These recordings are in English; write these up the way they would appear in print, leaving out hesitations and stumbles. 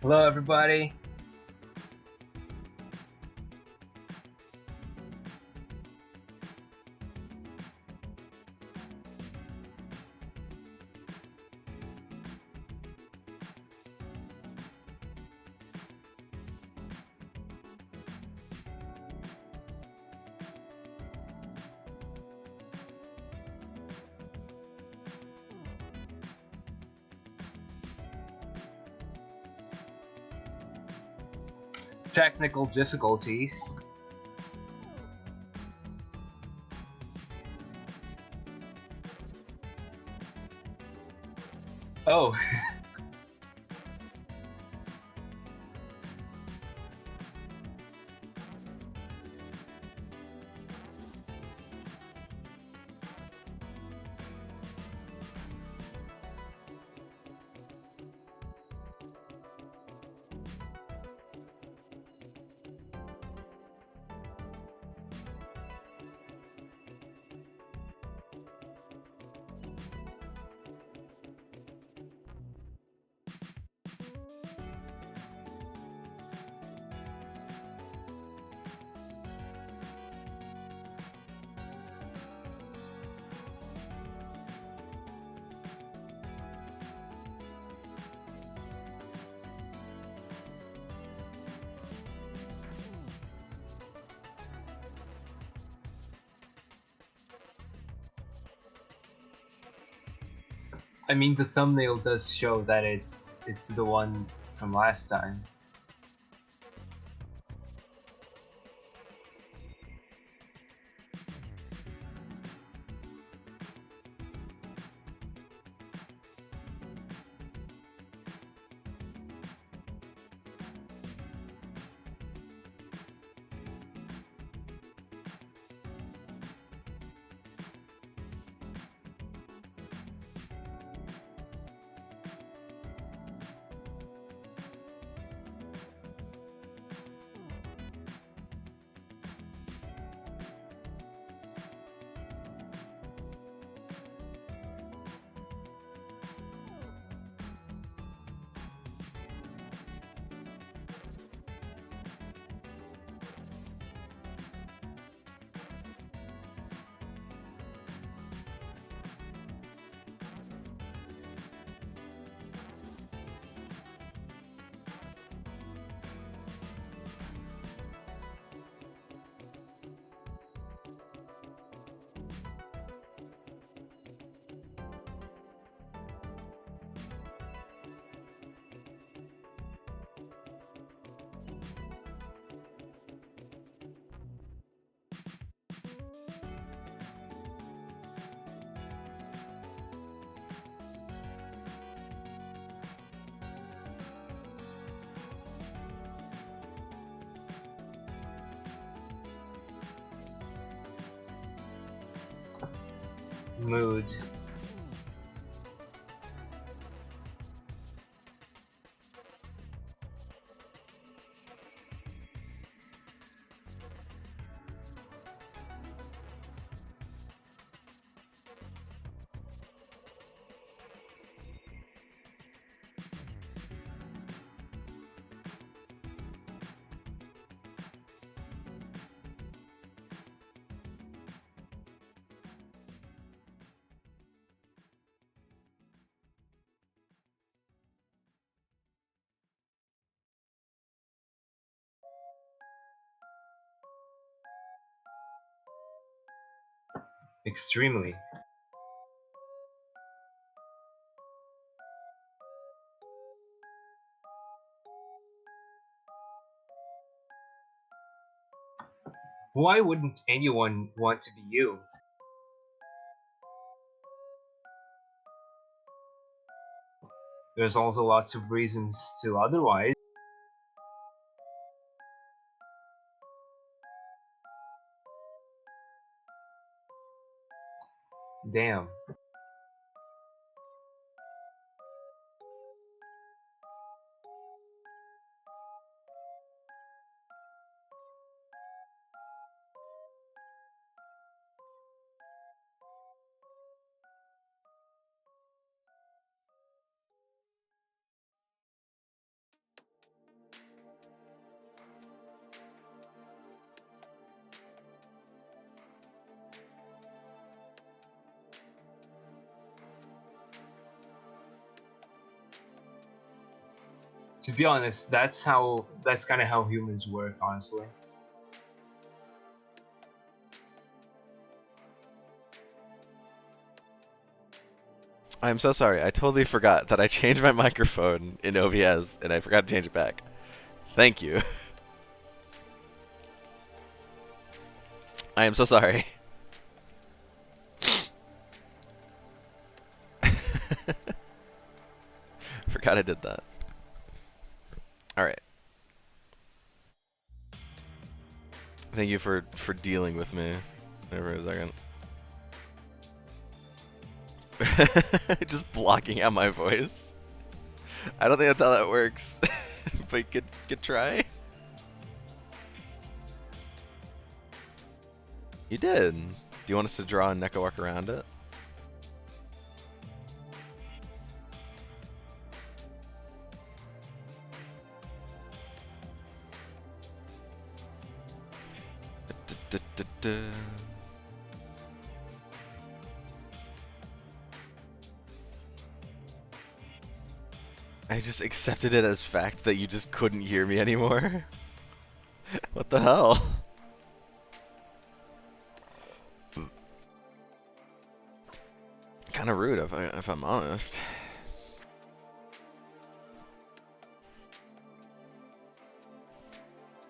Hello, everybody. Technical difficulties. Oh, I mean the thumbnail does show that it's the one from last time. Mood. Extremely. Why wouldn't anyone want to be you? There's also lots of reasons to otherwise. Damn. To be honest, that's kind of how humans work, honestly. I'm so sorry. I totally forgot that I changed my microphone in OBS and I forgot to change it back. Thank you. I am so sorry. Forgot I did that. Alright. Thank you for dealing with me for a second. Just blocking out my voice. I don't think that's how that works. But could try. You did. Do you want us to draw a Neko walk around it? I just accepted it as fact that you just couldn't hear me anymore. What the hell? Kind of rude if I'm honest.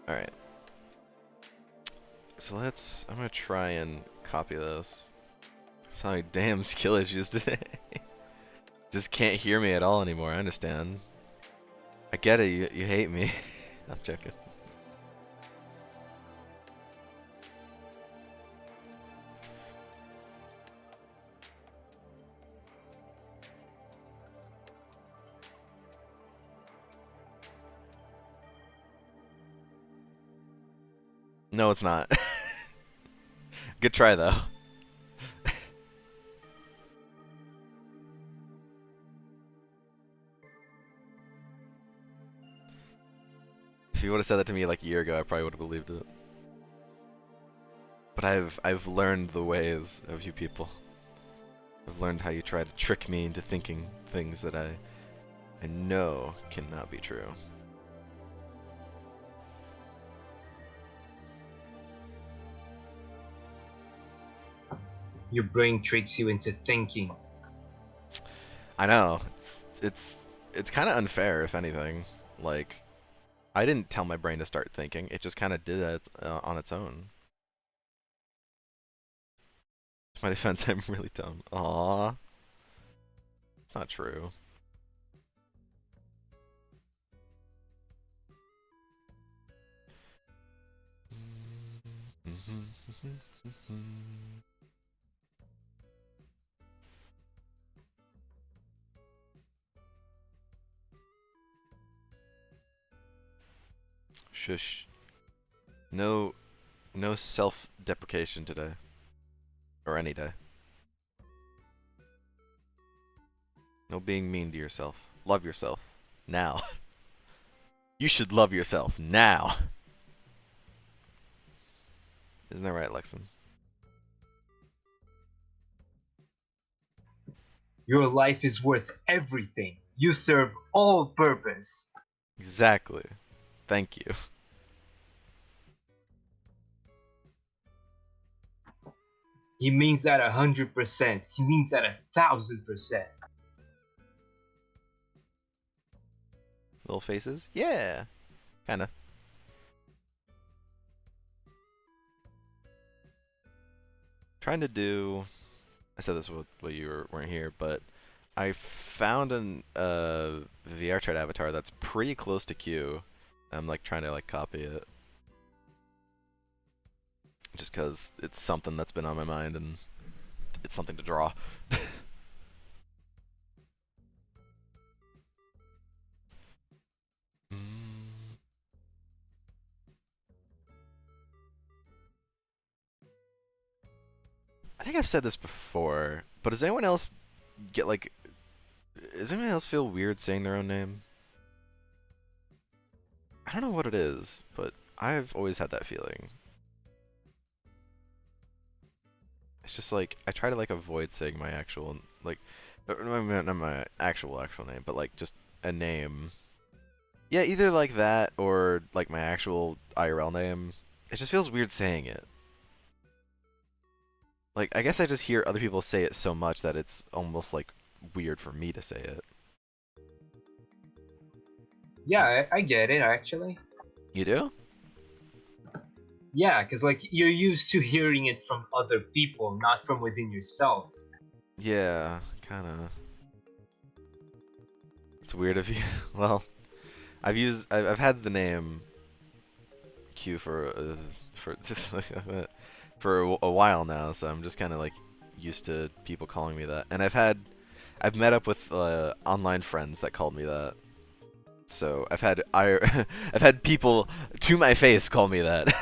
Alright. So I'm gonna try and copy this. Sorry, damn skill issues today. Just can't hear me at all anymore, I understand. I get it, you hate me. I'm joking. No, it's not. Good try, though. If you would have said that to me like a year ago, I probably would have believed it. But I've learned the ways of you people. I've learned how you try to trick me into thinking things that I know cannot be true. Your brain tricks you into thinking. I know. It's kind of unfair, if anything. Like, I didn't tell my brain to start thinking. It just kind of did it on its own. To my defense, I'm really dumb. Aww. It's not true. Shush. No self-deprecation today. Or any day. No being mean to yourself. Love yourself. Now. You should love yourself. Now. Isn't that right, Lexon? Your life is worth everything. You serve all purpose. Exactly. Thank you. He means that 100%. He means that 1,000%. Little faces? Yeah. Kinda. Trying to do... I said this while you weren't here, but I found an VR chat avatar that's pretty close to Q. I'm like trying to like copy it. Just because it's something that's been on my mind and it's something to draw. I think I've said this before, but does anyone else get like... Does anyone else feel weird saying their own name? I don't know what it is, but I've always had that feeling. It's just like, I try to like avoid saying my actual, like, not my actual name, but like just a name. Yeah, either like that or like my actual IRL name. It just feels weird saying it. Like, I guess I just hear other people say it so much that it's almost like weird for me to say it. Yeah, I get it actually. You do? Yeah, because like you're used to hearing it from other people, not from within yourself. Yeah, kind of. It's weird of you. Well, I've had the name Q for for a while now, so I'm just kind of like used to people calling me that. And I've met up with online friends that called me that. So I've had people to my face call me that. I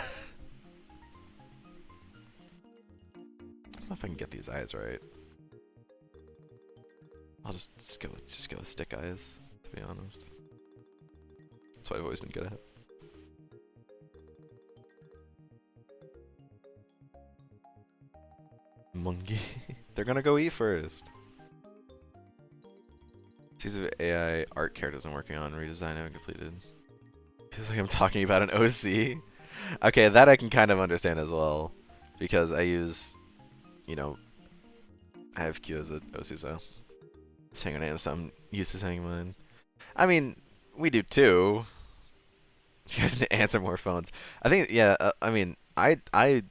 don't know if I can get these eyes right. I'll just go with stick eyes, to be honest. That's what I've always been good at. Monkey. They're gonna go eat first. Series of AI art characters I'm working on, redesign haven't completed. Feels like I'm talking about an OC. Okay, that I can kind of understand as well, because I use, you know, I have Q as an OC, so saying her name, so I'm used to saying mine. I mean, we do too. You guys need to answer more phones. I think, yeah. I mean, I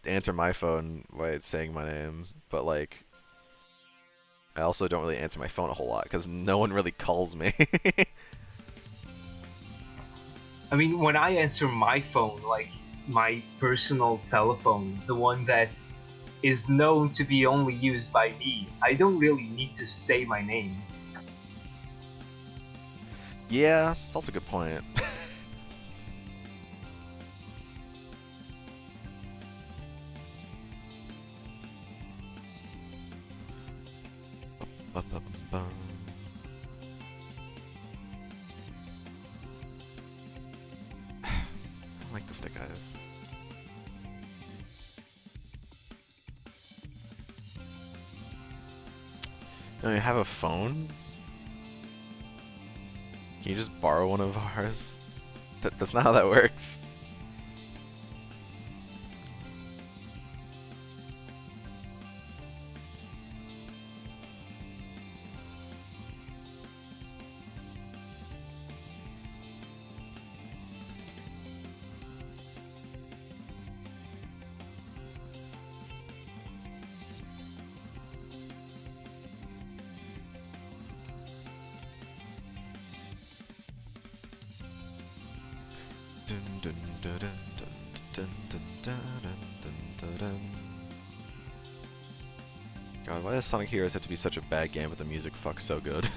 answer my phone by saying my name, but like, I also don't really answer my phone a whole lot because no one really calls me. I mean, when I answer my phone, like my personal telephone, the one that is known to be only used by me, I don't really need to say my name. Yeah, it's also a good point. Ba-ba-bum-bum. I don't like the stick eyes. No, you have a phone? Can you just borrow one of ours? That's not how that works. Dun, dun, dun, dun, dun, dun, dun, dun, dun, dun, dun. God, why does Sonic Heroes have to be such a bad game, but the music fucks so good?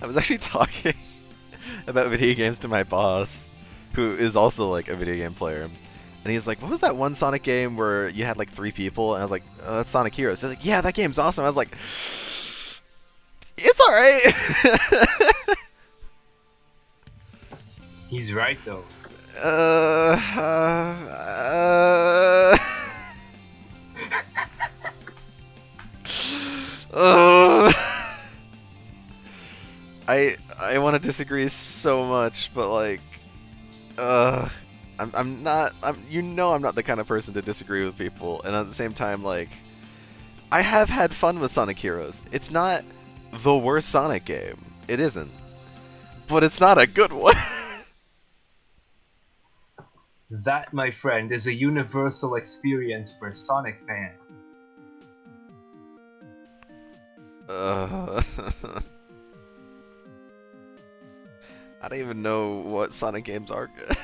I was actually talking about video games to my boss, who is also like a video game player. And he's like, what was that one Sonic game where you had like 3 people? And I was like, oh, that's Sonic Heroes. He's like, yeah, that game's awesome. I was like, it's alright. He's right though. Uh, I want to disagree so much, but like, I'm not. I'm not the kind of person to disagree with people, and at the same time, like, I have had fun with Sonic Heroes. It's not the worst Sonic game. It isn't, but it's not a good one. That, my friend, is a universal experience for a Sonic fan. I don't even know what Sonic games are good.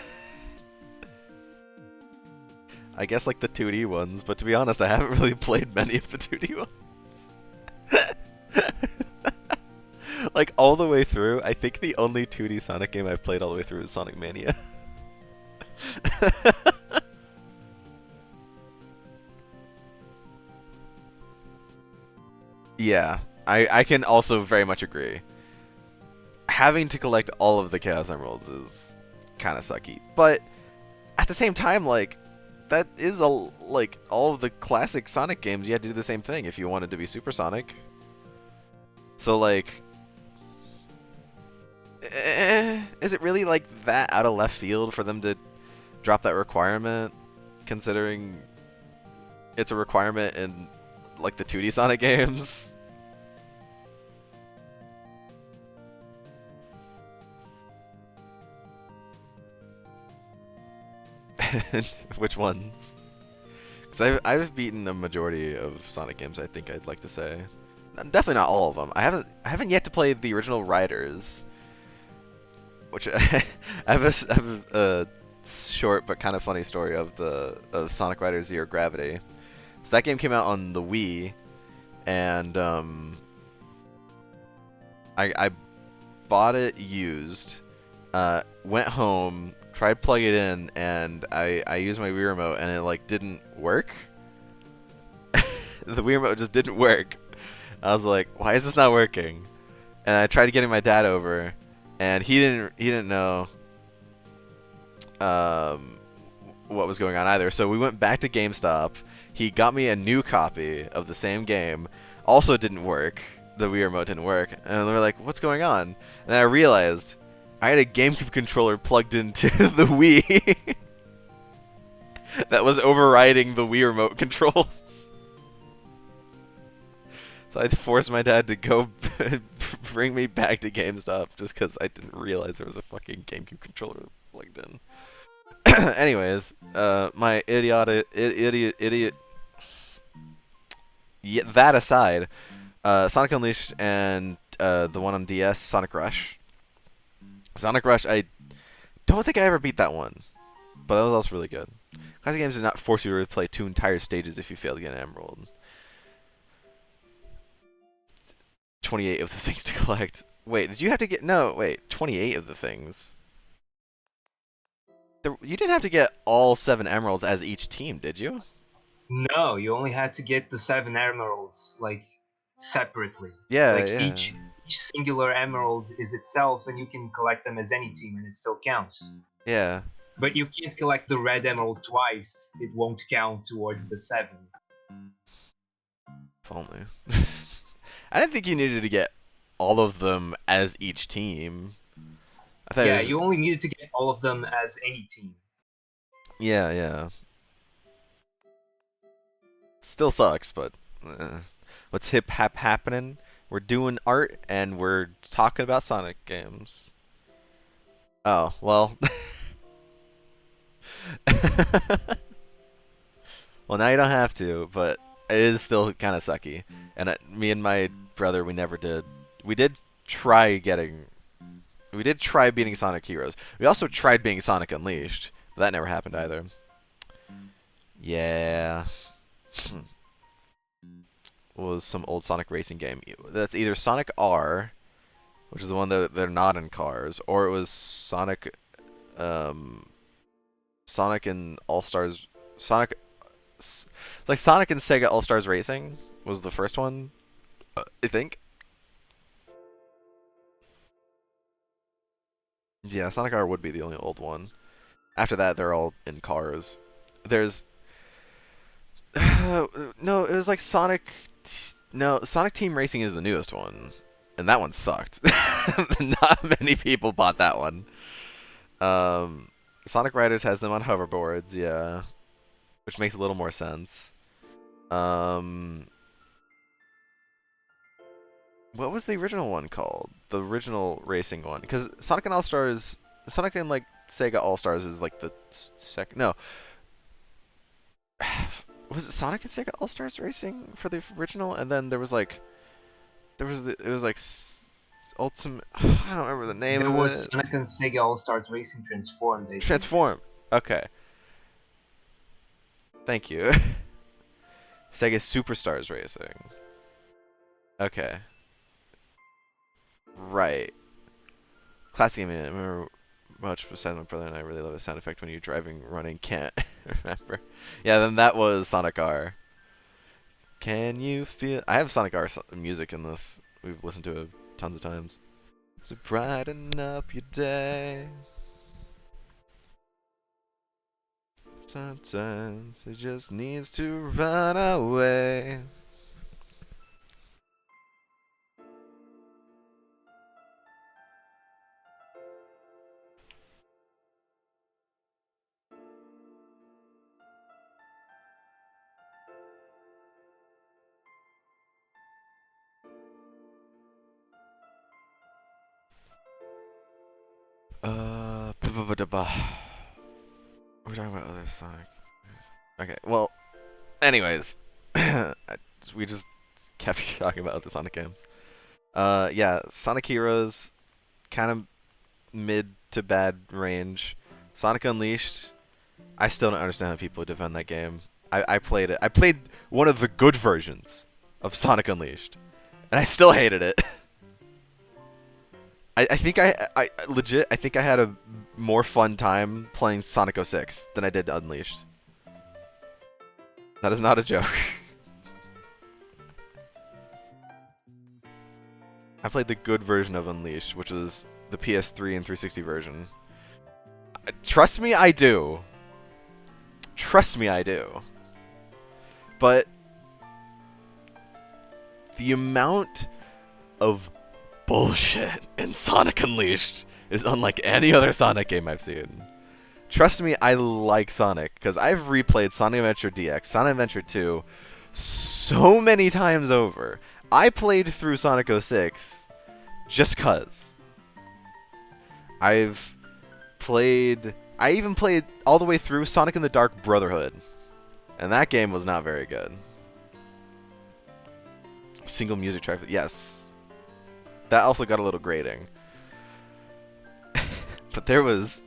I guess like the 2D ones, but to be honest, I haven't really played many of the 2D ones. Like all the way through, I think the only 2D Sonic game I've played all the way through is Sonic Mania. Yeah, I can also very much agree. Having to collect all of the Chaos Emeralds is kind of sucky, but at the same time, like, that is like all of the classic Sonic games. You had to do the same thing if you wanted to be Super Sonic. So like, is it really like that out of left field for them to drop that requirement, considering it's a requirement in like the 2D Sonic games? Which ones? Because I've beaten a majority of Sonic games. I think I'd like to say, definitely not all of them. I haven't yet to play the original Riders, which I have a short but kind of funny story of Sonic Riders Zero Gravity. So that game came out on the Wii, and I bought it used, went home, tried to plug it in, and I used my Wii remote, and it like didn't work. The Wii remote just didn't work. I was like, why is this not working? And I tried getting my dad over, and he didn't know what was going on either. So we went back to GameStop. He got me a new copy of the same game. Also didn't work. The Wii remote didn't work, and we were like, what's going on? And I realized I had a GameCube controller plugged into the Wii that was overriding the Wii remote controls. So I had to force my dad to go bring me back to GameStop just because I didn't realize there was a fucking GameCube controller plugged in. Anyways, my idiot. Yeah, that aside, Sonic Unleashed and the one on DS, Sonic Rush. Sonic Rush, I don't think I ever beat that one, but that was also really good. Classic games did not force you to play 2 entire stages if you failed to get an emerald. 28 of the things to collect. Wait, did you have to get... No, wait, 28 of the things. You didn't have to get all 7 emeralds as each team, did you? No, you only had to get the 7 emeralds, like, separately. Yeah, like, yeah. Each singular emerald is itself, and you can collect them as any team, and it still counts. Yeah. But you can't collect the red emerald twice. It won't count towards the 7. If only. I didn't think you needed to get all of them as each team. I thought Yeah, you only needed to get all of them as any team. Yeah, yeah. Still sucks, but what's happening? We're doing art and we're talking about Sonic games. Oh, well. Well, now you don't have to, but it is still kind of sucky. And me and my brother, we never did. We did try beating Sonic Heroes. We also tried being Sonic Unleashed, but that never happened either. Yeah. Was some old Sonic racing game. That's either Sonic R, which is the one that they're not in cars, or it was Sonic and All-Stars Sonic. It's like Sonic and Sega All-Stars Racing was the first one, I think. Yeah, Sonic R would be the only old one. After that, they're all in cars. There's no, it was like Sonic. No, Sonic Team Racing is the newest one, and that one sucked. Not many people bought that one. Sonic Riders has them on hoverboards, yeah, which makes a little more sense. What was the original one called? The original racing one, because Sonic and All Stars, Sonic and like Sega All Stars is like the second. No. Was it Sonic and Sega All Stars Racing for the original? And then there was like, it was like Ultimate. I don't remember the name. There of was it. Sonic and Sega All Stars Racing Transformed. Transform. Okay. Thank you. Sega Superstars Racing. Okay. Right. Classic game. I remember much besides my brother and I really love the sound effect when you're driving, running, can't remember. Yeah, then that was Sonic R. Can you feel... I have Sonic R music in this. We've listened to it tons of times. So brighten up your day. Sometimes it just needs to run away. We're talking about other Sonic. Okay, well, anyways, we just kept talking about other Sonic games. Yeah, Sonic Heroes, kind of mid to bad range. Sonic Unleashed, I still don't understand how people defend that game. I played it. I played one of the good versions of Sonic Unleashed, and I still hated it. I think I legit, I think I had a more fun time playing Sonic 06 than I did Unleashed. That is not a joke. I played the good version of Unleashed, which was the PS3 and 360 version. Trust me, I do. Trust me, I do. But the amount of bullshit in Sonic Unleashed is unlike any other Sonic game I've seen. Trust me, I like Sonic, because I've replayed Sonic Adventure DX, Sonic Adventure 2 so many times over. I played through Sonic 06 just cuz. I even played all the way through Sonic and the Dark Brotherhood, and that game was not very good. Single music track, yes. That also got a little grating. But there was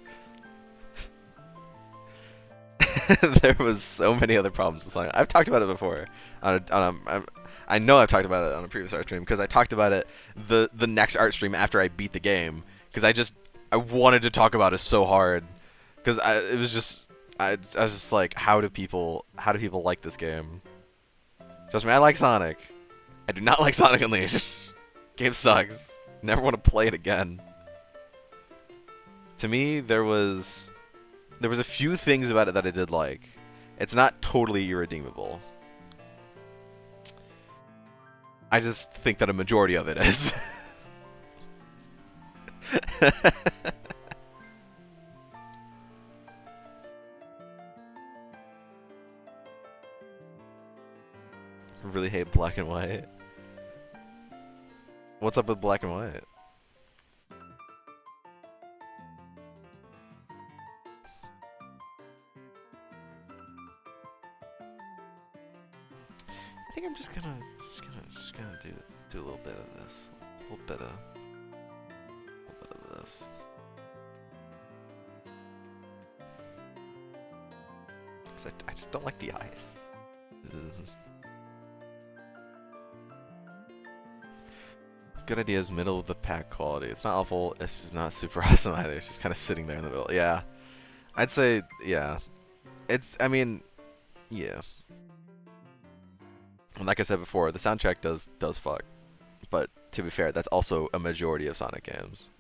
there was so many other problems with Sonic. I've talked about it before. I know I've talked about it on a previous art stream because I talked about it the next art stream after I beat the game because I wanted to talk about it so hard because I was just like, how do people like this game? Trust me, I like Sonic. I do not like Sonic Unleashed. Game sucks. Never want to play it again. To me, there was a few things about it that I did like. It's not totally irredeemable. I just think that a majority of it is. I really hate black and white. What's up with black and white? I think I'm just gonna do a little bit of this, a little bit of this. Cause I just don't like the eyes. Good idea is middle of the pack quality. It's not awful. It's just not super awesome either. It's just kind of sitting there in the middle. Yeah, I'd say yeah. I mean, yeah. And like I said before, the soundtrack does fuck. But to be fair, that's also a majority of Sonic games.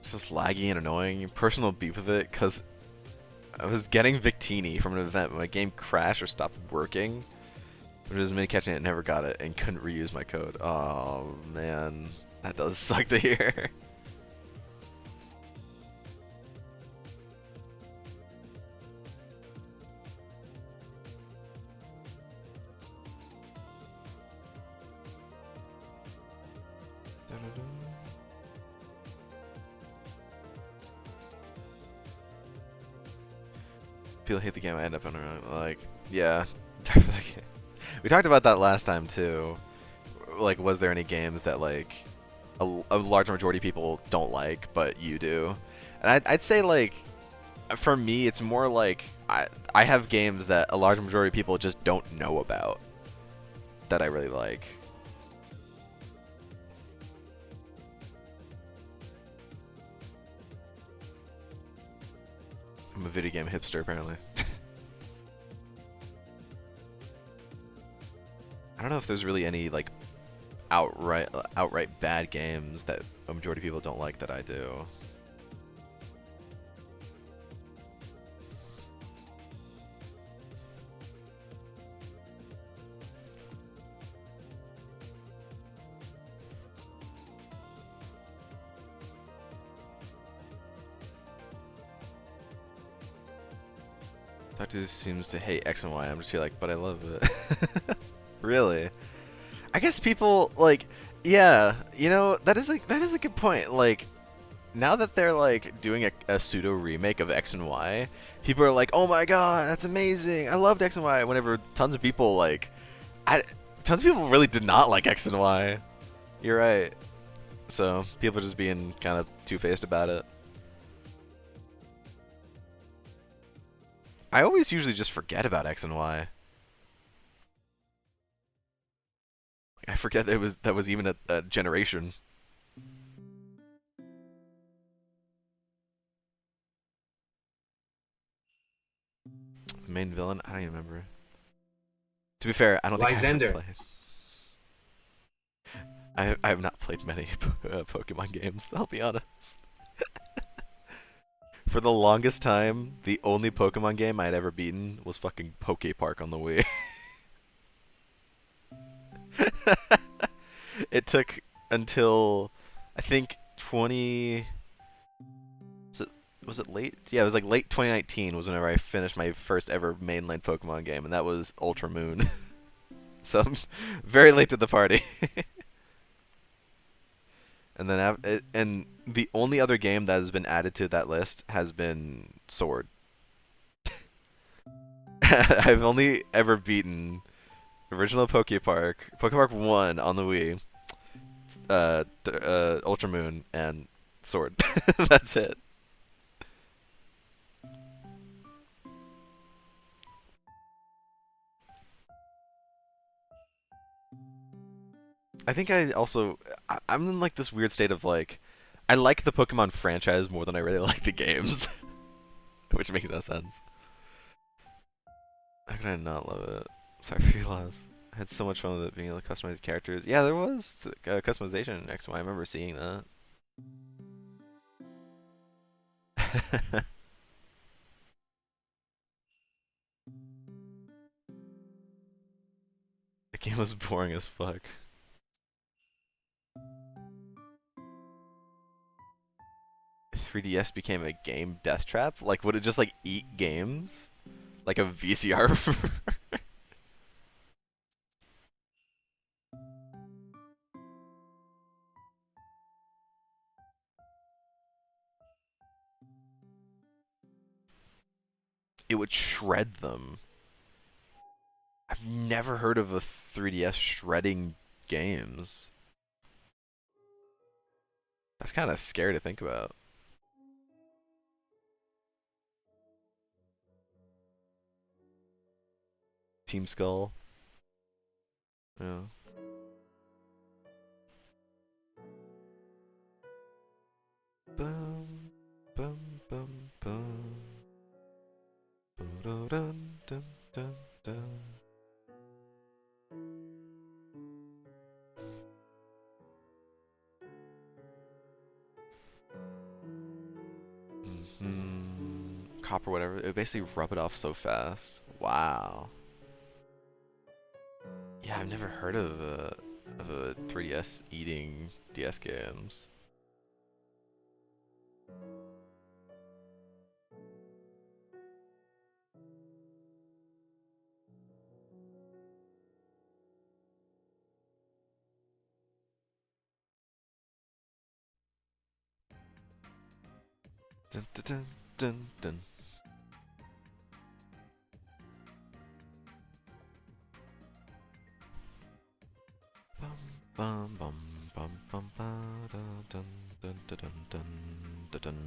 It's just laggy and annoying. Personal beef with it, because I was getting Victini from an event, but my game crashed or stopped working. Which was me catching it, never got it, and couldn't reuse my code. Oh man, that does suck to hear. People hate the game. I end up on like, yeah. We talked about that last time too. Like, was there any games that like a large majority of people don't like, but you do? And I'd say like, for me, it's more like I have games that a large majority of people just don't know about that I really like. I'm a video game hipster, apparently. I don't know if there's really any like outright bad games that a majority of people don't like that I do. That dude seems to hate X and Y. I'm just here like, but I love it. Really? I guess people like, yeah, you know, that is a good point. Like, now that they're like doing a pseudo remake of X and Y, people are like, oh my god, that's amazing! I loved X and Y. Whenever tons of people like, tons of people really did not like X and Y. You're right. So people are just being kind of two-faced about it. I always usually just forget about X and Y. I forget that was even a generation. Main villain? I don't even remember. To be fair, I don't think I ever Lysander. played. I have not played many Pokemon games, I'll be honest. For the longest time, the only Pokemon game I had ever beaten was fucking Poke Park on the Wii. It took until, I think, was it late? Yeah, it was like late 2019 was whenever I finished my first ever mainline Pokemon game, and that was Ultra Moon. So I'm very late to the party. And then and the only other game that has been added to that list has been Sword. I've only ever beaten original Poke Park 1 on the Wii, Ultra Moon, and Sword. That's it. I think I'm in like this weird state of like, I like the Pokemon franchise more than I really like the games, which makes no sense. How could I not love it? Sorry for your loss. I had so much fun with it being able to customize characters. Yeah, there was customization in X and Y. I remember seeing that. The game was boring as fuck. 3DS became a game death trap? Like, would it just like eat games? Like a VCR? It would shred them. I've never heard of a 3DS shredding games. That's kind of scary to think about. Team Skull. Yeah. Bum, bum, bum, bum. Dun, dun, dun, dun. Copper, whatever. It would basically rub it off so fast. Wow. Yeah, I've never heard of a 3DS eating DS games. Dun, dun, dun, dun, dun. Bum bum bum bum ba da dun dun dun dun dun dun dun.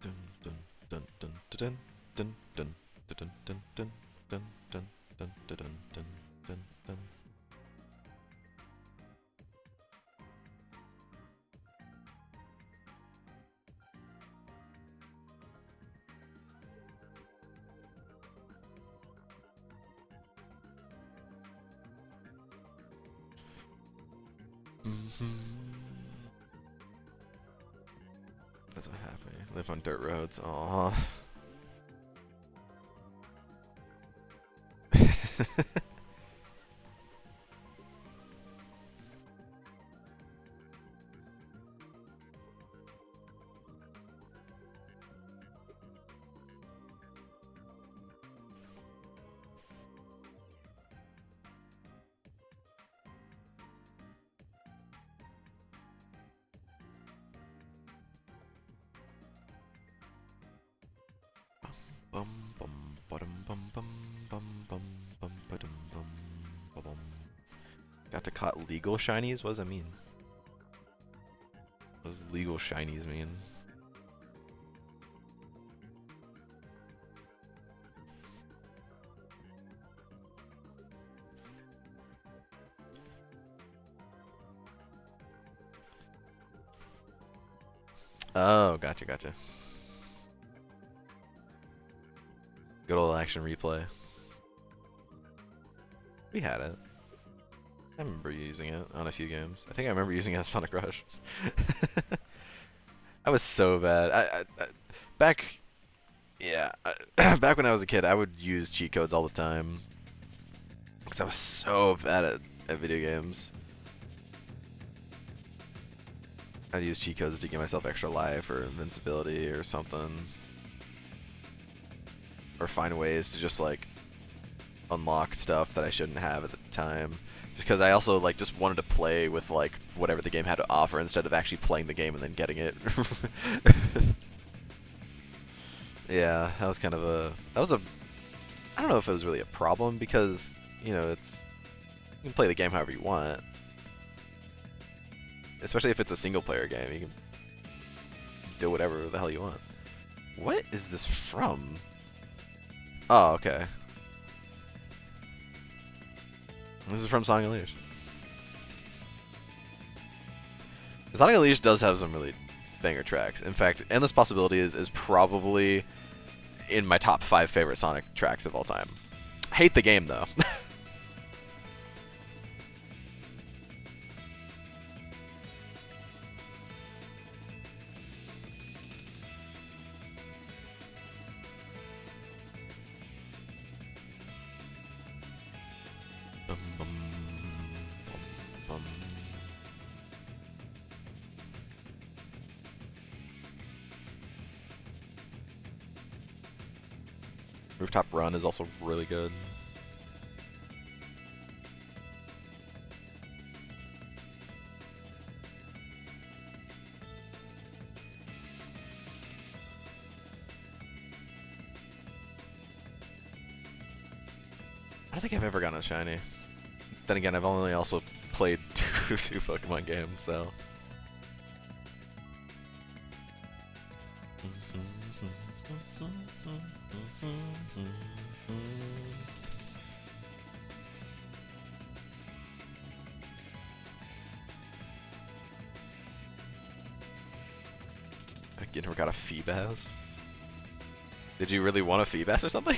Dun dun dun dun dun dun dun dun dun dun dun dun dun dun dun dun dun. That's what happened. Live on dirt roads. Aww. Bum bum bum bum bum bum bum bum bum bum bum. Got to caught legal shinies? What does that mean? What does legal shinies mean? Oh, gotcha, gotcha. Good old action replay. We had it. I remember using it on a few games. I think I remember using it on Sonic Rush. I was so bad. Back, yeah, back when I was a kid, I would use cheat codes all the time because I was so bad at video games. I'd use cheat codes to give myself extra life or invincibility or something. Or find ways to just like unlock stuff that I shouldn't have at the time. Just because I also like just wanted to play with like whatever the game had to offer instead of actually playing the game and then getting it. Yeah, that was kind of a I don't know if it was really a problem because, you know, it's you can play the game however you want. Especially if it's a single player game, you can do whatever the hell you want. What is this from? Oh, okay. This is from Sonic Unleashed. Sonic Unleashed does have some really banger tracks. In fact, Endless Possibilities is probably in my top 5 favorite Sonic tracks of all time. Hate the game, though. Rooftop Run is also really good. I don't think I've ever gotten a shiny. Then again, I've only also played two Pokemon games, so. I never got a Feebas. Did you really want a Feebas or something?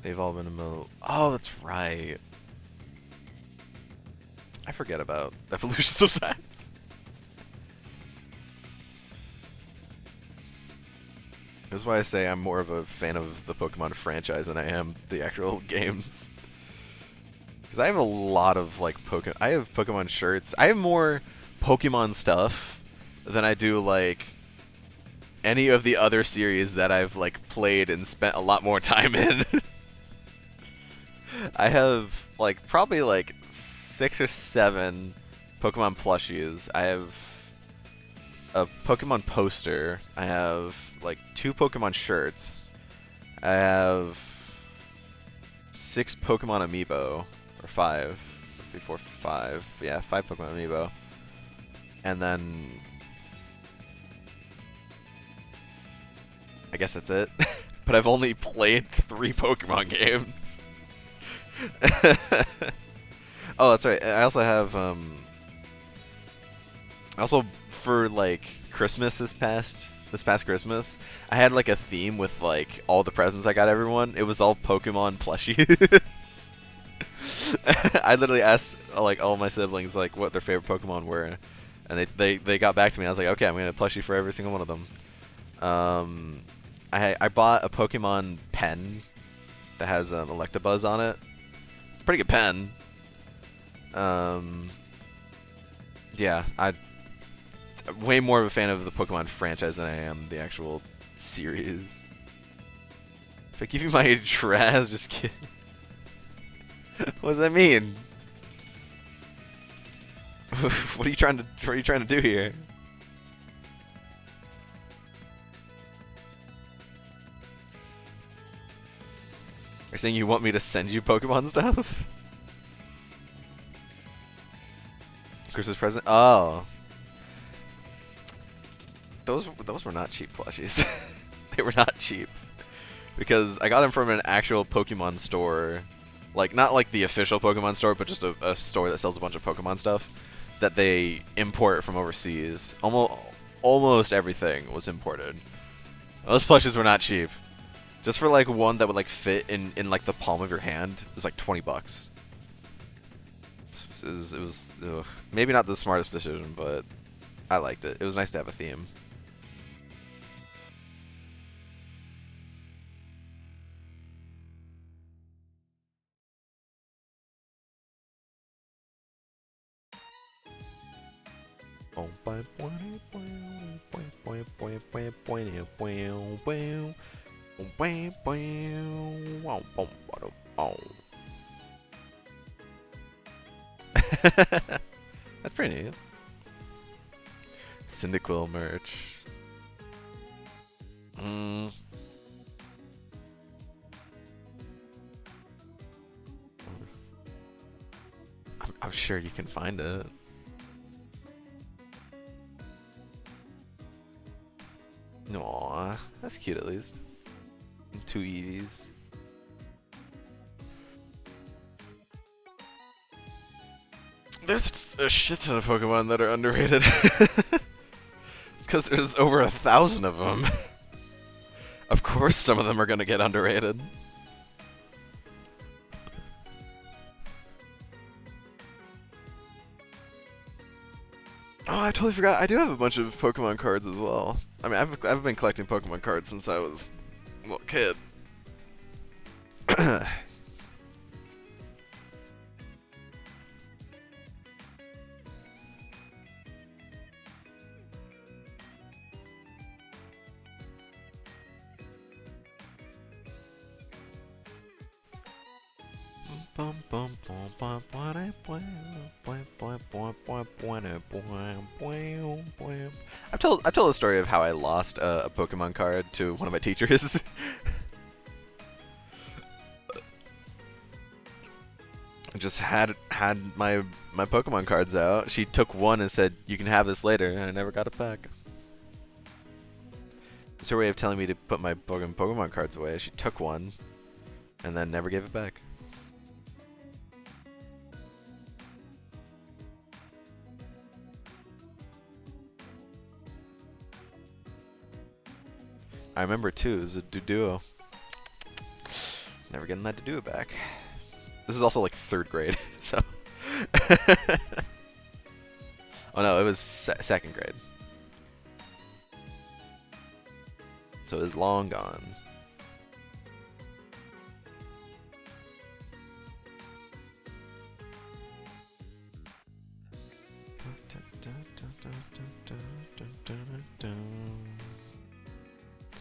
They've all been oh, that's right. I forget about evolution sometimes. That's why I say I'm more of a fan of the Pokemon franchise than I am the actual games. Because I have a lot of like I have Pokemon shirts. I have more Pokemon stuff than I do like any of the other series that I've like played and spent a lot more time in. I have like probably like 6 or 7 Pokemon plushies. I have a Pokemon poster. I have like 2 Pokemon shirts. I have 6 Pokemon amiibo, or 5, 3, 4, 5. Yeah, 5 Pokemon amiibo, and then I guess that's it. But I've only played 3 Pokemon games. Oh, that's right. I also have also for like Christmas this past Christmas, I had like a theme with like all the presents I got everyone. It was all Pokemon plushies. I literally asked like all my siblings like what their favorite Pokemon were, and they got back to me. I was like, okay, I'm gonna plushie for every single one of them. I bought a Pokemon pen that has an Electabuzz on it. It's a pretty good pen. Yeah, I'm way more of a fan of the Pokemon franchise than I am the actual series. If I give you my address, just kidding. What does that mean? What are you trying to do here? You're saying you want me to send you Pokemon stuff? Christmas present? Oh. Those were not cheap plushies. They were not cheap. Because I got them from an actual Pokemon store. Like, not like the official Pokemon store, but just a store that sells a bunch of Pokemon stuff that they import from overseas. Almost everything was imported. Those plushies were not cheap. Just for like one that would like fit in like the palm of your hand, it was like $20. It was maybe not the smartest decision, but I liked it. It was nice to have a theme. That's pretty neat. Cyndaquil merch. I'm sure you can find it. Aww, that's cute at least. And 2 Eevees. There's a shit ton of Pokemon that are underrated. Because there's over 1,000 of them. Of course some of them are gonna get underrated. Oh, I totally forgot. I do have a bunch of Pokemon cards as well. I mean, I've been collecting Pokemon cards since I was a little kid. I've told a story of how I lost a Pokemon card to one of my teachers. I just had my Pokemon cards out. She took one and said, "You can have this later," and I never got it back. It's her way of telling me to put my Pokemon cards away. She took one and then never gave it back. I remember too, it was a Doduo. Never getting that Doduo back. This is also like 3rd grade, so. Oh no, it was 2nd grade. So it was long gone.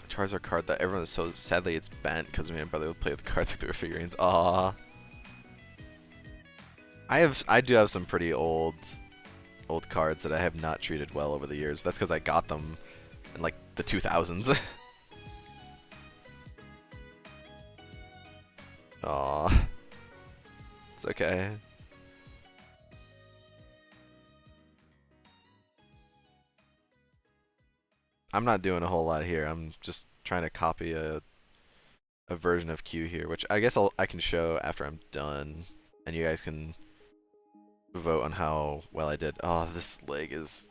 Charizard card that everyone is so sadly it's bent because me and my brother would play with cards like they were figurines. Aww. I do have some pretty old cards that I have not treated well over the years. That's because I got them in like the 2000s. Aww. It's okay. I'm not doing a whole lot here. I'm just trying to copy a version of Q here, which I guess I can show after I'm done, and you guys can vote on how well I did. Oh, this leg is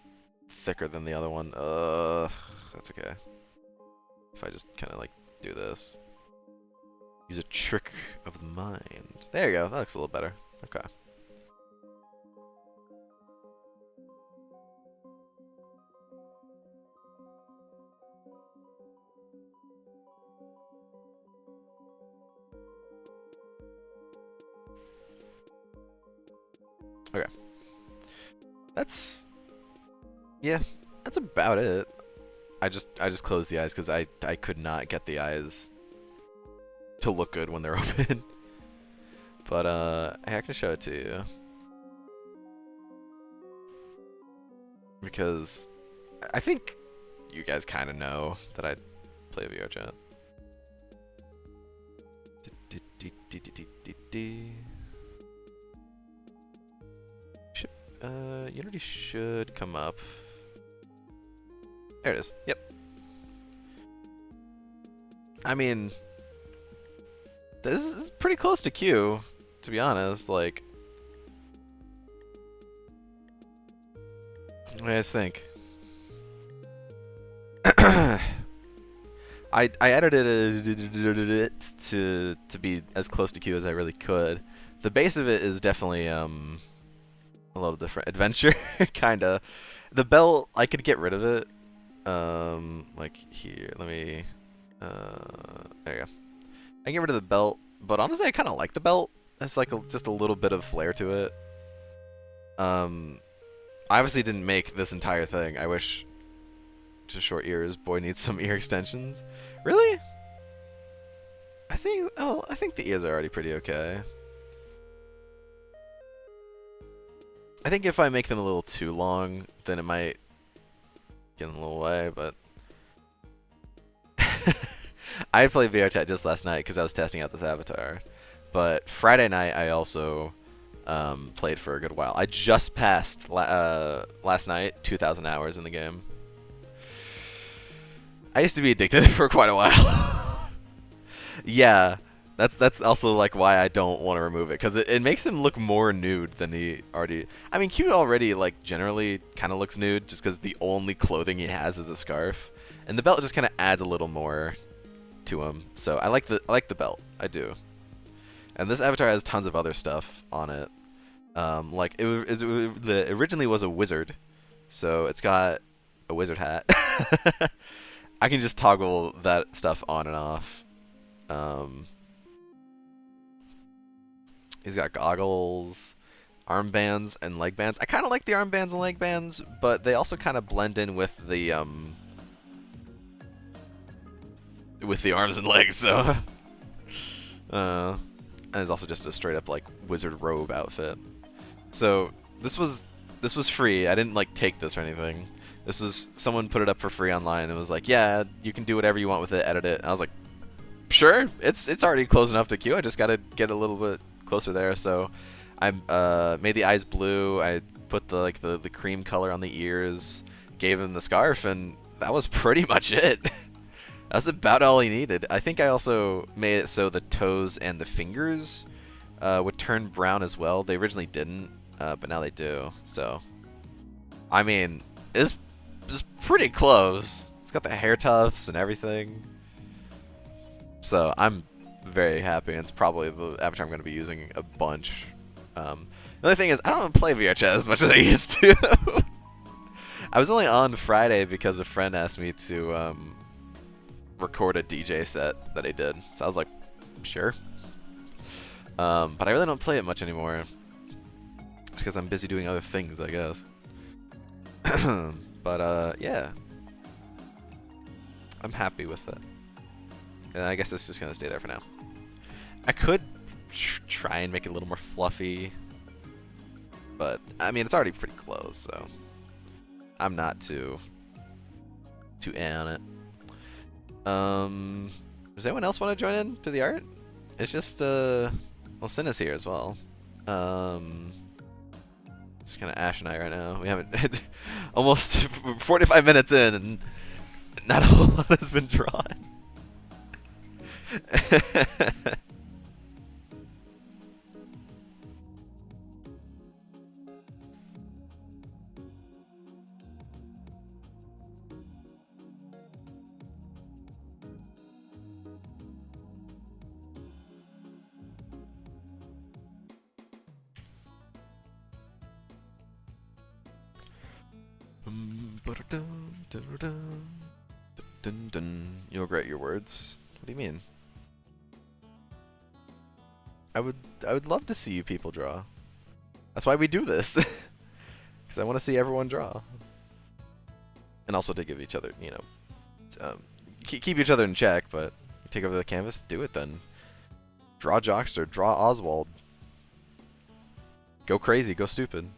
thicker than the other one. That's okay. If I just kind of like do this. Use a trick of the mind. There you go. That looks a little better. Okay. Okay. Yeah, that's about it. I just closed the eyes because I could not get the eyes to look good when they're open. But I can show it to you because I think you guys kind of know that I play VRChat. Unity should come up. There it is. Yep. I mean, this is pretty close to Q, to be honest. Like, what do you guys think? I edited it to be as close to Q as I really could. The base of it is definitely a little different. Adventure, kinda. The belt, I could get rid of it. Like here, let me. There you go. I can get rid of the belt, but honestly, I kind of like the belt. It's like just a little bit of flair to it. I obviously didn't make this entire thing. I wish. Just short ears. Boy needs some ear extensions. Really? I think the ears are already pretty okay. I think if I make them a little too long, then it might get in a little way, but I played VRChat just last night because I was testing out this avatar. But Friday night I also played for a good while. I just passed last night 2,000 hours in the game. I used to be addicted for quite a while. Yeah, that's also like why I don't want to remove it, because it makes him look more nude than he already. I mean, Q already like generally kind of looks nude just because the only clothing he has is the scarf, and the belt just kind of adds a little more to him. So I like the belt, I do. And this avatar has tons of other stuff on it. Like it originally was a wizard, so it's got a wizard hat. I can just toggle that stuff on and off. He's got goggles, armbands, and leg bands. I kind of like the armbands and leg bands, but they also kind of blend in with the arms and legs. So, and it's also just a straight up like wizard robe outfit. So this was free. I didn't like take this or anything. This was someone put it up for free online and was like, yeah, you can do whatever you want with it, edit it. And I was like, sure, it's already close enough to Q. I just gotta get a little bit closer there. So I made the eyes blue. I put the cream color on the ears, gave him the scarf, and that was pretty much it. That was about all he needed. I think I also made it so the toes and the fingers would turn brown as well. They originally didn't, but now they do. So, I mean, it's pretty close. It's got the hair tufts and everything. So I'm very happy, and it's probably the avatar I'm going to be using a bunch. The only thing is, I don't play VRChat as much as I used to. I was only on Friday because a friend asked me to record a DJ set that he did. So I was like, sure. But I really don't play it much anymore. Because I'm busy doing other things, I guess. But yeah. I'm happy with it. And I guess it's just going to stay there for now. I could try and make it a little more fluffy. But, I mean, it's already pretty close, so I'm not too on it. Does anyone else want to join in to the art? It's just, well, Sin is here as well. It's kind of Ash and I right now. We haven't, almost 45 minutes in, and not a whole lot has been drawn. You regret your words? What do you mean? I would love to see you people draw. That's why we do this. Because I want to see everyone draw. And also to give each other, you know, keep each other in check, but you take over the canvas, do it then. Draw Jockster, draw Oswald. Go crazy, go stupid.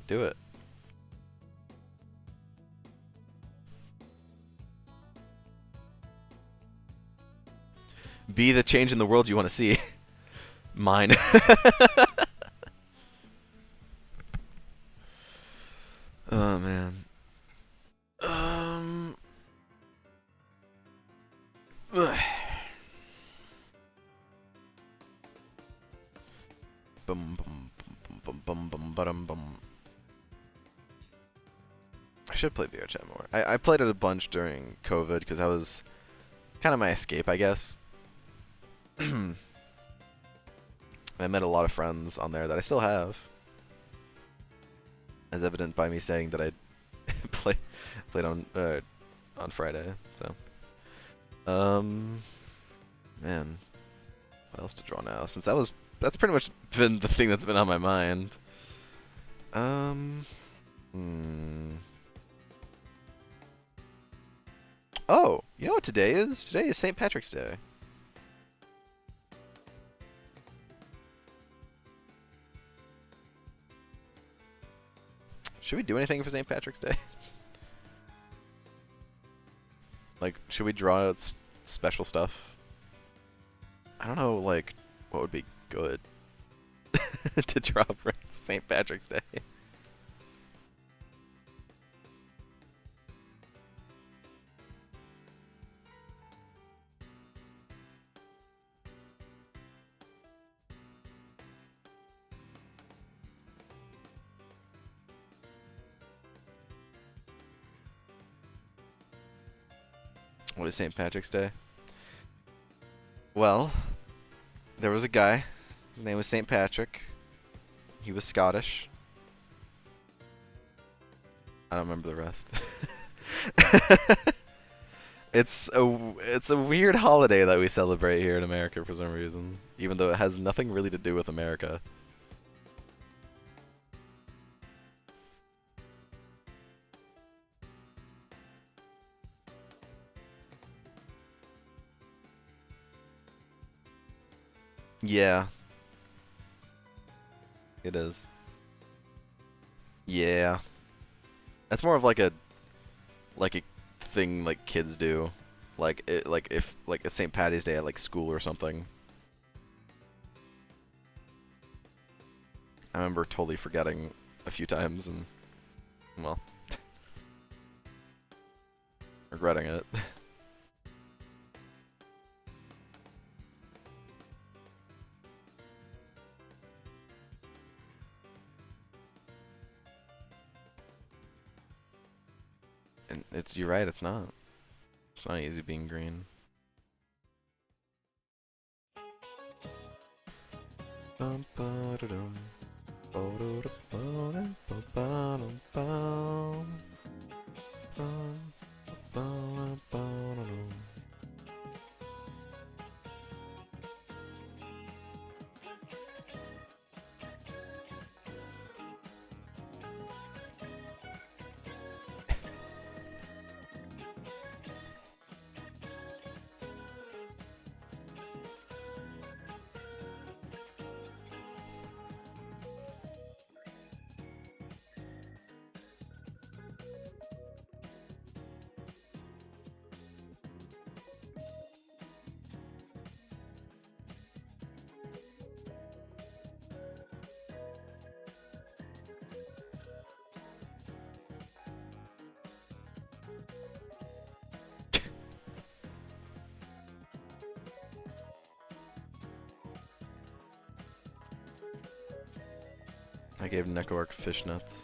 Do it. Be the change in the world you want to see. Mine. Oh man. Ugh. Bum bum bum bum bum bum bum. I should play VR chat more. I played it a bunch during COVID because that was kind of my escape, I guess. I met a lot of friends on there that I still have, as evident by me saying that I played on Friday. So, man, what else to draw now? Since that's pretty much been the thing that's been on my mind. Oh, you know what today is? Today is St. Patrick's Day. Should we do anything for St. Patrick's Day? Like, should we draw out special stuff? I don't know, like, what would be good to draw for St. Patrick's Day. What is St. Patrick's Day? Well, there was a guy. His name was St. Patrick. He was Scottish. I don't remember the rest. It's a weird holiday that we celebrate here in America for some reason, even though it has nothing really to do with America. Yeah. It is. Yeah. That's more of like a thing like kids do. Like if like a St. Patty's Day at like school or something. I remember totally forgetting a few times and well, regretting it. And you're right, it's not. It's not easy being green. Bum, ba-da-dum. Ba-da-da-ba-dum, ba-ba-dum, bum. Bum, ba-da-ba-da-dum. I gave Nekoark fishnets.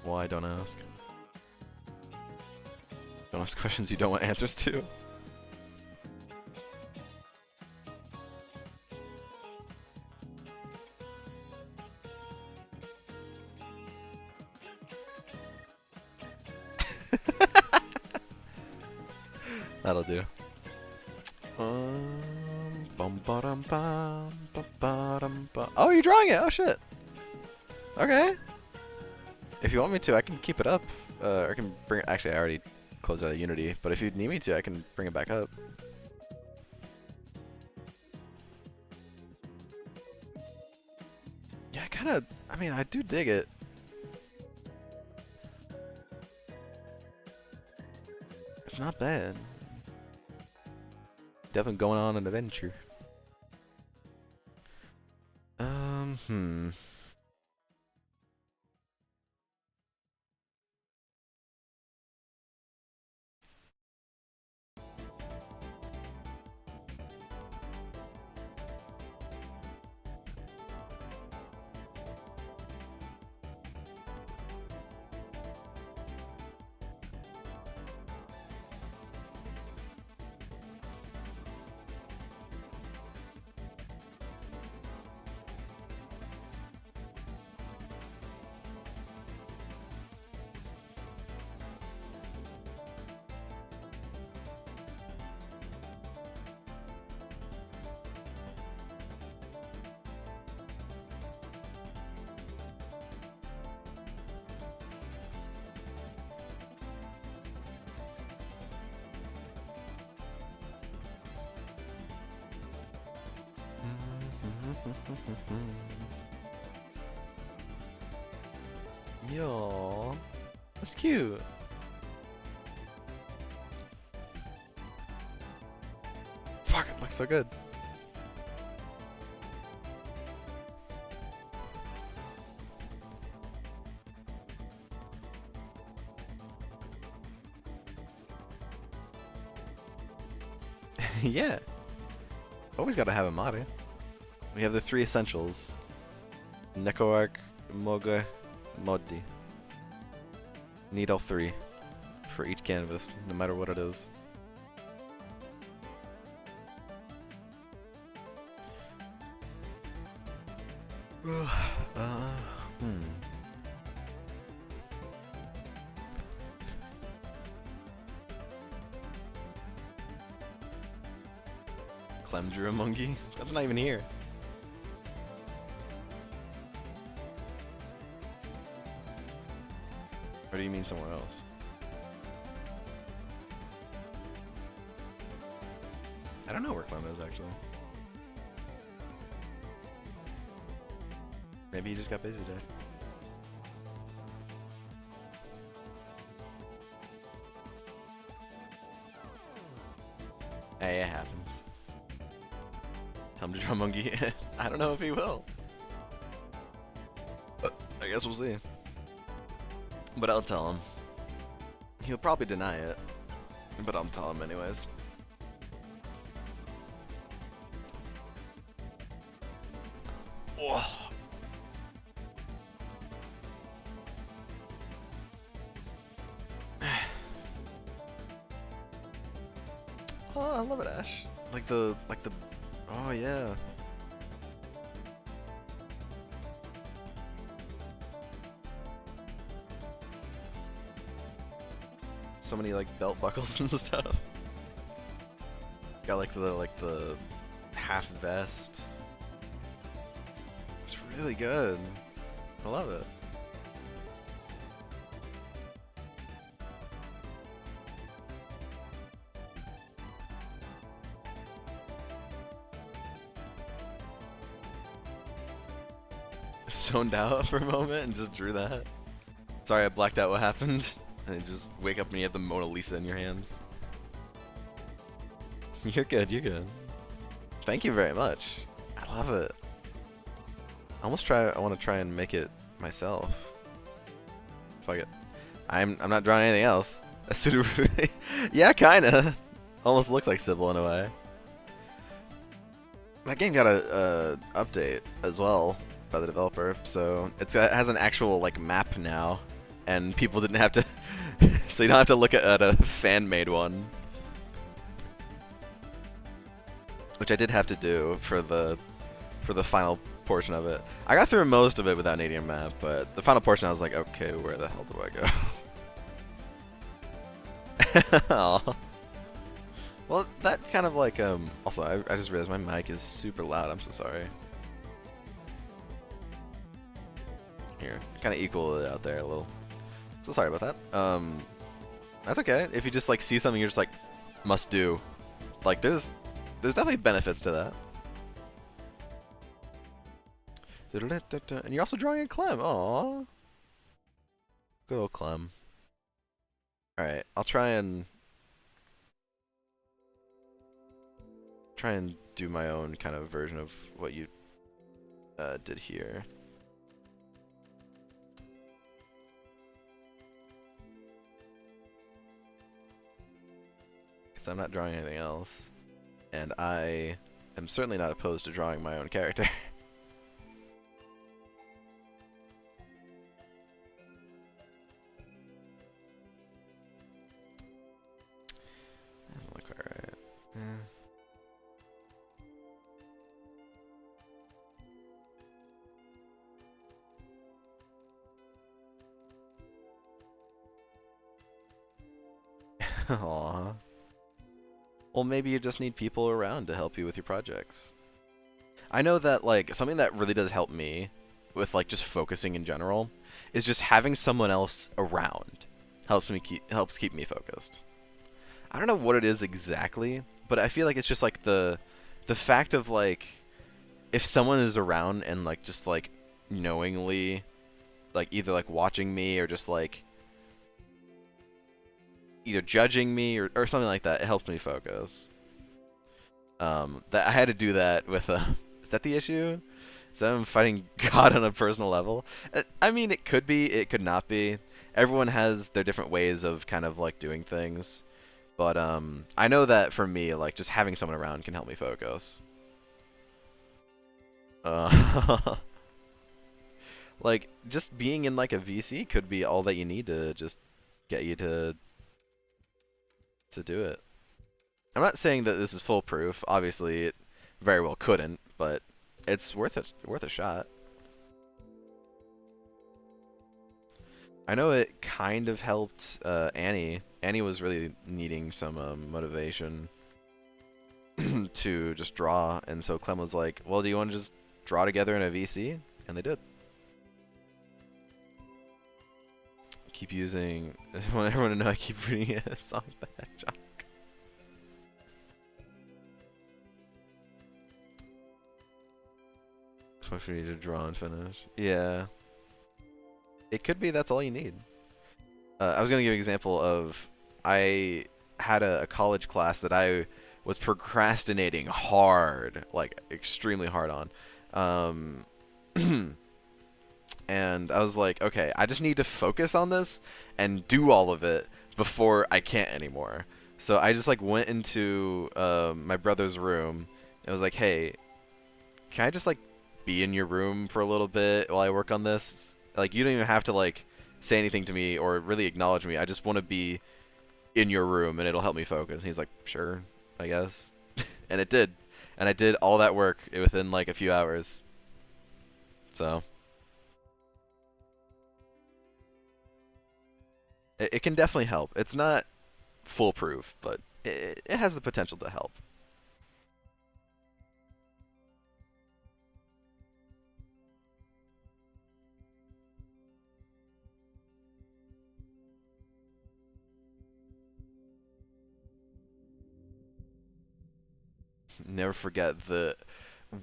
Why? Don't ask. Don't ask questions you don't want answers to. That'll do. Bum, ba-dum, bum, ba-ba-dum, ba. Oh, you're drawing it! Oh shit! Okay. If you want me to, I can keep it up. Or I can bring it. Actually, I already closed out of Unity, but if you need me to, I can bring it back up. Yeah, I mean, I do dig it. It's not bad. Definitely going on an adventure. Hmm. Yo, that's cute. Fuck, it looks so good. Yeah. Always gotta have a Mari. We have the 3 essentials. Nekoark, Moge, Modi. Need all 3 for each canvas, no matter what it is. Clem drew a monkey? That's not even here. Or do you mean somewhere else? I don't know where Clem is, actually. Maybe he just got busy today. Hey, it happens. Tell him to draw monkey. I don't know if he will. But I guess we'll see. But I'll tell him. He'll probably deny it. But I'll tell him anyways. Oh. Oh, I love it, Ash. Like the, oh yeah. So many like belt buckles and stuff. Got like the half vest. It's really good. I love it. Zoned out for a moment and just drew that. Sorry, I blacked out what happened. And you just wake up and you have the Mona Lisa in your hands. You're good, you're good. Thank you very much. I love it. I want to try and make it myself. Fuck it. I'm not drawing anything else. A Sudowoodo. Yeah, kinda. Almost looks like Sybil in a way. That game got a update as well by the developer, so it has an actual like map now, and people didn't have to. So you don't have to look at a fan-made one, which I did have to do for the final portion of it. I got through most of it without needing a map, but the final portion I was like, okay, where the hell do I go? Aww. Well, that's kind of like also, I just realized my mic is super loud. I'm so sorry. Here, kind of equal it out there a little. So sorry about that. That's okay. If you just like see something, you're just like, must do. Like there's definitely benefits to that. And you're also drawing a Clem. Aww. Good old Clem. Alright, I'll try and do my own kind of version of what you did here. Because I'm not drawing anything else. And I am certainly not opposed to drawing my own character. Doesn't look quite right. Aww. Well, maybe you just need people around to help you with your projects. I know that, like, something that really does help me with, like, just focusing in general is just having someone else around helps keep me focused. I don't know what it is exactly, but I feel like it's just, like, the fact of, like, if someone is around and, like, just, like, knowingly, like, either, like, watching me or just, like, either judging me or something like that, it helps me focus. That I had to do that with is that the issue? Is that I'm fighting God on a personal level? I mean, it could be, it could not be. Everyone has their different ways of kind of like doing things, but I know that for me, like just having someone around can help me focus. Like just being in like a VC could be all that you need to just get you to do it. I'm not saying that this is foolproof. Obviously, it very well couldn't, but it's worth a shot. I know it kind of helped Annie. Annie was really needing some motivation to just draw, and so Clem was like, "Well, do you want to just draw together in a VC?" And they did. Keep using. I want everyone to know I keep reading a song by Hedgehog. So much we need to draw and finish. Yeah. It could be that's all you need. I was going to give an example of I had a college class that I was procrastinating hard, like extremely hard on. And I was like, okay, I just need to focus on this and do all of it before I can't anymore. So I just like went into my brother's room and was like, hey, can I just like be in your room for a little bit while I work on this? Like, you don't even have to like say anything to me or really acknowledge me. I just want to be in your room and it'll help me focus. And he's like, sure, I guess. And it did. And I did all that work within like a few hours. So it can definitely help. It's not foolproof, but it has the potential to help. Never forget the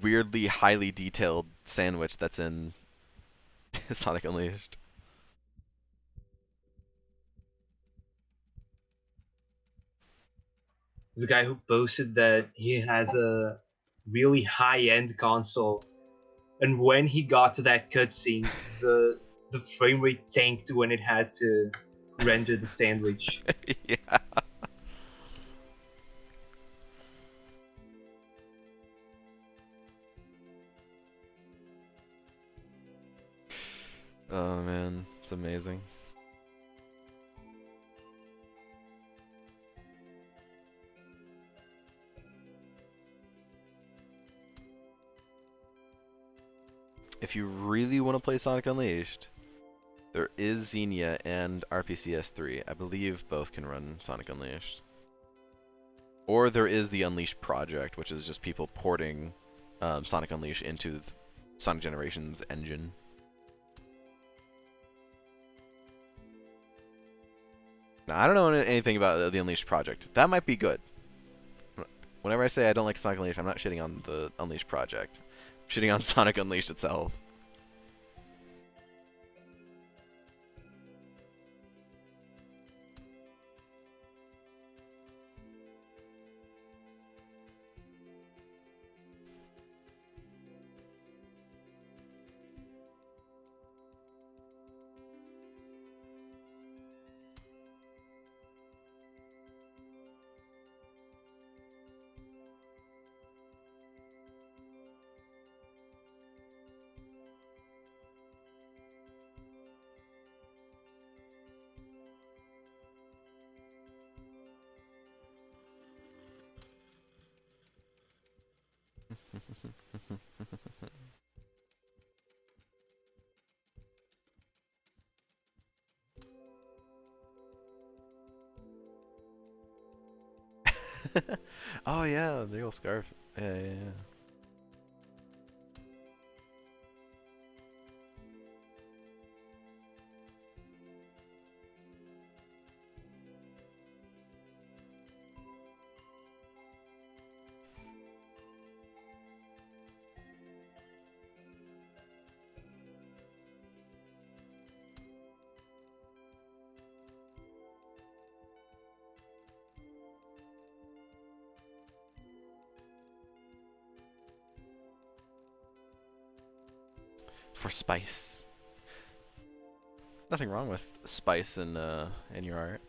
weirdly highly detailed sandwich that's in Sonic Unleashed. The guy who posted that he has a really high-end console, and when he got to that cutscene, the frame rate tanked when it had to render the sandwich. Yeah. Oh man, it's amazing. If you really want to play Sonic Unleashed, there is Xenia and RPCS 3. I believe both can run Sonic Unleashed. Or there is the Unleashed project, which is just people porting Sonic Unleashed into Sonic Generations engine. Now, I don't know anything about the Unleashed project. That might be good. Whenever I say I don't like Sonic Unleashed, I'm not shitting on the Unleashed project. I'm shitting on Sonic Unleashed itself. Oh yeah, big old scarf. Yeah, yeah, yeah. For spice. Nothing wrong with spice in your art.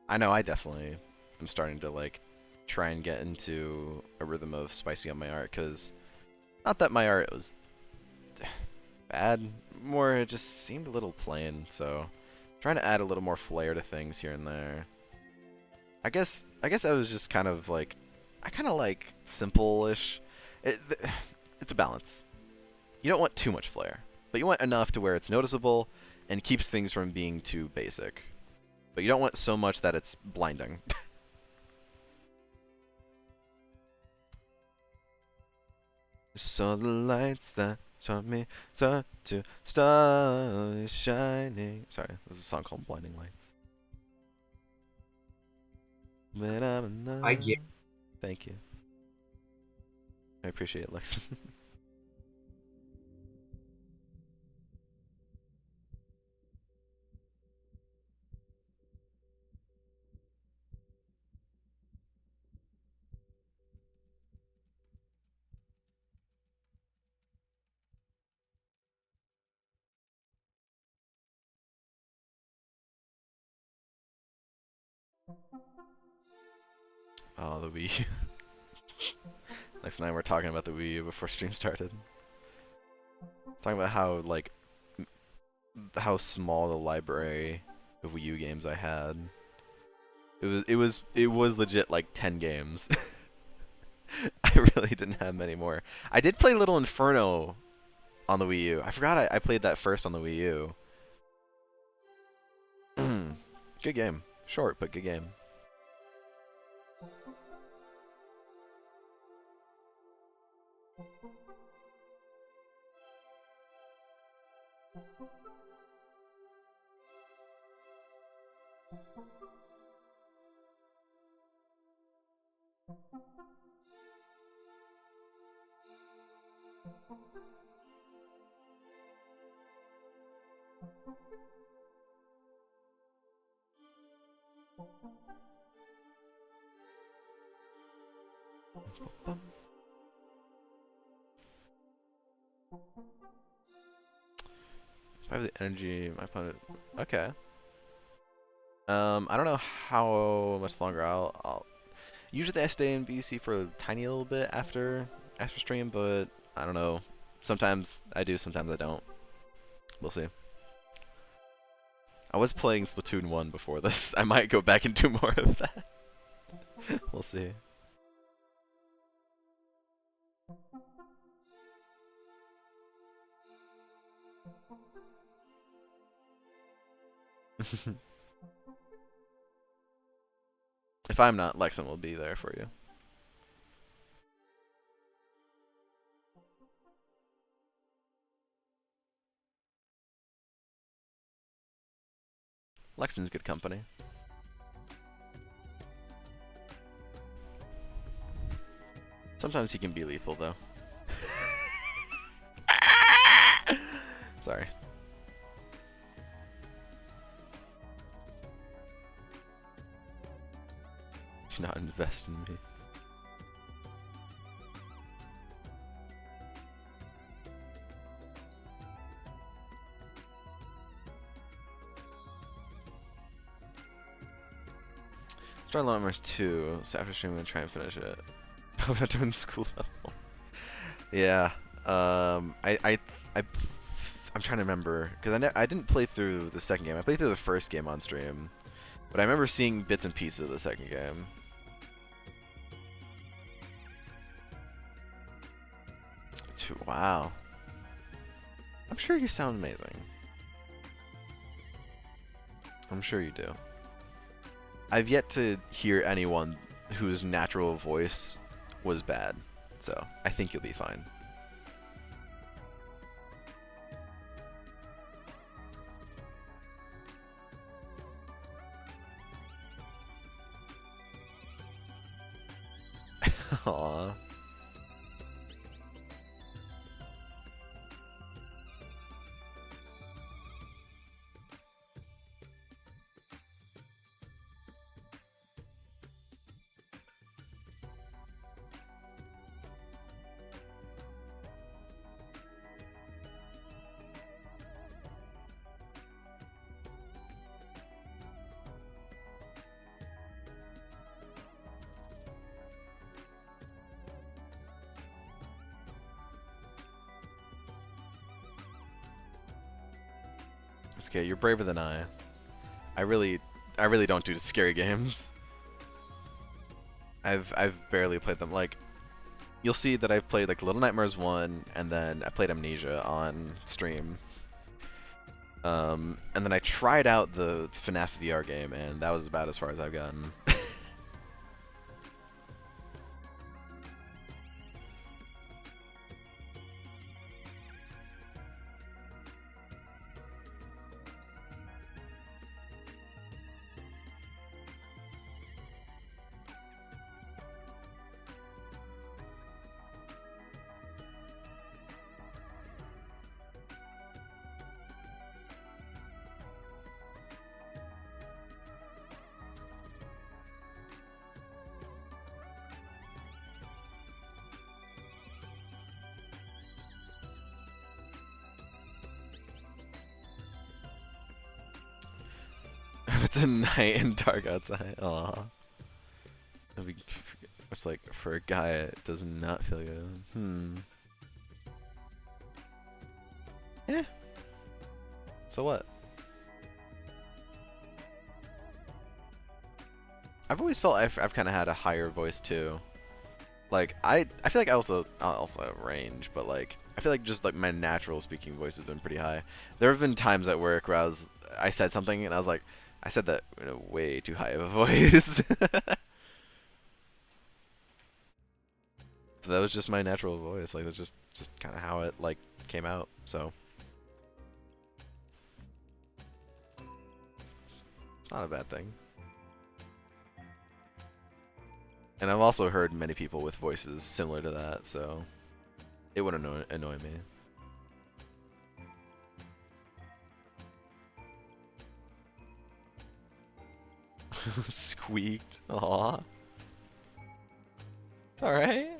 I know I definitely am starting to like try and get into a rhythm of spicing up my art, because not that my art was bad, more it just seemed a little plain, so trying to add a little more flair to things here and there. I guess I was just kind of like, I kind of like simple-ish. It's a balance. You don't want too much flair, but you want enough to where it's noticeable and keeps things from being too basic. But you don't want so much that it's blinding. So the lights that taught me to start shining. Sorry, there's a song called Blinding Lights. When I'm alone. I get. Thank you. I appreciate it, Lex. Oh, the Wii U. Lex and I were talking about the Wii U before stream started. Talking about how like how small the library of Wii U games I had. It was legit like 10 games. I really didn't have many more. I did play Little Inferno on the Wii U. I forgot I played that first on the Wii U. Good game. Short, but good game. If I have the energy, my opponent. Okay. I don't know how much longer I'll. Usually I stay in BC for a tiny little bit after stream, but I don't know. Sometimes I do, sometimes I don't. We'll see. I was playing Splatoon 1 before this. I might go back and do more of that. We'll see. If I'm not, Lexan will be there for you. Lexan's good company. Sometimes he can be lethal, though. Sorry. Do not invest in me. Start Nightmares 2, so after stream I'm gonna try and finish it. I'm not doing the school level. Yeah. I'm trying to remember because I didn't play through the second game. I played through the first game on stream, but I remember seeing bits and pieces of the second game. Wow. I'm sure you sound amazing. I'm sure you do. I've yet to hear anyone whose natural voice was bad, so I think you'll be fine. Aww. It's okay, you're braver than I. I really don't do scary games. I've barely played them. Like, you'll see that I've played like Little Nightmares 1, and then I played Amnesia on stream. And then I tried out the FNAF VR game, and that was about as far as I've gotten. It's a night and dark outside. Aw. It's like, for a guy, it does not feel good. Yeah. So what? I've always felt I've kind of had a higher voice too. Like I feel like I also have range, but like I feel like just like my natural speaking voice has been pretty high. There have been times at work where I said something and I was like, I said that in a way too high of a voice. That was just my natural voice. Like that's just kind of how it like came out. So it's not a bad thing. And I've also heard many people with voices similar to that, so it wouldn't annoy me. Squeaked. Aw. It's alright.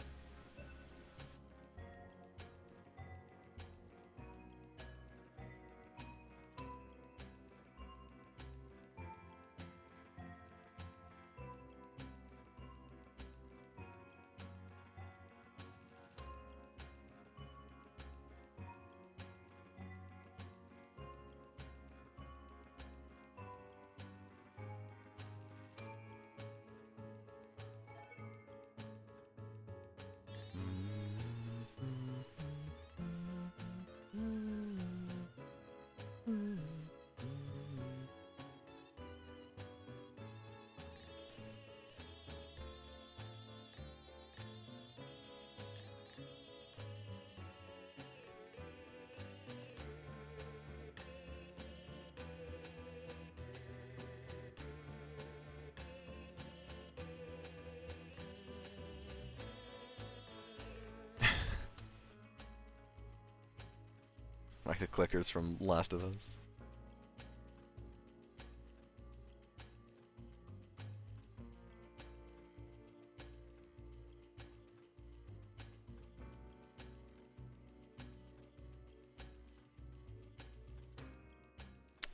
Like the clickers from Last of Us.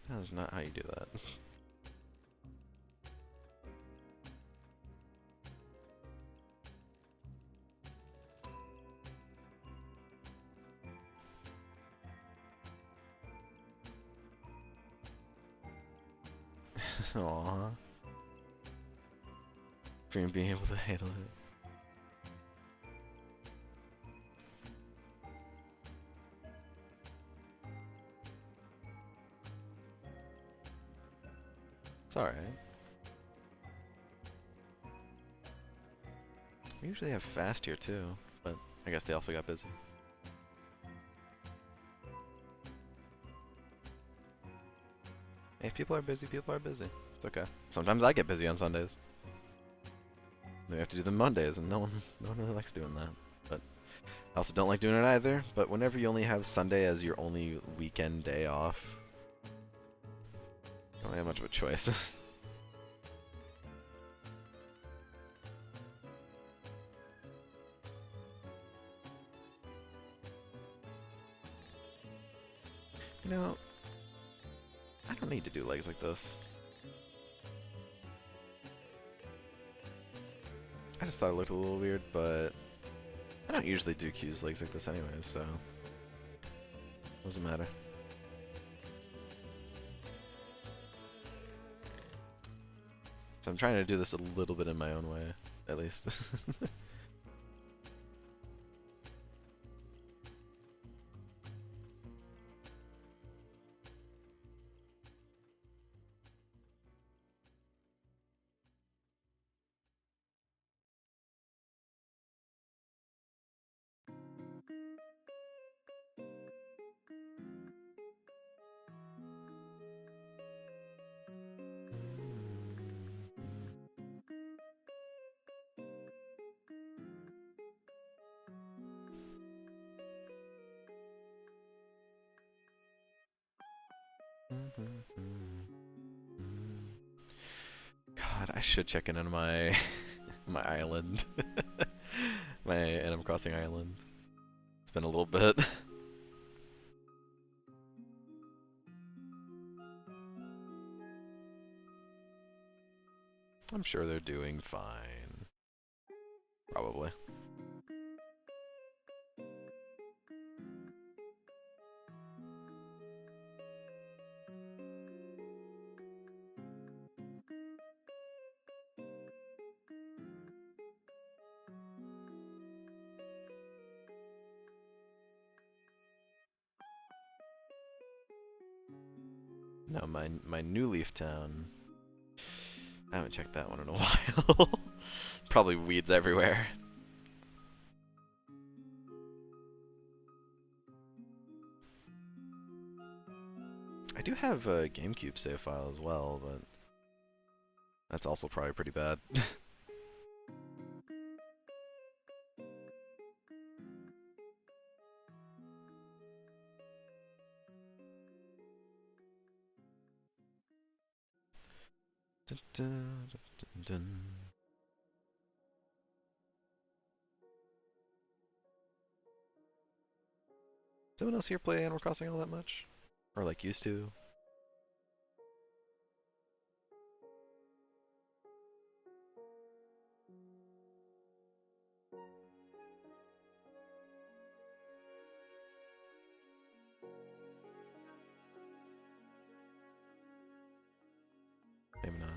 That is not how you do that. Aww. For being able to handle it. It's alright. We usually have fast here too, but I guess they also got busy. Hey, if people are busy, people are busy. It's okay. Sometimes I get busy on Sundays. Then we have to do them Mondays, and no one really likes doing that. But I also don't like doing it either. But whenever you only have Sunday as your only weekend day off, you don't have much of a choice. You know, I don't need to do legs like this. I just thought it looked a little weird, but I don't usually do Q's legs like this anyway, so doesn't matter. So I'm trying to do this a little bit in my own way, at least. God, I should check in on my my island, my Animal Crossing island. It's been a little bit. I'm sure they're doing fine. Probably. No, my New Leaf Town. I haven't checked that one in a while. Probably weeds everywhere. I do have a GameCube save file as well, but that's also probably pretty bad. Dun, dun, dun, dun. Does anyone else here play Animal Crossing all that much? Or like used to? Maybe not.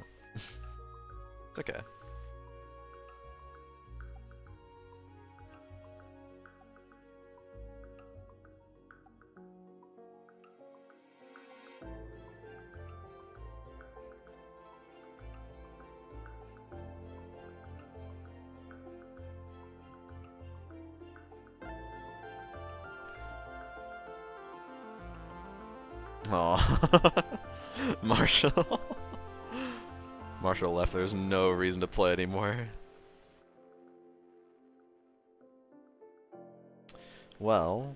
It's okay. Aw. Marshall. Marshall left. There's no reason to play anymore. Well,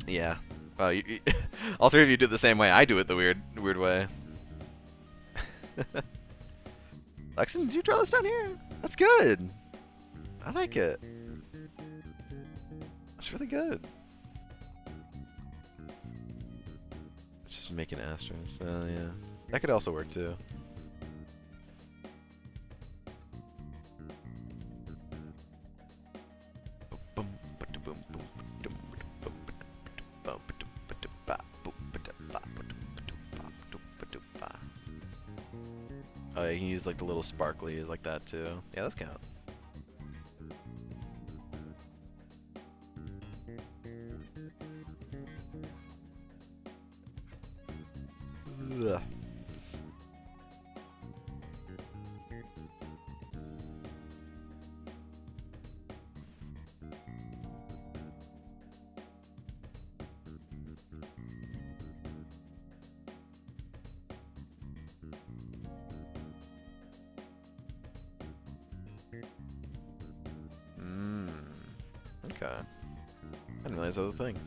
Yeah. Well, all three of you do it the same way. I do it the weird way. Lexon, did you draw this down here? That's good. I like it. That's really good. Just make an asterisk. Oh yeah. That could also work too. Oh, yeah, you can use like the little sparklies like that too. Yeah, those count. Ugh. Okay. I didn't realize that was a thing.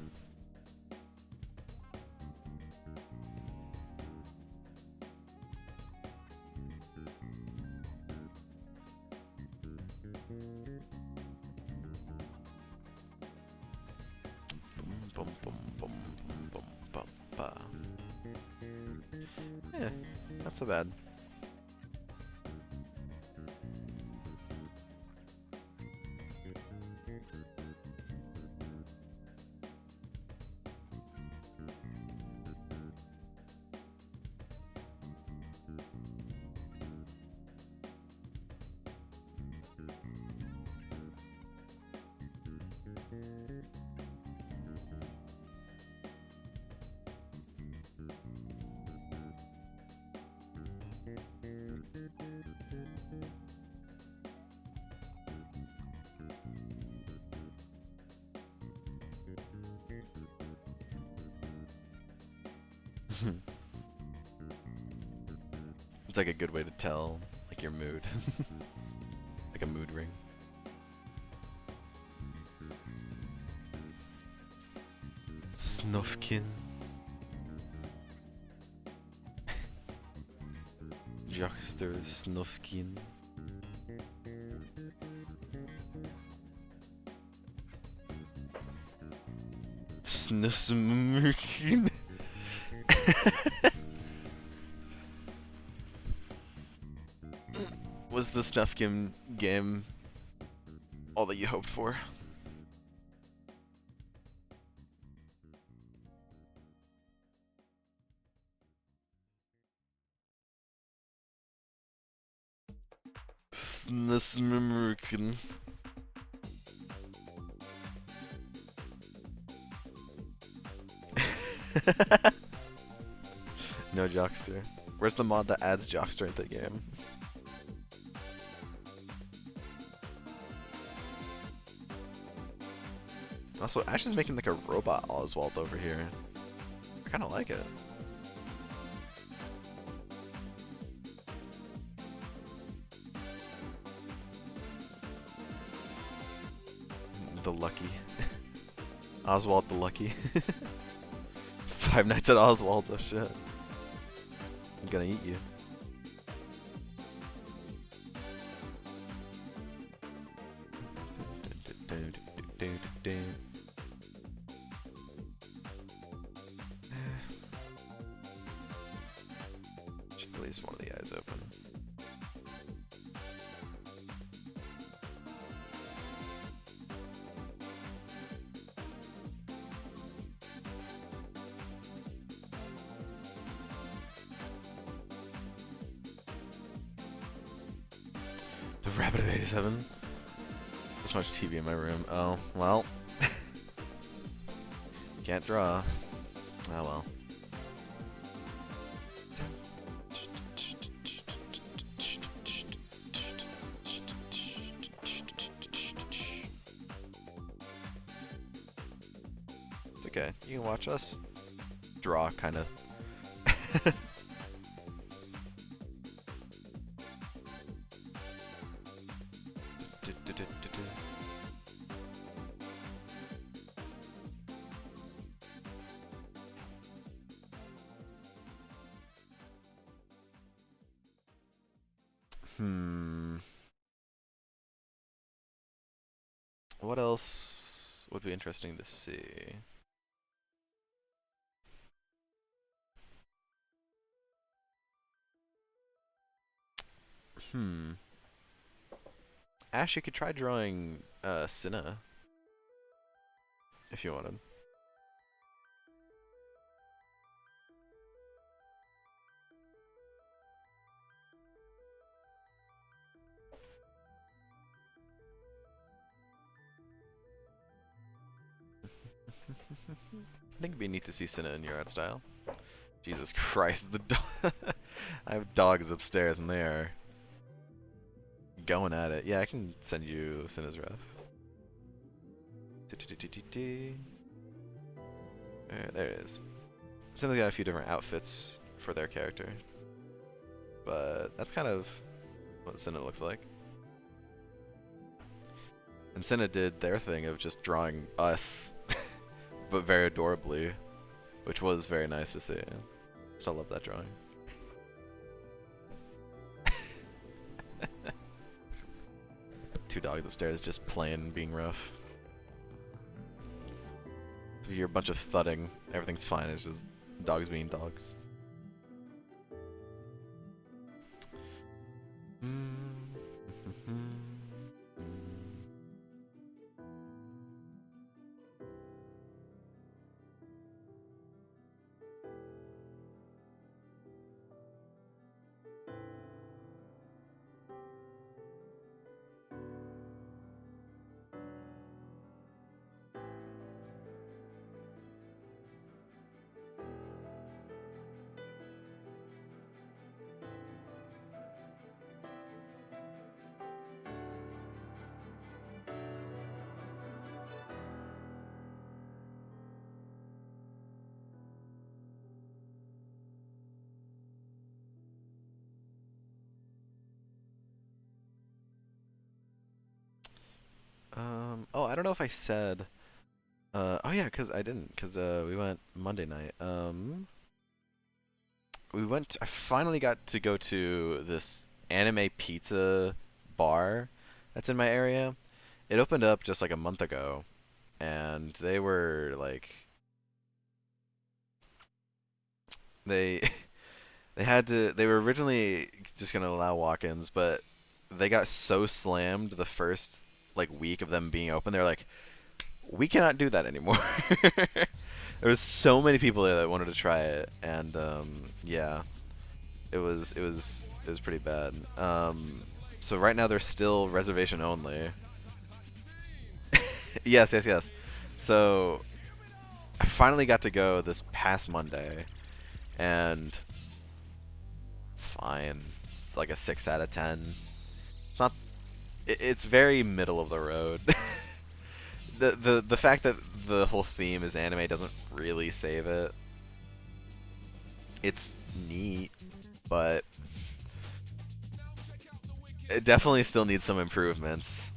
Bum, bum, bum, bum, bum, bum, ba. Yeah, not so bad. It's like a good way to tell like your mood. Like a mood ring. Snufkin. Jockster Snufkin. Snusmurkin. Was the Snufkin game all that you hoped for? Snusmurkin. No Jockster. Where's the mod that adds Jockster into the game? Also, Ash is making like a robot Oswald over here. I kind of like it. The Lucky. Oswald the Lucky. Five Nights at Oswald's, oh shit. I'm gonna eat you. Should at least one of the eyes open. The Rabbit of 87? There's much TV in my room. Oh, well. Can't draw. Oh well. It's okay. You can watch us draw, kind of. Hmm. What else would be interesting to see? Hmm. Ash, you could try drawing Cinna if you wanted. I think it'd be neat to see Cinna in your art style. Jesus Christ, the dog. I have dogs upstairs and they are going at it. Yeah, I can send you Cinna's ref. There it is. Cinna's got a few different outfits for their character. But that's kind of what Cinna looks like. And Cinna did their thing of just drawing us, but very adorably, which was very nice to see. Still love that drawing. Two dogs upstairs just playing, being rough. If you hear a bunch of thudding, everything's fine. It's just dogs being dogs. Oh, I don't know if I said. Oh yeah, cause I didn't, cause we went Monday night. We went. I finally got to go to this anime pizza bar that's in my area. It opened up just like a month ago, and they were like, they they had to. They were originally just gonna allow walk-ins, but they got so slammed the first like week of them being open. They're like, we cannot do that anymore. There was so many people there that wanted to try it, and yeah, it was pretty bad. So right now they're still reservation only. Yes, yes, yes. So I finally got to go this past Monday, and it's fine. It's like a 6 out of 10. It's not. It's very middle of the road. The fact that the whole theme is anime doesn't really save it. It's neat, but it definitely still needs some improvements.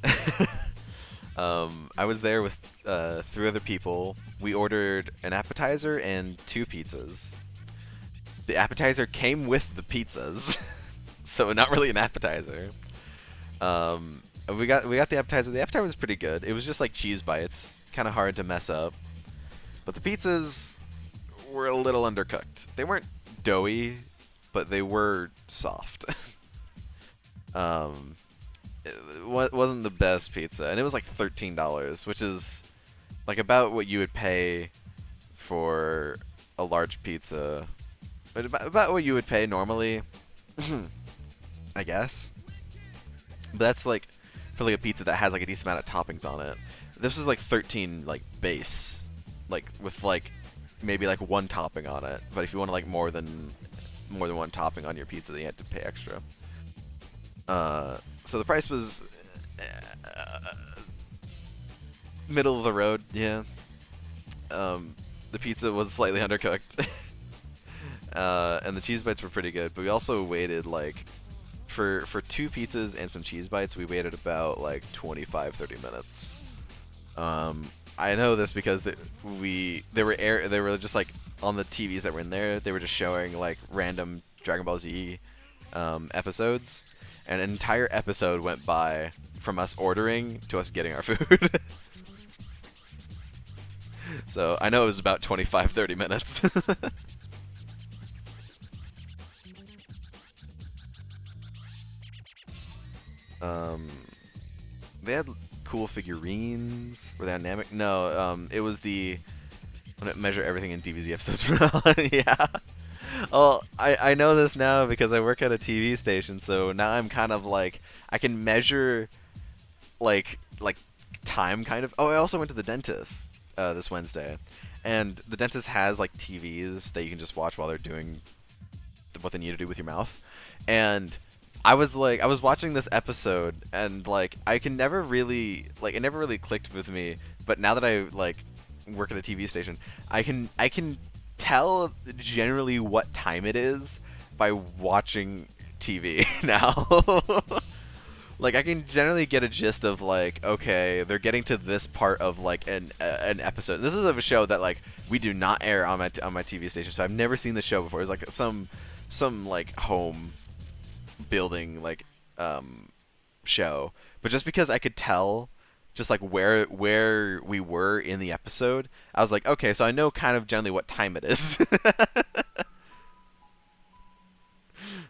I was there with 3 other people. We ordered an appetizer and 2 pizzas. The appetizer came with the pizzas, so not really an appetizer. We got the appetizer. The appetizer was pretty good. It was just like cheese bites, kind of hard to mess up. But the pizzas were a little undercooked. They weren't doughy, but they were soft. It wasn't the best pizza, and it was like $13, which is like about what you would pay for a large pizza, but about what you would pay normally, I guess. But that's like for like a pizza that has like a decent amount of toppings on it. This was like 13 like base, like with like maybe like 1 topping on it. But if you want like more than 1 topping on your pizza, then you have to pay extra. So the price was middle of the road, yeah. The pizza was slightly undercooked, and the cheese bites were pretty good. But we also waited like for 2 pizzas and some cheese bites. We waited about like 25-30 minutes. I know this because they were just like on the TVs that were in there. They were just showing like random Dragon Ball Z episodes, and an entire episode went by from us ordering to us getting our food. So I know it was about 25-30 minutes. They had cool figurines. Were they dynamic? No, it was the when it measure everything in DBZ episodes from now on. Yeah. Well, I know this now because I work at a TV station, so now I'm kind of like I can measure like time kind of. Oh, I also went to the dentist this Wednesday, and the dentist has like TVs that you can just watch while they're doing what they need to do with your mouth, and I was watching this episode, and like I can never really it never really clicked with me, but now that I like work at a TV station, I can tell generally what time it is by watching TV now. Like I can generally get a gist of like, okay, they're getting to this part of like an episode. This is of a show that like we do not air on my TV station, so I've never seen the show before. It's like some like home building like show, but just because I could tell just like where we were in the episode, I was like, okay, so I know kind of generally what time it is.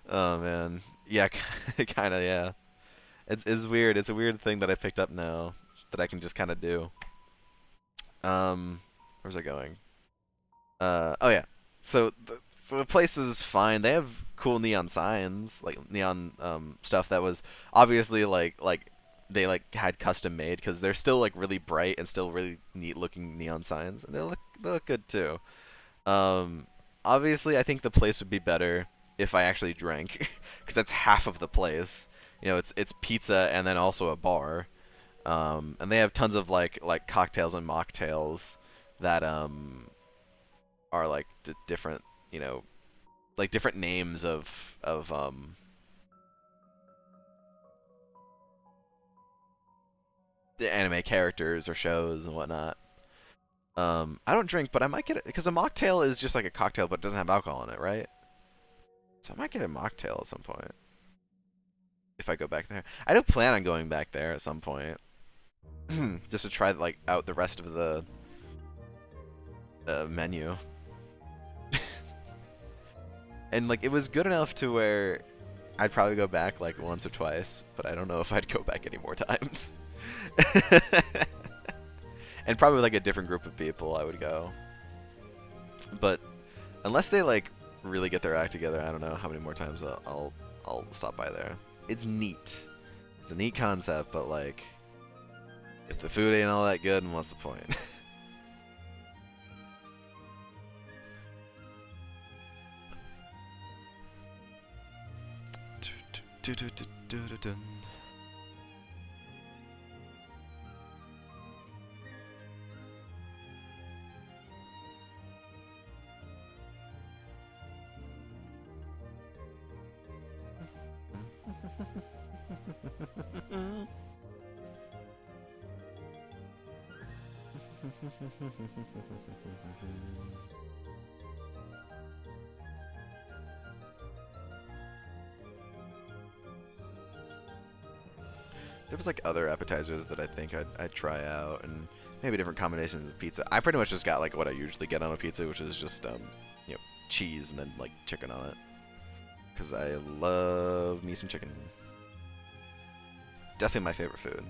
Oh man, yeah, kind of, yeah. It's weird. It's a weird thing that I picked up now that I can just kind of do. Where's I going? Oh yeah. So the place is fine. They have cool neon signs, like neon stuff that was obviously like they like had custom made because they're still like really bright and still really neat looking neon signs, and they look good too. Obviously I think the place would be better if I actually drank because that's half of the place. You know, it's pizza and then also a bar, and they have tons of like cocktails and mocktails that are like different, you know, like different names of the anime characters or shows and whatnot. I don't drink, but I might get it because a mocktail is just like a cocktail, but it doesn't have alcohol in it, right? So I might get a mocktail at some point if I go back there. I don't plan on going back there at some point, just to try like out the rest of the menu. And like it was good enough to where I'd probably go back like once or twice, but I don't know if I'd go back any more times. And probably like a different group of people I would go. But unless they like really get their act together, I don't know how many more times I'll stop by there. It's neat. It's a neat concept, but like if the food ain't all that good, then what's the point? There was like other appetizers that I think I'd try out, and maybe different combinations of pizza. I pretty much just got like what I usually get on a pizza, which is just you know, cheese and then like chicken on it, because I love me some chicken. Definitely my favorite food.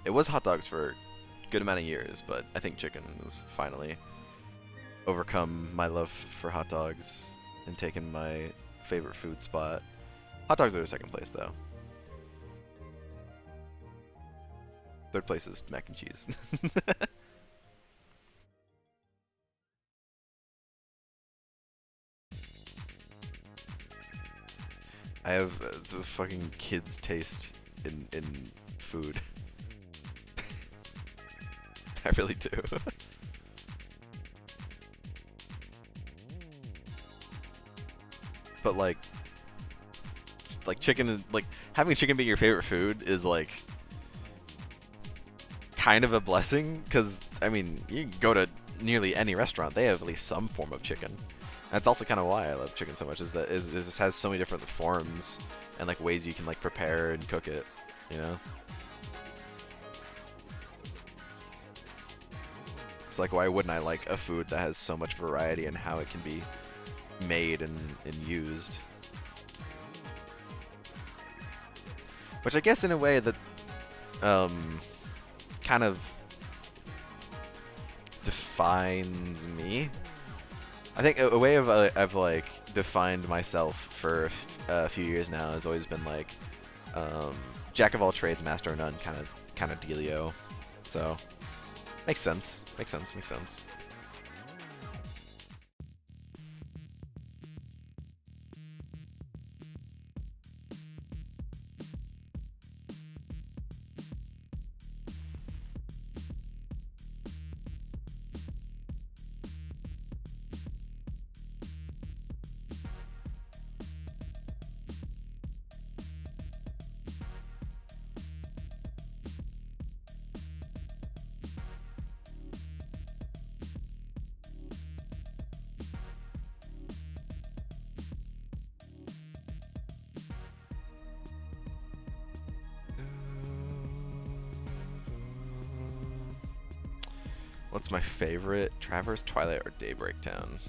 It was hot dogs for a good amount of years, but I think chicken has finally overcome my love for hot dogs and taken my favorite food spot. Hot dogs are in second place, though. Third place is mac and cheese. I have the fucking kids' taste in food. I really do. But like chicken, like having chicken be your favorite food is like kind of a blessing, because I mean you can go to nearly any restaurant, they have at least some form of chicken. That's also kind of why I love chicken so much. Is it just has so many different forms and like ways you can like prepare and cook it. You know. So like, why wouldn't I like a food that has so much variety in how it can be made and used? Which I guess in a way that kind of defines me. I think a way of I've like defined myself for a few years now has always been like jack of all trades, master of none kind of dealio. So makes sense. Makes sense. What's my favorite? Traverse, Twilight, or Daybreak Town?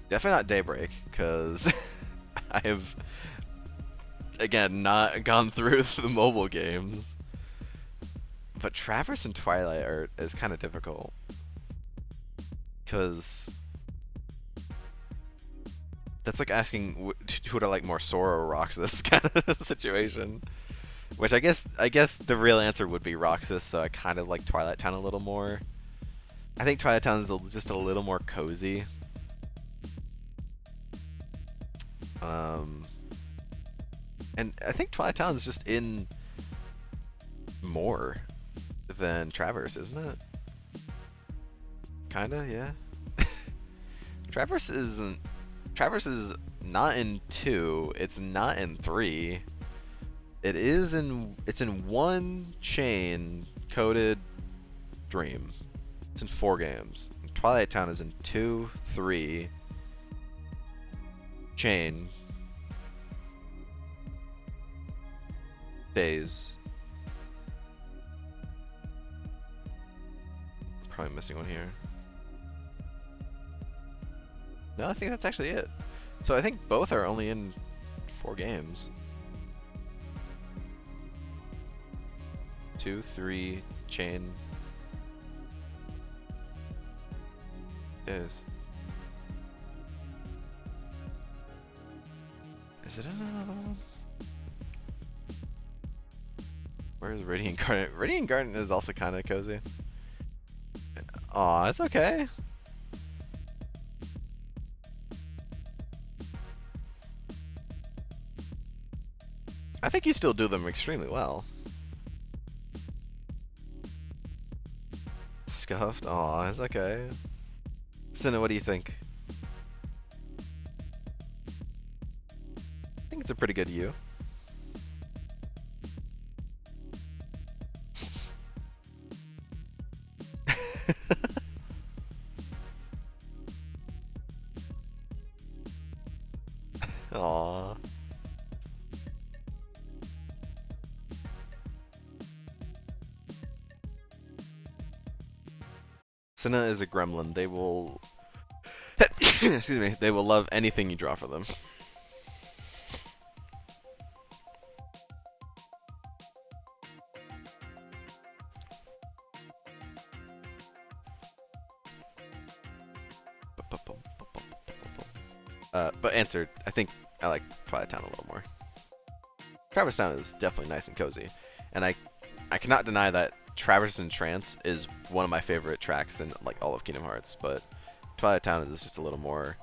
Definitely not Daybreak, because I have, again, not gone through the mobile games. But Traverse and Twilight is kind of difficult. Because that's like asking who would I like more, Sora or Roxas kind of situation. Which I guess the real answer would be Roxas, so I kind of like Twilight Town a little more. I think Twilight Town is just a little more cozy. And I think Twilight Town is just in more than Traverse, isn't it? Kinda, yeah. Traverse is not in 2. It's not in 3. It's in one chain coded dream. It's in 4 games. Twilight Town is in 2, 3, chain, days. Probably missing one here. No, I think that's actually it. So I think both are only in 4 games. 2, 3, chain, days. Is it another one? Where's Radiant Garden? Radiant Garden is also kind of cozy. Aw, it's okay. I think you still do them extremely well. Scuffed? Aw, it's okay. Cinna, what do you think? I think it's a pretty good U. Aww. Cinna is a gremlin. They will excuse me, they will love anything you draw for them. But answered, I think I like Twilight Town a little more. Traverse Town is definitely nice and cozy, and I cannot deny that Traverse and Trance is one of my favorite tracks in like all of Kingdom Hearts, but Twilight Town is just a little more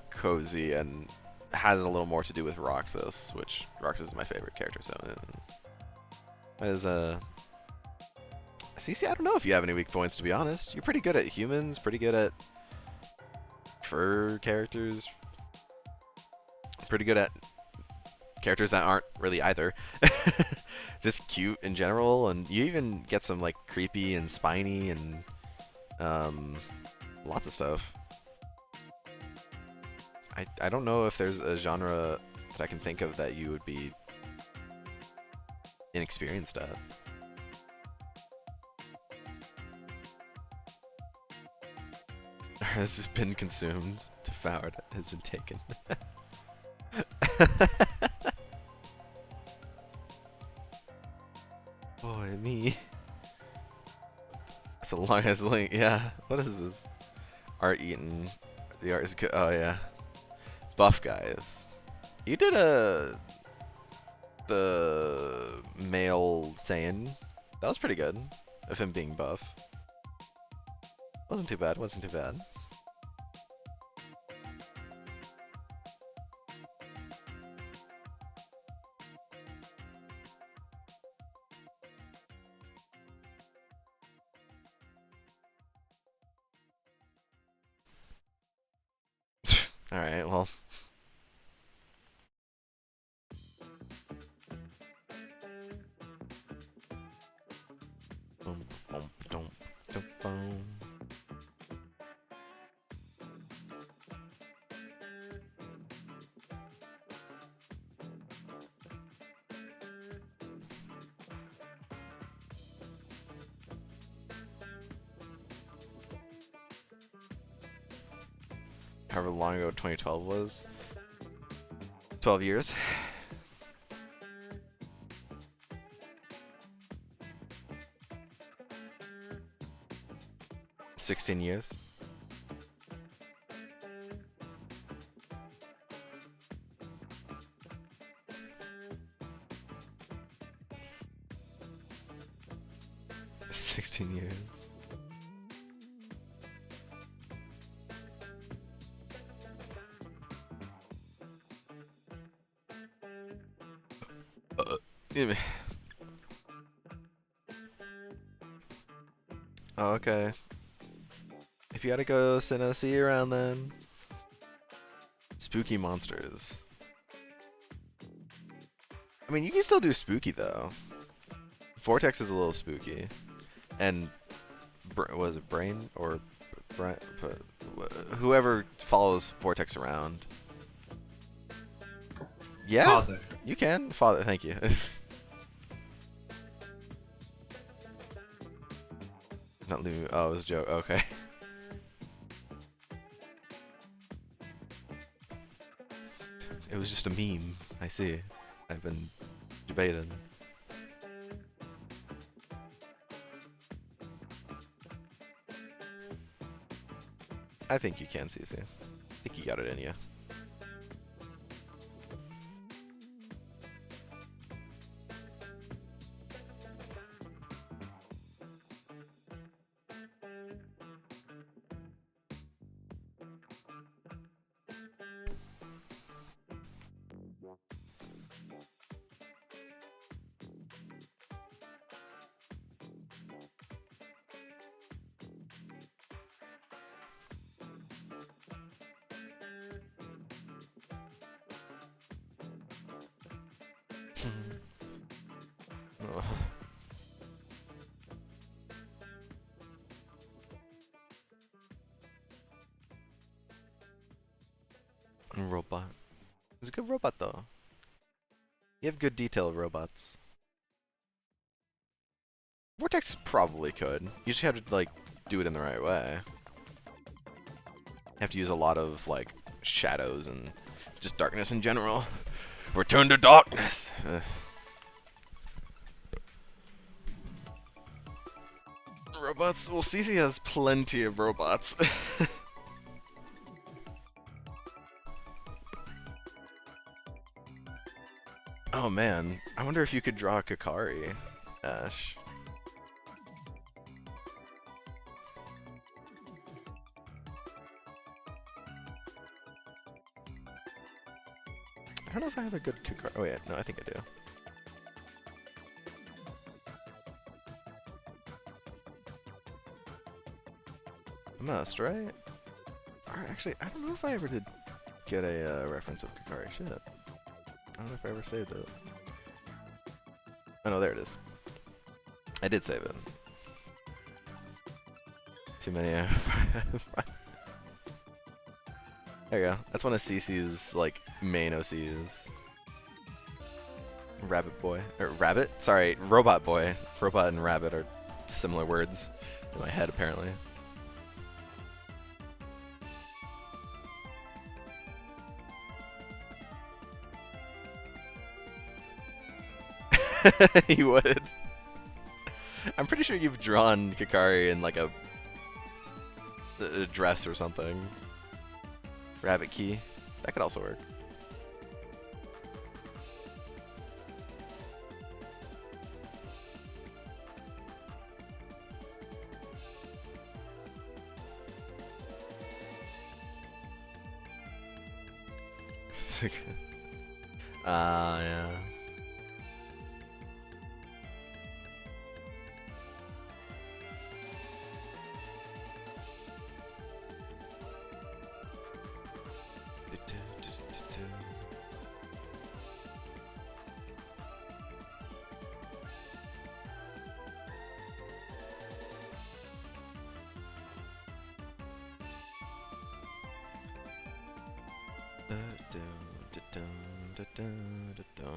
cozy and has a little more to do with Roxas, which Roxas is my favorite character. So that is CC, I don't know if you have any weak points, to be honest. You're pretty good at humans, pretty good at fur characters, pretty good at characters that aren't really either. Just cute in general, and you even get some like creepy and spiny and Lots of stuff. I don't know if there's a genre that I can think of that you would be inexperienced at. Has this been consumed? Devoured. Has been taken. Boy, me. That's a long ass link. Yeah. What is this? Art eaten. The art is good. Oh yeah. Buff guys. You did the male Saiyan. That was pretty good. Of him being buff. Wasn't too bad. Wasn't too bad. Alright, well. Boom, boom, boom, boom, boom. However long ago 2012 was. 12 years. $16 years. $16 years. Oh, okay. If you gotta go, Sinna, see you around then. Spooky monsters. I mean, you can still do spooky though. Vortex is a little spooky, and was it Brain or whoever follows Vortex around? Yeah, Father. you can. Father, thank you. Not Lumi. Oh, it was a joke. Okay. It was just a meme. I see. I've been debating. I think you can, CC. I think you got it in you. Robot. He's a good robot though. You have good detail of robots. Vortex probably could. You just have to like do it in the right way. You have to use a lot of like shadows and just darkness in general. Return to darkness. Robots. Well, CC has plenty of robots. Oh man, I wonder if you could draw Kakari, Ash. I don't know if I have a good Kakari. Oh wait, no, I think I do. I must, right? Or actually, I don't know if I ever did get a reference of Kakari. Shit. I don't know if I ever saved it. Oh no, there it is. I did save it. Too many. There you go. That's one of CC's like main OCs. Rabbit Boy. Or Rabbit? Sorry, Robot Boy. Robot and Rabbit are similar words in my head, apparently. He would. I'm pretty sure you've drawn Kikari in like a dress or something. Rabbit Key. That could also work. Yeah. Dun.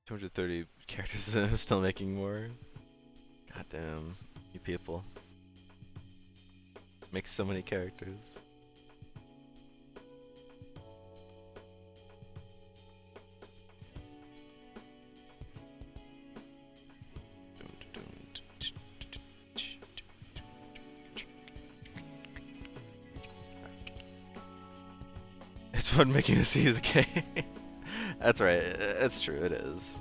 230 characters still making more. Goddamn, you people. Make so many characters. It's fun making a CSK. That's right. It's true. It is.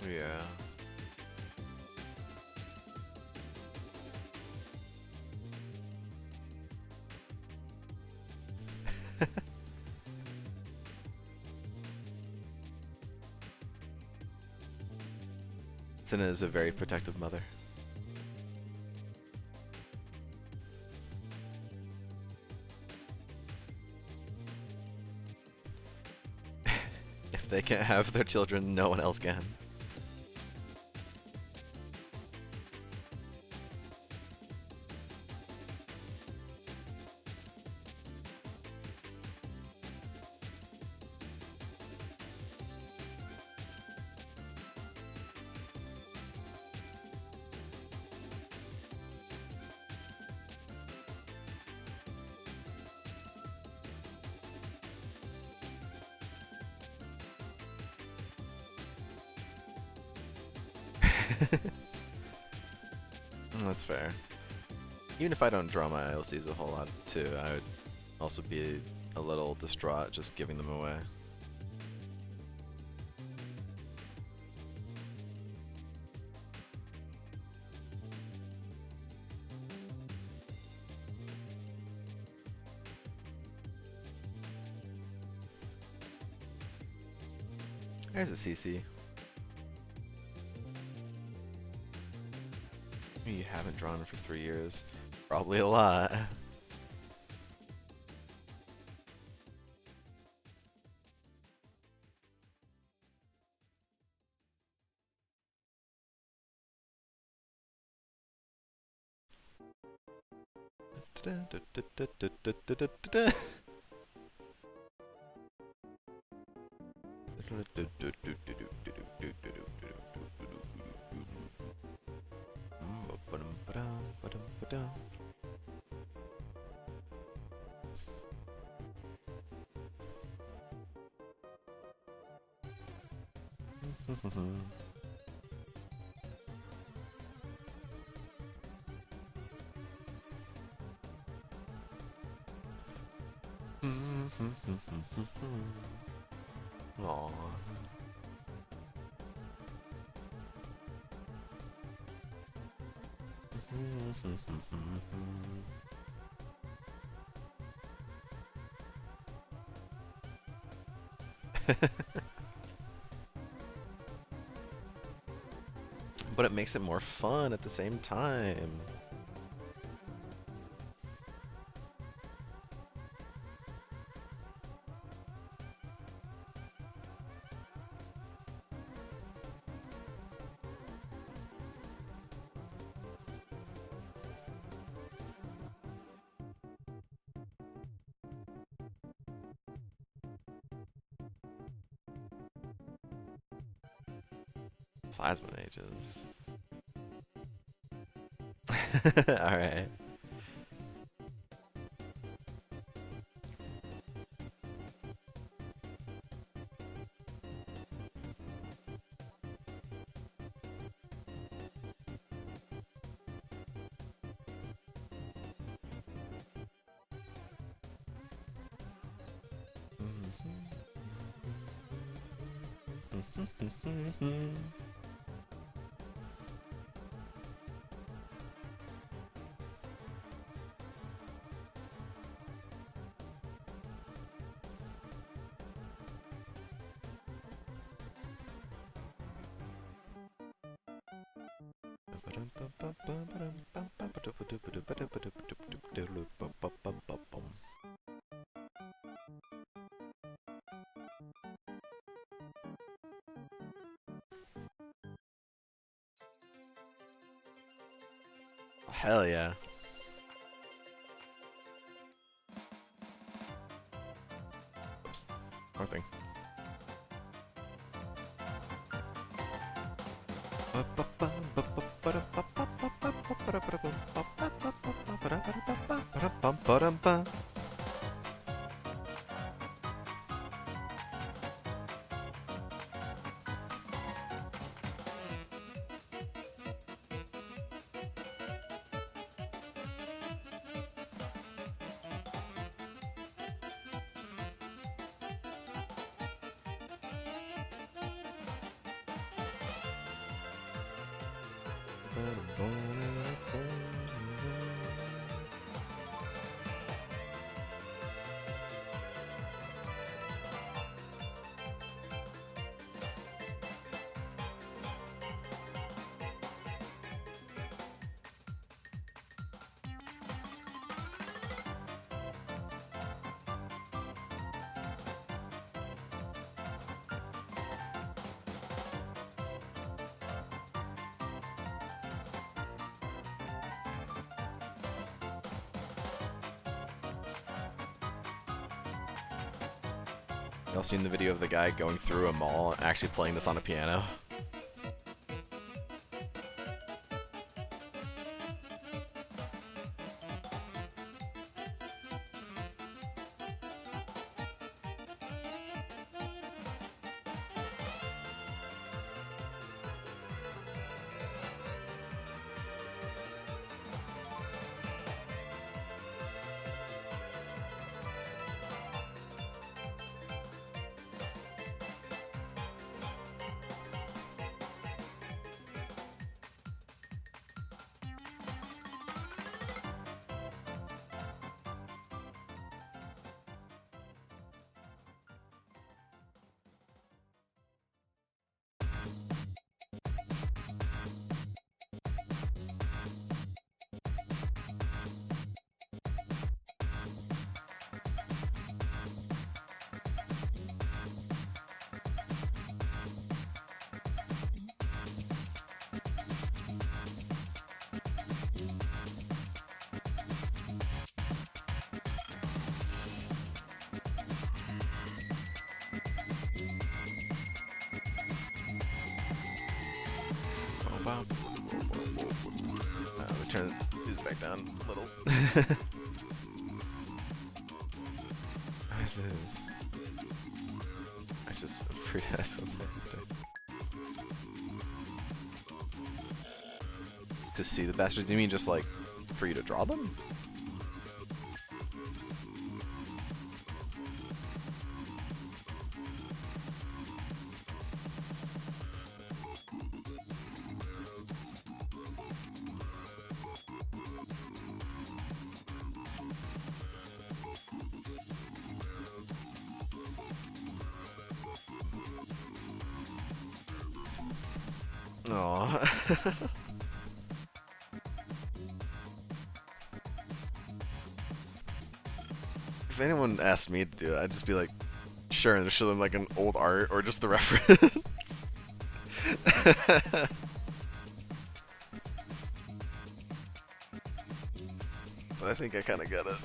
Yeah. Senna is a very protective mother. If they can't have their children, no one else can. That's fair. Even if I don't draw my ILCs a whole lot too, I would also be a little distraught just giving them away. There's a CC. You haven't drawn for 3 years. Probably a lot. Aww. But it makes it more fun at the same time. Plasma mages. Alright. Hell yeah. Oops. Wrong thing. Y'all seen the video of the guy going through a mall and actually playing this on a piano? Let me turn this back down a little. I just free ass to see the bastards. You mean just like for you to draw them? Aww. If anyone asked me to do it, I'd just be like, sure, and just show them like an old art or just the reference. So I think I kind of get it.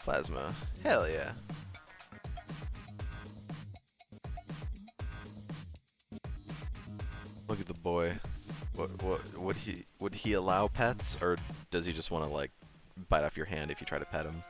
Plasma. Hell yeah. Look at the boy. What would he allow pets, or does he just want to like bite off your hand if you try to pet him?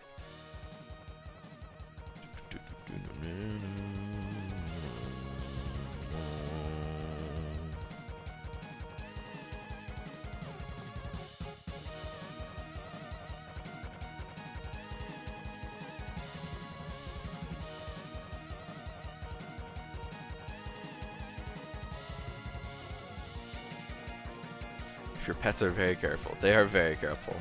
Your pets are very careful. They are very careful.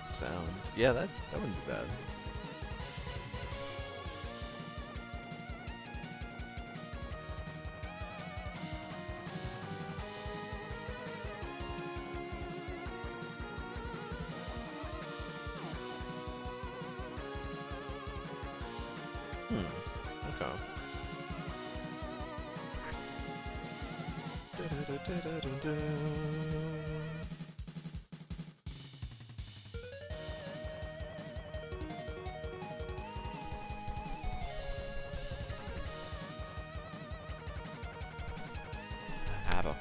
Sound. Yeah, that wouldn't be bad. Okay. Abba.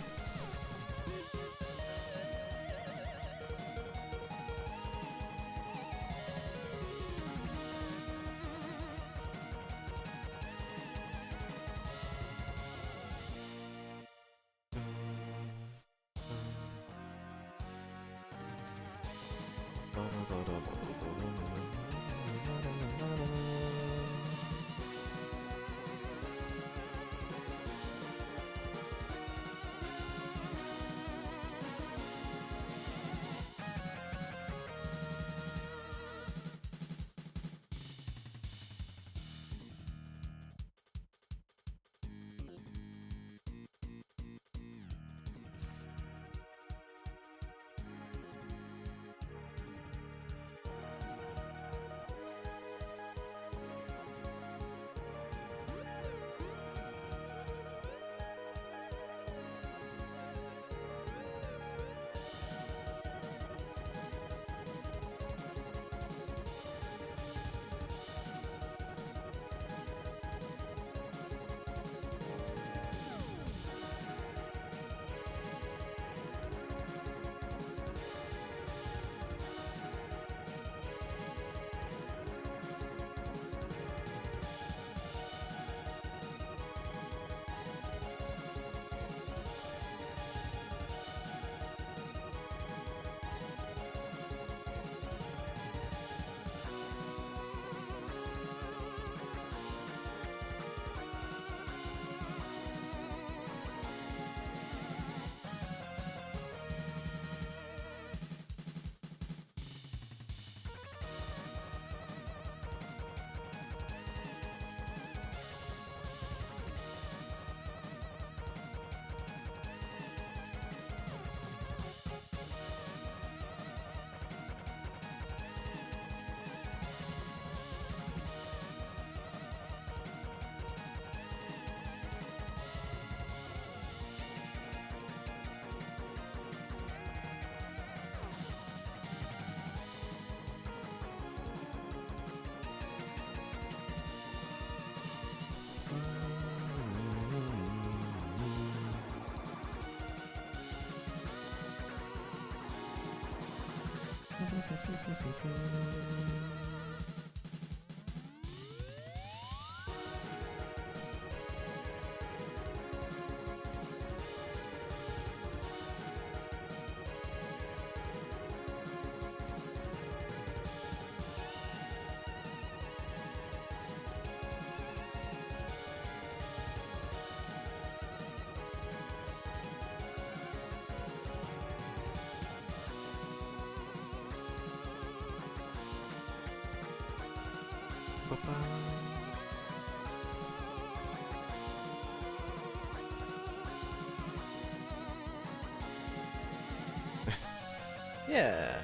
Yeah.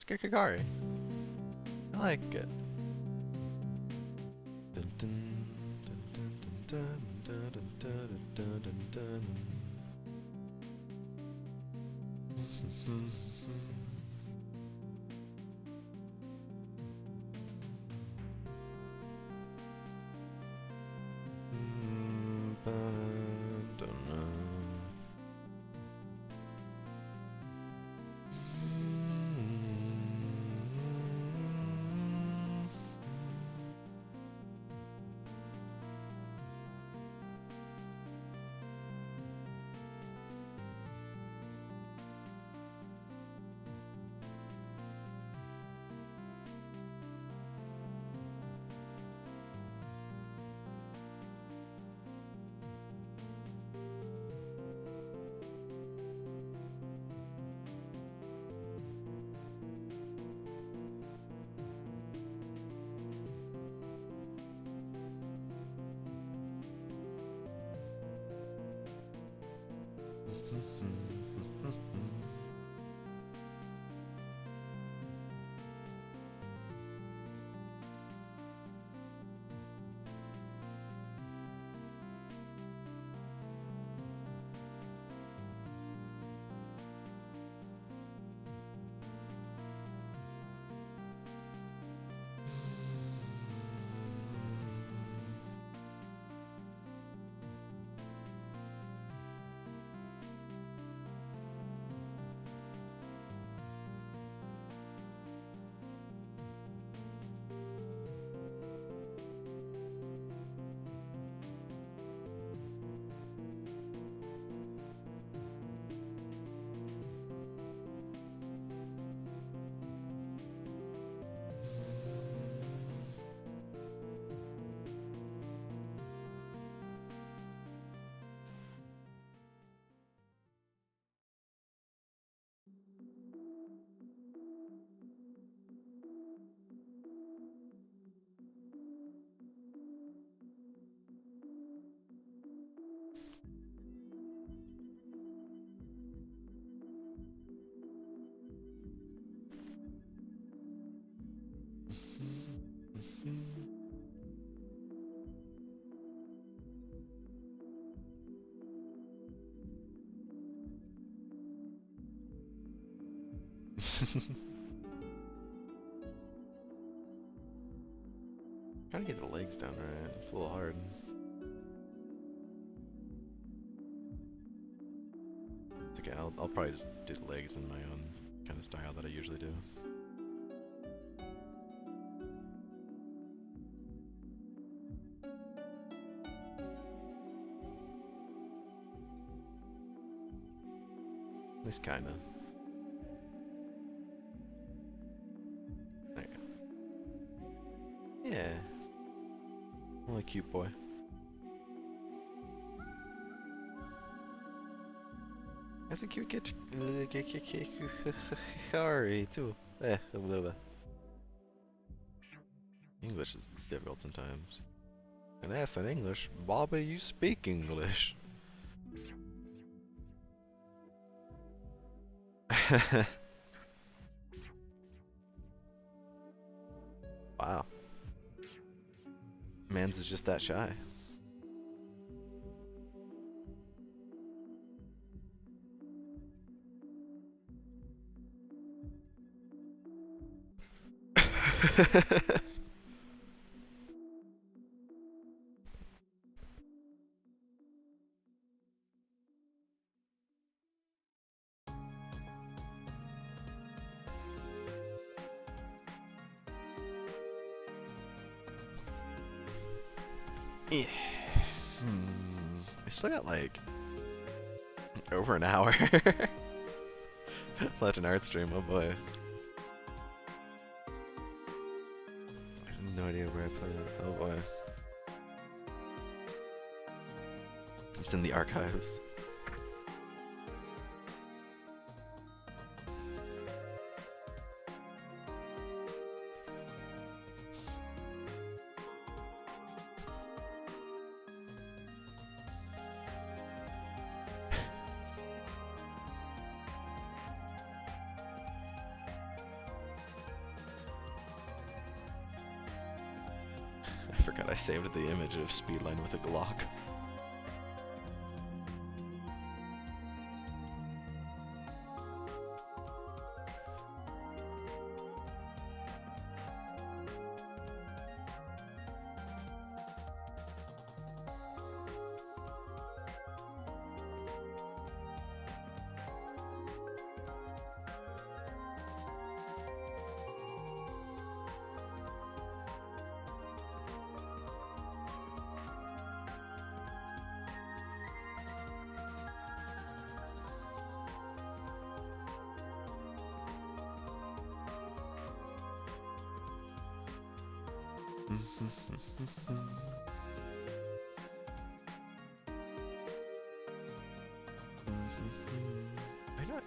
Skirkagari. I like it. Dun, dun, dun, dun, dun, dun, dun, dun, dun, dun, dun. Trying to get the legs down right. It's a little hard. It's okay. I'll probably just do the legs in my own kind of style that I usually do. At least kinda. There you go. Yeah. Only cute boy. That's a cute kid. Sorry, too. A little bit. English is difficult sometimes. An F in English. Bobby, you speak English. Wow. Mans is just that shy. Yeah. I still got like over an hour left in art stream. Oh boy. I have no idea where I put it. Oh boy. It's in the archives. I forgot I saved the image of Speedline with a Glock.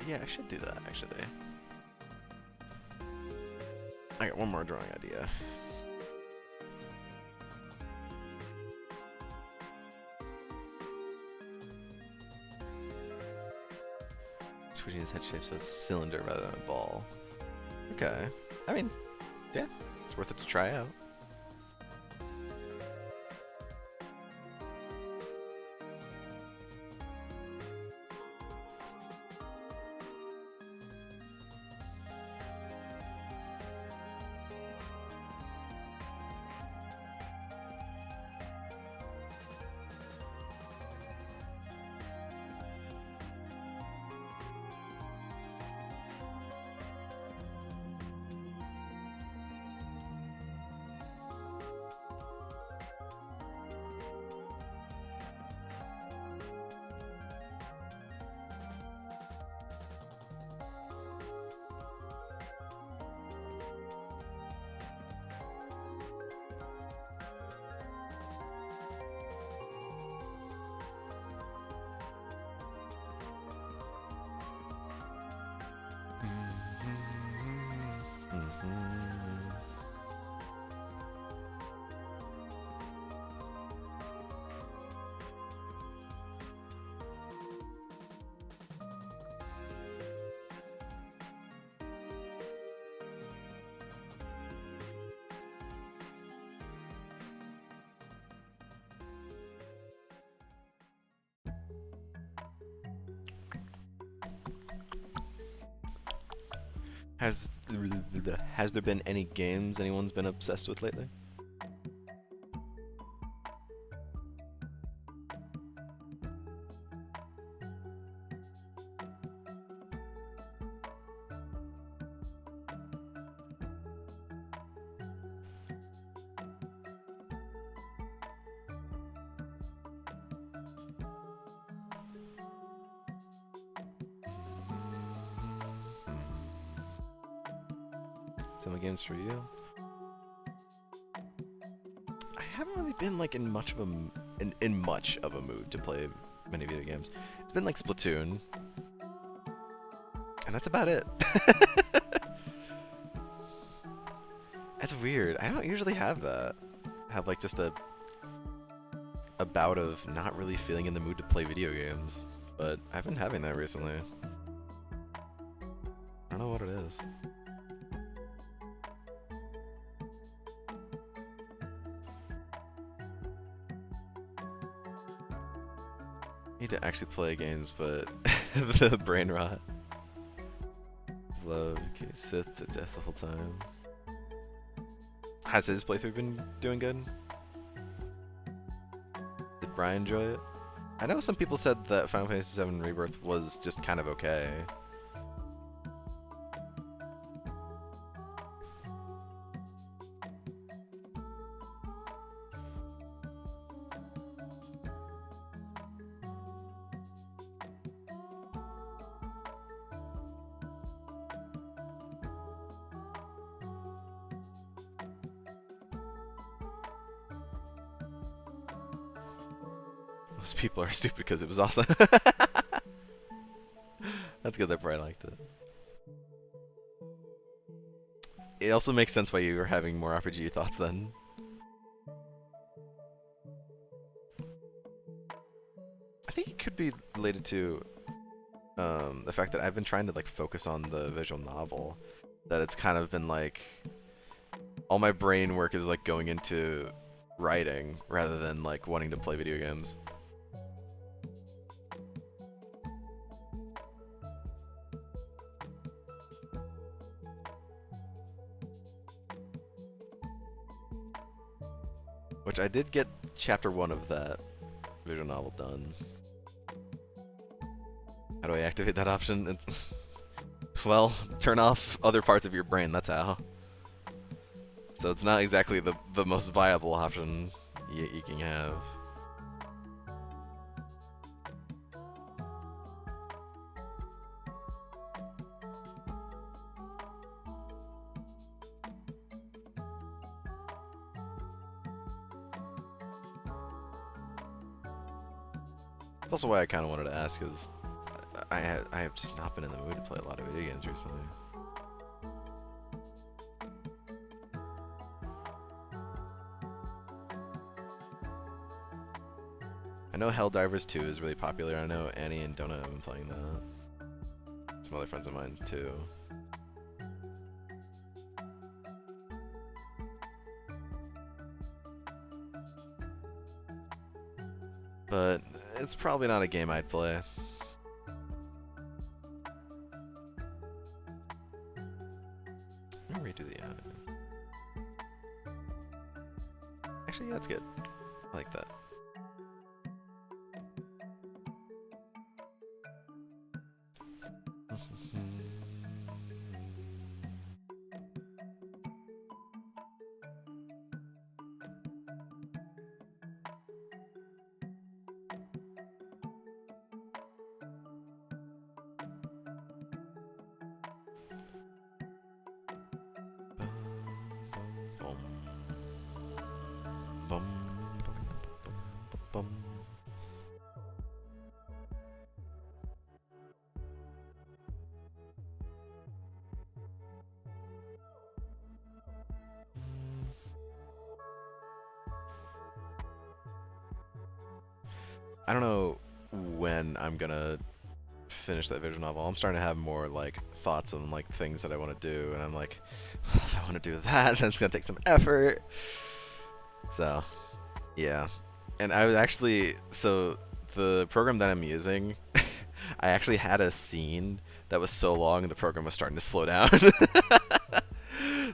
Yeah, I should do that actually. I got one more drawing idea. Switching his head shape so it's a cylinder rather than a ball. Okay. I mean, yeah, it's worth it to try out. Has there been any games anyone's been obsessed with lately? Some games for you? I haven't really been like in much of a mood to play many video games. It's been like Splatoon, and that's about it. That's weird. I don't usually have that. Have like just a bout of not really feeling in the mood to play video games, but I've been having that recently. I don't know what it is. Need to actually play games, but the brain rot. Love, you can't sit to death the whole time. Has his playthrough been doing good? Did Brian enjoy it? I know some people said that Final Fantasy VII Rebirth was just kind of okay. Those people are stupid because it was awesome. That's good that Brian liked it. It also makes sense why you were having more RPG thoughts then. I think it could be related to the fact that I've been trying to like focus on the visual novel. That it's kind of been like all my brain work is like going into writing rather than like wanting to play video games. Which I did get chapter 1 of that visual novel done. How do I activate that option? Well, turn off other parts of your brain, that's how. So it's not exactly the most viable option you can have. That's also why I kind of wanted to ask, is I have just not been in the mood to play a lot of video games recently. I know Helldivers 2 is really popular. I know Annie and Donut have been playing that. Some other friends of mine too. But it's probably not a game I'd play. Let me redo the enemies. Actually, yeah, that's good. I like that. I don't know when I'm gonna finish that visual novel. I'm starting to have more like thoughts on like things that I want to do, and I'm like, if I want to do that, then it's gonna take some effort. So, yeah. And I was actually, so the program that I'm using, I actually had a scene that was so long the program was starting to slow down.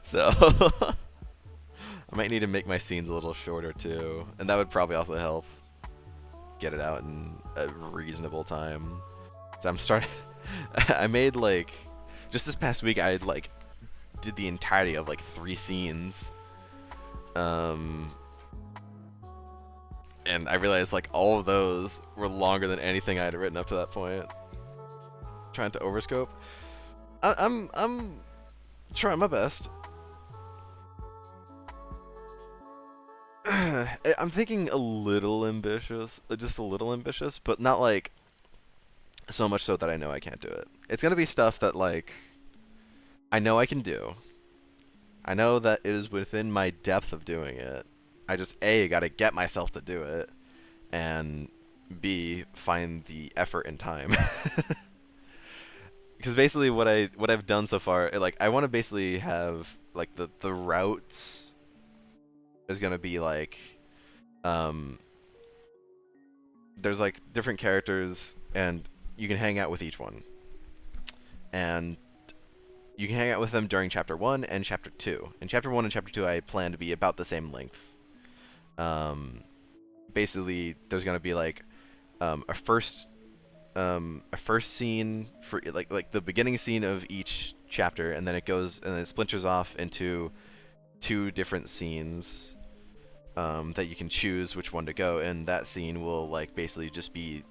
So I might need to make my scenes a little shorter too, and that would probably also help get it out in a reasonable time. So I'm starting I made like just this past week I like did the entirety of like 3 scenes. And I realized like all of those were longer than anything I had written up to that point. Trying to overscope. I'm trying my best. I'm thinking a little ambitious, just a little ambitious, but not like so much so that I know I can't do it. It's gonna be stuff that like I know I can do. I know that it is within my depth of doing it. I just A, gotta get myself to do it, and B, find the effort and time. Because basically what I've done so far, like I want to basically have like the routes is gonna be like, there's like different characters and you can hang out with each one, and you can hang out with them during chapter 1 and chapter 2. In chapter 1 and chapter 2, I plan to be about the same length. Basically, there's gonna be like a first scene for like the beginning scene of each chapter, and then it goes and then it splinters off into 2 different scenes that you can choose which one to go, and that scene will like basically just be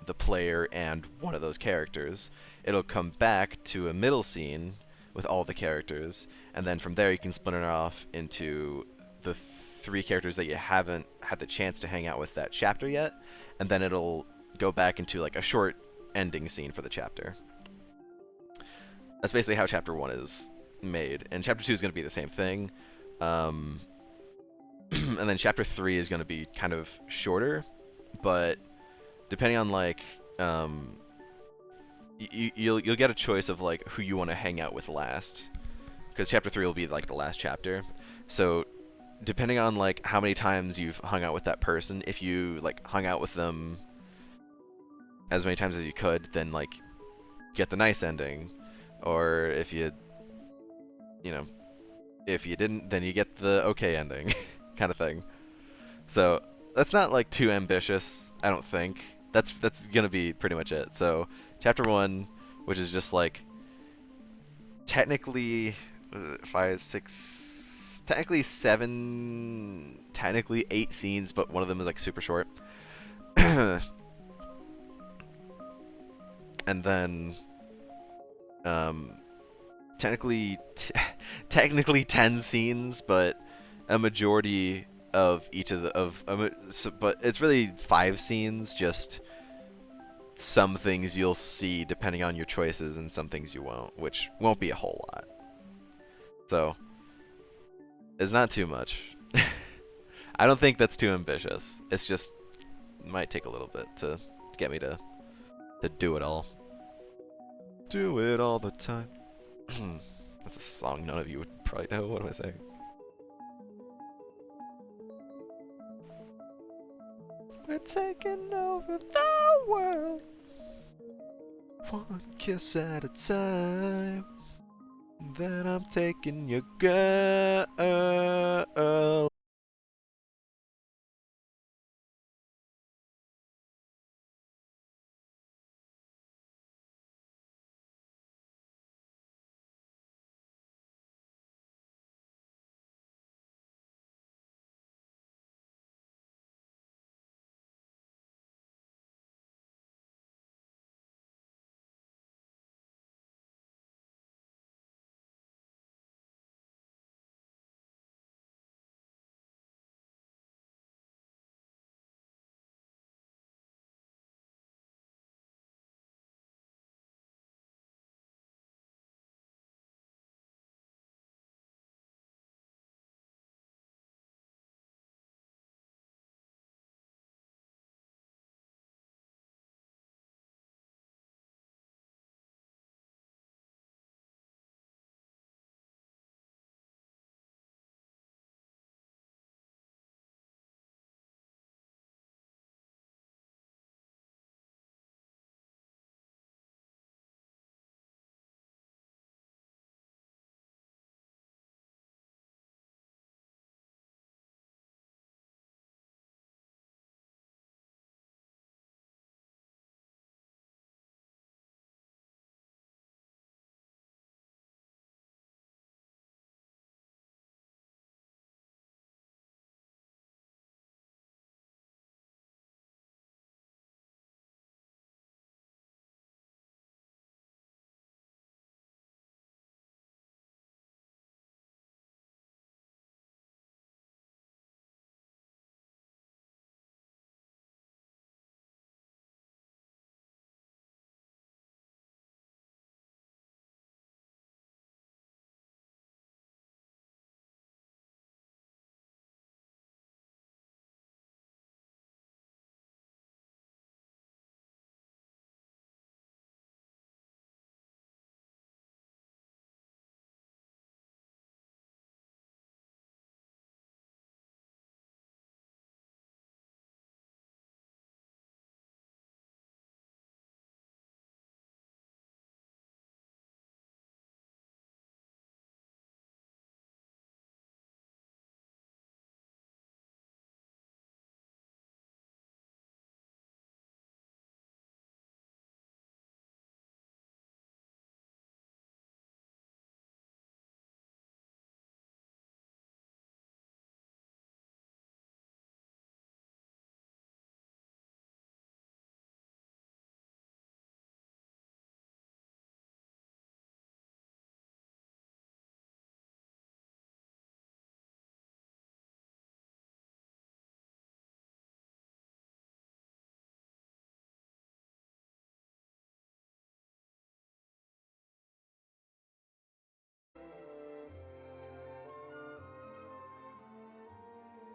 the player and one of those characters. It'll come back to a middle scene with all the characters, and then from there you can splinter off into the 3 characters that you haven't had the chance to hang out with that chapter yet, and then it'll go back into like a short ending scene for the chapter. That's basically how chapter 1 is made, and chapter 2 is going to be the same thing. And then chapter 3 is going to be kind of shorter, but depending on like you'll get a choice of like who you want to hang out with last, because chapter 3 will be like the last chapter. So depending on like how many times you've hung out with that person, if you like hung out with them as many times as you could, then like get the nice ending, or if you know, if you didn't, then you get the okay ending kind of thing. So that's not like too ambitious, I don't think. That's gonna be pretty much it. So chapter 1, which is just like technically 5, 6, technically 7, technically 8 scenes, but one of them is like super short. And then technically 10 scenes, but a majority of each of the but it's really 5 scenes, just some things you'll see depending on your choices and some things you won't, which won't be a whole lot. So it's not too much. I don't think that's too ambitious. It's just it might take a little bit to get me to do it all. Do it all the time. That's a song none of you would probably know. What am I saying? We're taking over the world, one kiss at a time. Then I'm taking your girl.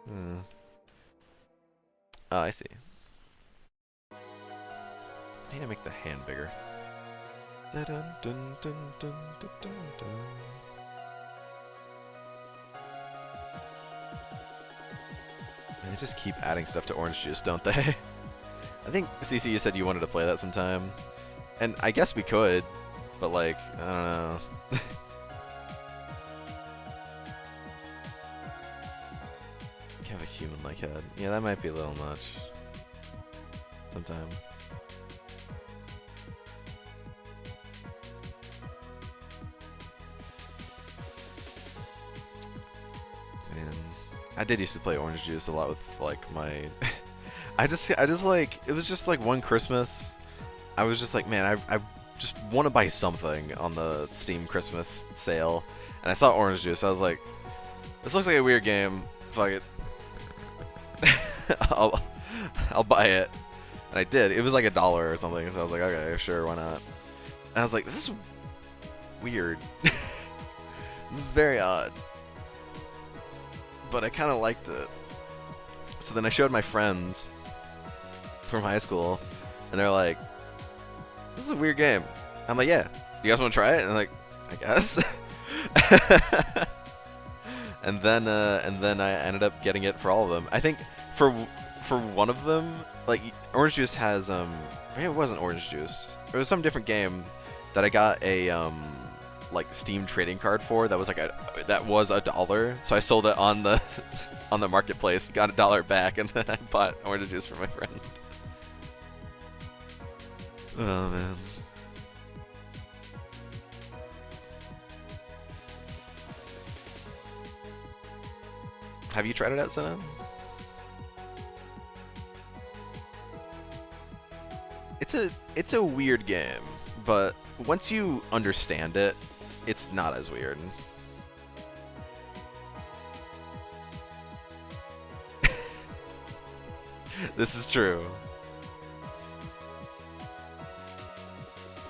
Hmm. Oh, I see. I need to make the hand bigger. Dun, dun, dun, dun, dun, dun, dun. They just keep adding stuff to Orange Juice, don't they? I think, CC, you said you wanted to play that sometime. And I guess we could, but like, I don't know. Have a human-like head. Yeah, that might be a little much. Sometime. Man, I did used to play Orange Juice a lot with like my. I just like it was just like one Christmas. I was just like, man, I just want to buy something on the Steam Christmas sale, and I saw Orange Juice. I was like, this looks like a weird game. Fuck it. I'll buy it. And I did. It was like $1 or something, so I was like, okay, sure, why not? And I was like, this is weird. This is very odd. But I kind of liked it. So then I showed my friends from high school, and they're like, this is a weird game. I'm like, yeah. You guys want to try it? And I'm like, I guess. And then I ended up getting it for all of them. I think for one of them, like Orange Juice has maybe it wasn't Orange Juice. It was some different game that I got a like Steam trading card for that was like $1. So I sold it on the on the marketplace, got $1 back, and then I bought Orange Juice for my friend. Oh man. Have you tried it out, Senna? It's a weird game, but once you understand it, it's not as weird. This is true.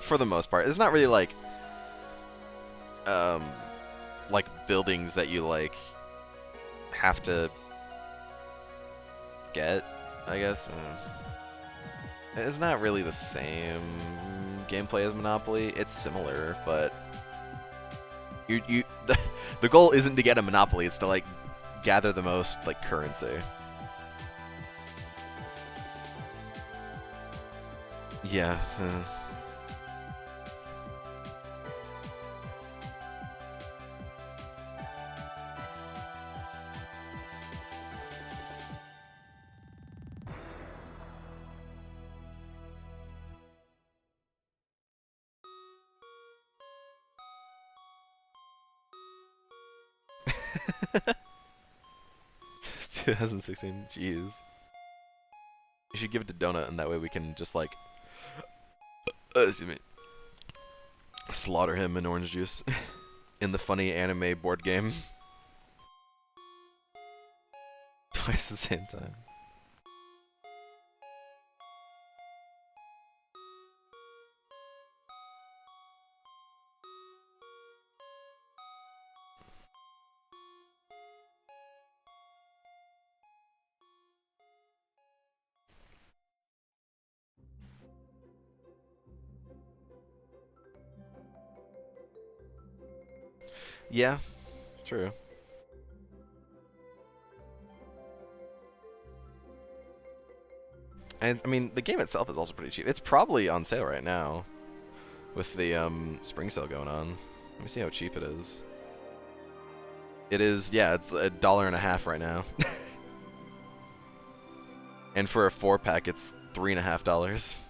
For the most part, it's not really like buildings that you like have to get, I guess. It's not really the same gameplay as Monopoly. It's similar, but the goal isn't to get a Monopoly. It's to like gather the most like currency. Yeah. It's 2016. Jeez. You should give it to Donut, and that way we can just like, excuse me, slaughter him in Orange Juice in the funny anime board game. Twice at the same time. Yeah, true. And I mean, the game itself is also pretty cheap. It's probably on sale right now with the spring sale going on. Let me see how cheap it is. It is, yeah, it's $1.50 right now. And for a 4-pack, it's $3.50.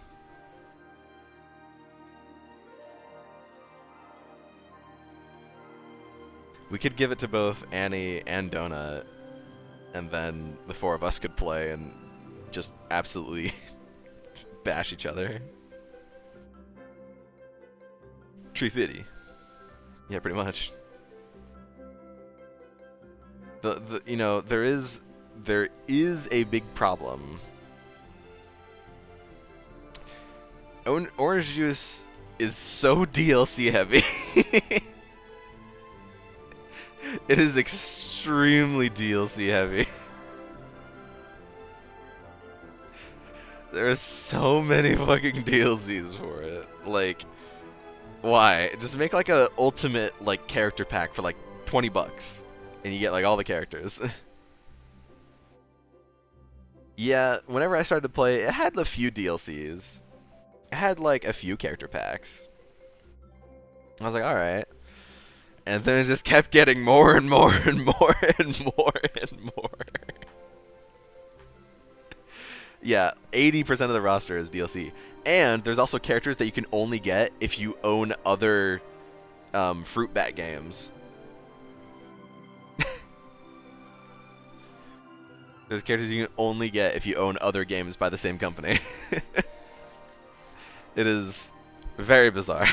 We could give it to both Annie and Donut, and then the 4 of us could play and just absolutely bash each other. Tree Fitty. Yeah, pretty much. The you know, there is a big problem. Orange Juice is so DLC heavy. It is extremely DLC heavy. There's so many fucking DLCs for it. Like, why? Just make like a ultimate like character pack for like $20, and you get like all the characters. Yeah, whenever I started to play, it had a few DLCs. It had like a few character packs. I was like, all right. And then it just kept getting more and more and more and more and more. Yeah, 80% of the roster is DLC. And there's also characters that you can only get if you own other Fruit Bat games. There's characters you can only get if you own other games by the same company. It is very bizarre.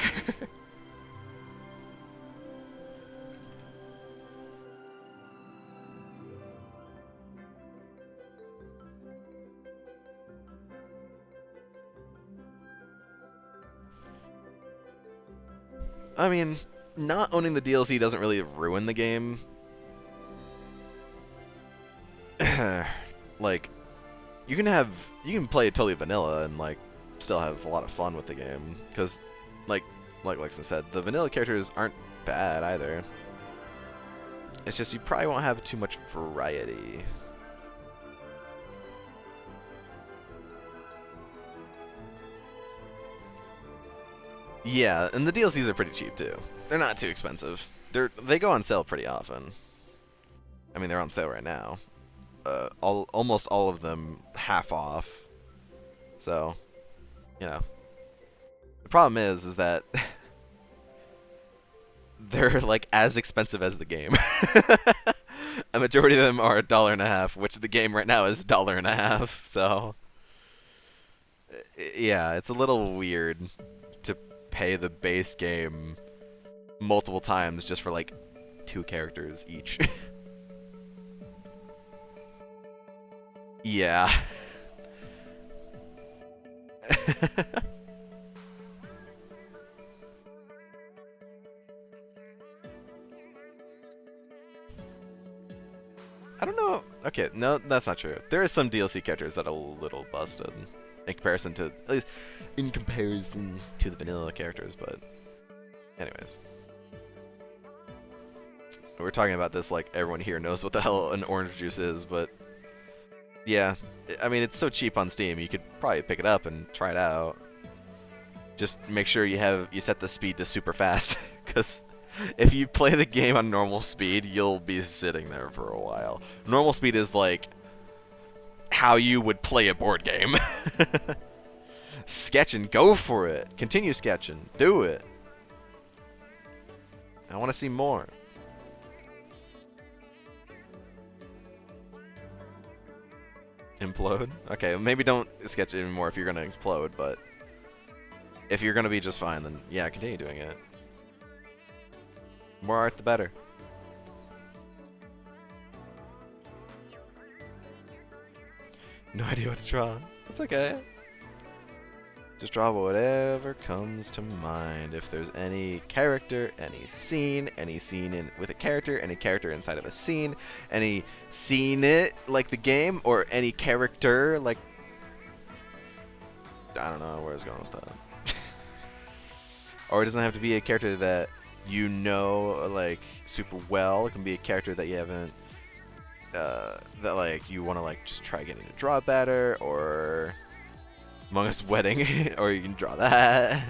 I mean, not owning the DLC doesn't really ruin the game. Like, you can play totally vanilla and like still have a lot of fun with the game, because like Lexon said, the vanilla characters aren't bad either. It's just you probably won't have too much variety. Yeah, and the DLCs are pretty cheap too. They're not too expensive. They go on sale pretty often. I mean, they're on sale right now. Almost all of them half off. So, you know. The problem is that they're like as expensive as the game. A majority of them are $1.50, which the game right now is $1.50. So, yeah, it's a little weird to pay the base game multiple times just for like 2 characters each. Yeah. I don't know. Okay, no, that's not true. There are some DLC characters that are a little busted in comparison to, at least in comparison to the vanilla characters, but anyways. We're talking about this like everyone here knows what the hell an orange juice is, but yeah, I mean, it's so cheap on Steam, you could probably pick it up and try it out. Just make sure you set the speed to super fast, because if you play the game on normal speed, you'll be sitting there for a while. Normal speed is like how you would play a board game. Sketching, go for it. Continue sketching. Do it. I want to see more. Implode? Okay, maybe don't sketch it anymore if you're gonna implode, but if you're gonna be just fine, then yeah, continue doing it. More art, the better. No idea what to draw. It's okay. Just draw whatever comes to mind. If there's any character, any scene with a character, any character inside of a scene, any scene it like the game, or any character like, I don't know where I was going with that. Or it doesn't have to be a character that you know like super well. It can be a character that you haven't that like you want to like just try getting to draw better, or Among Us Wedding, or you can draw that.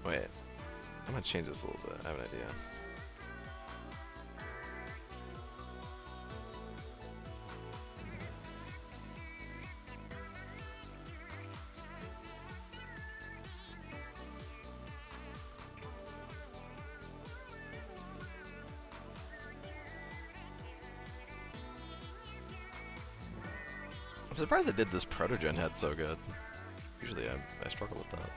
Wait, I'm gonna change this a little bit. I have an idea. I'm surprised I did this Protogen head so good. Usually I struggle with that.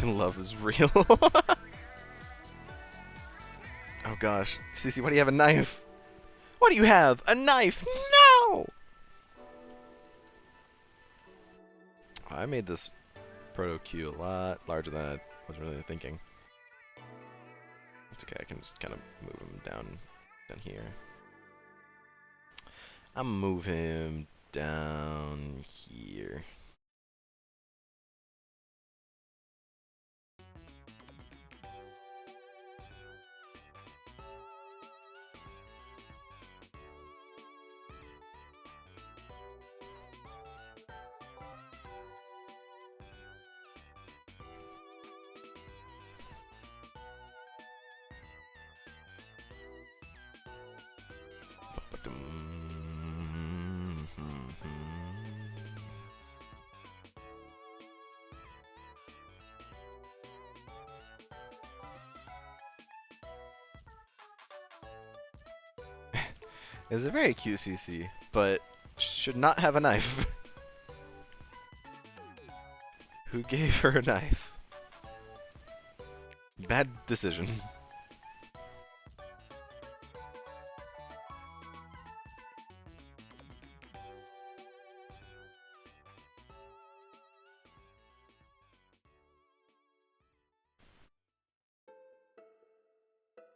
Love is real. Oh gosh. Cece, why do you have a knife? What do you have? A knife? No! I made this proto Q a lot larger than I was really thinking. It's okay, I can just kind of move him down here. I'm gonna move him down here. It's a very cute CC, but should not have a knife. Who gave her a knife? Bad decision.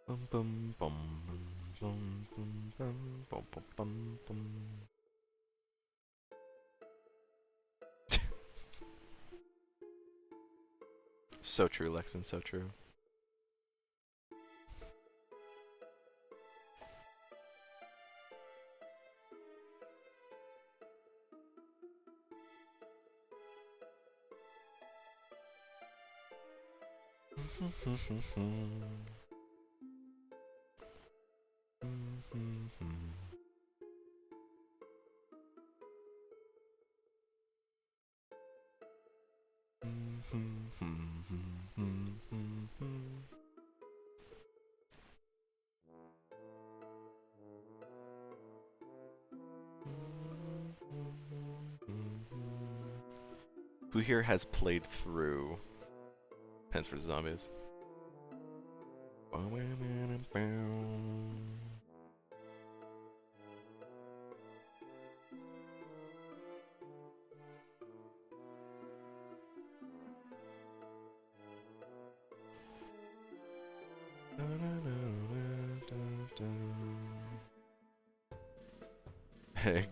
Bum bum bum bum bum bum bum bum bum bum. So true, Lexan, so true. Who here has played through Plants vs. Zombies?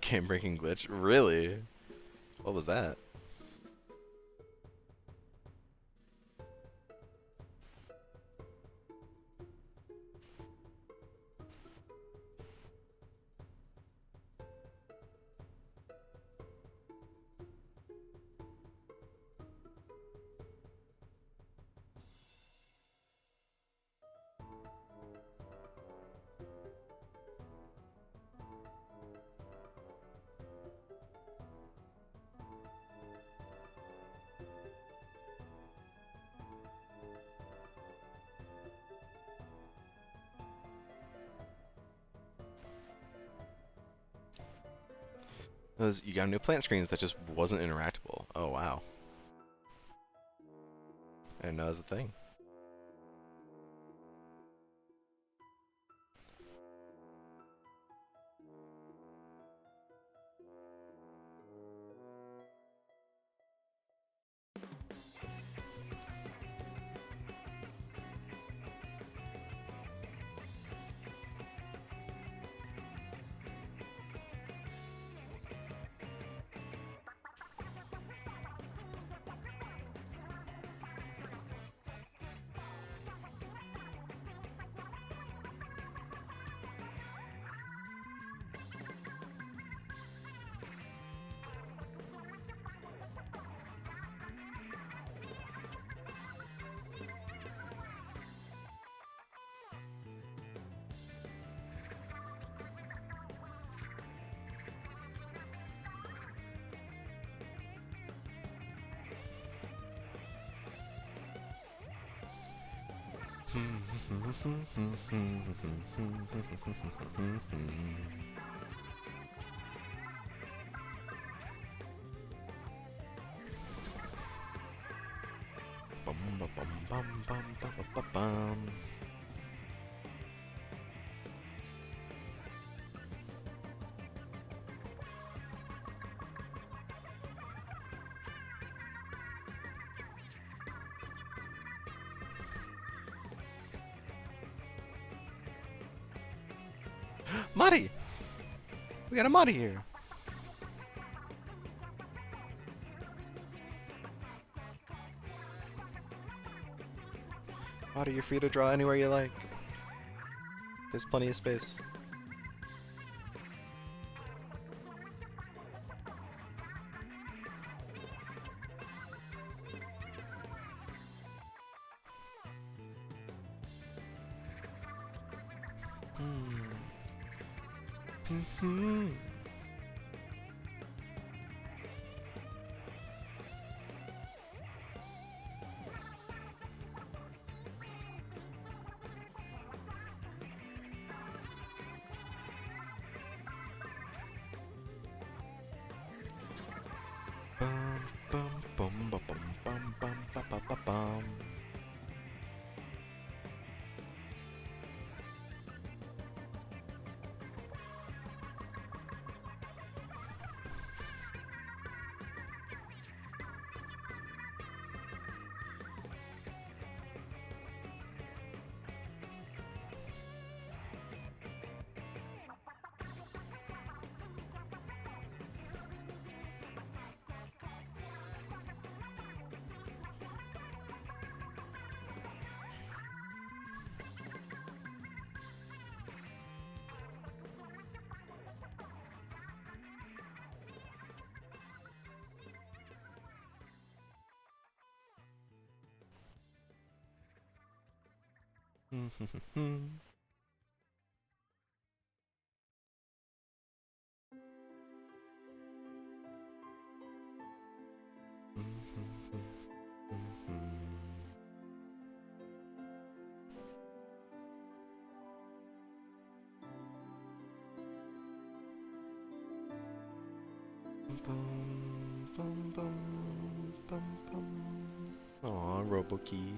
Game breaking glitch? Really? What was that? You got new plant screens that just wasn't interactable. Oh wow. I didn't know that was a thing. Muddy! We got a Muddy here! Muddy, you're free to draw anywhere you like. There's plenty of space. Aw, Robokey.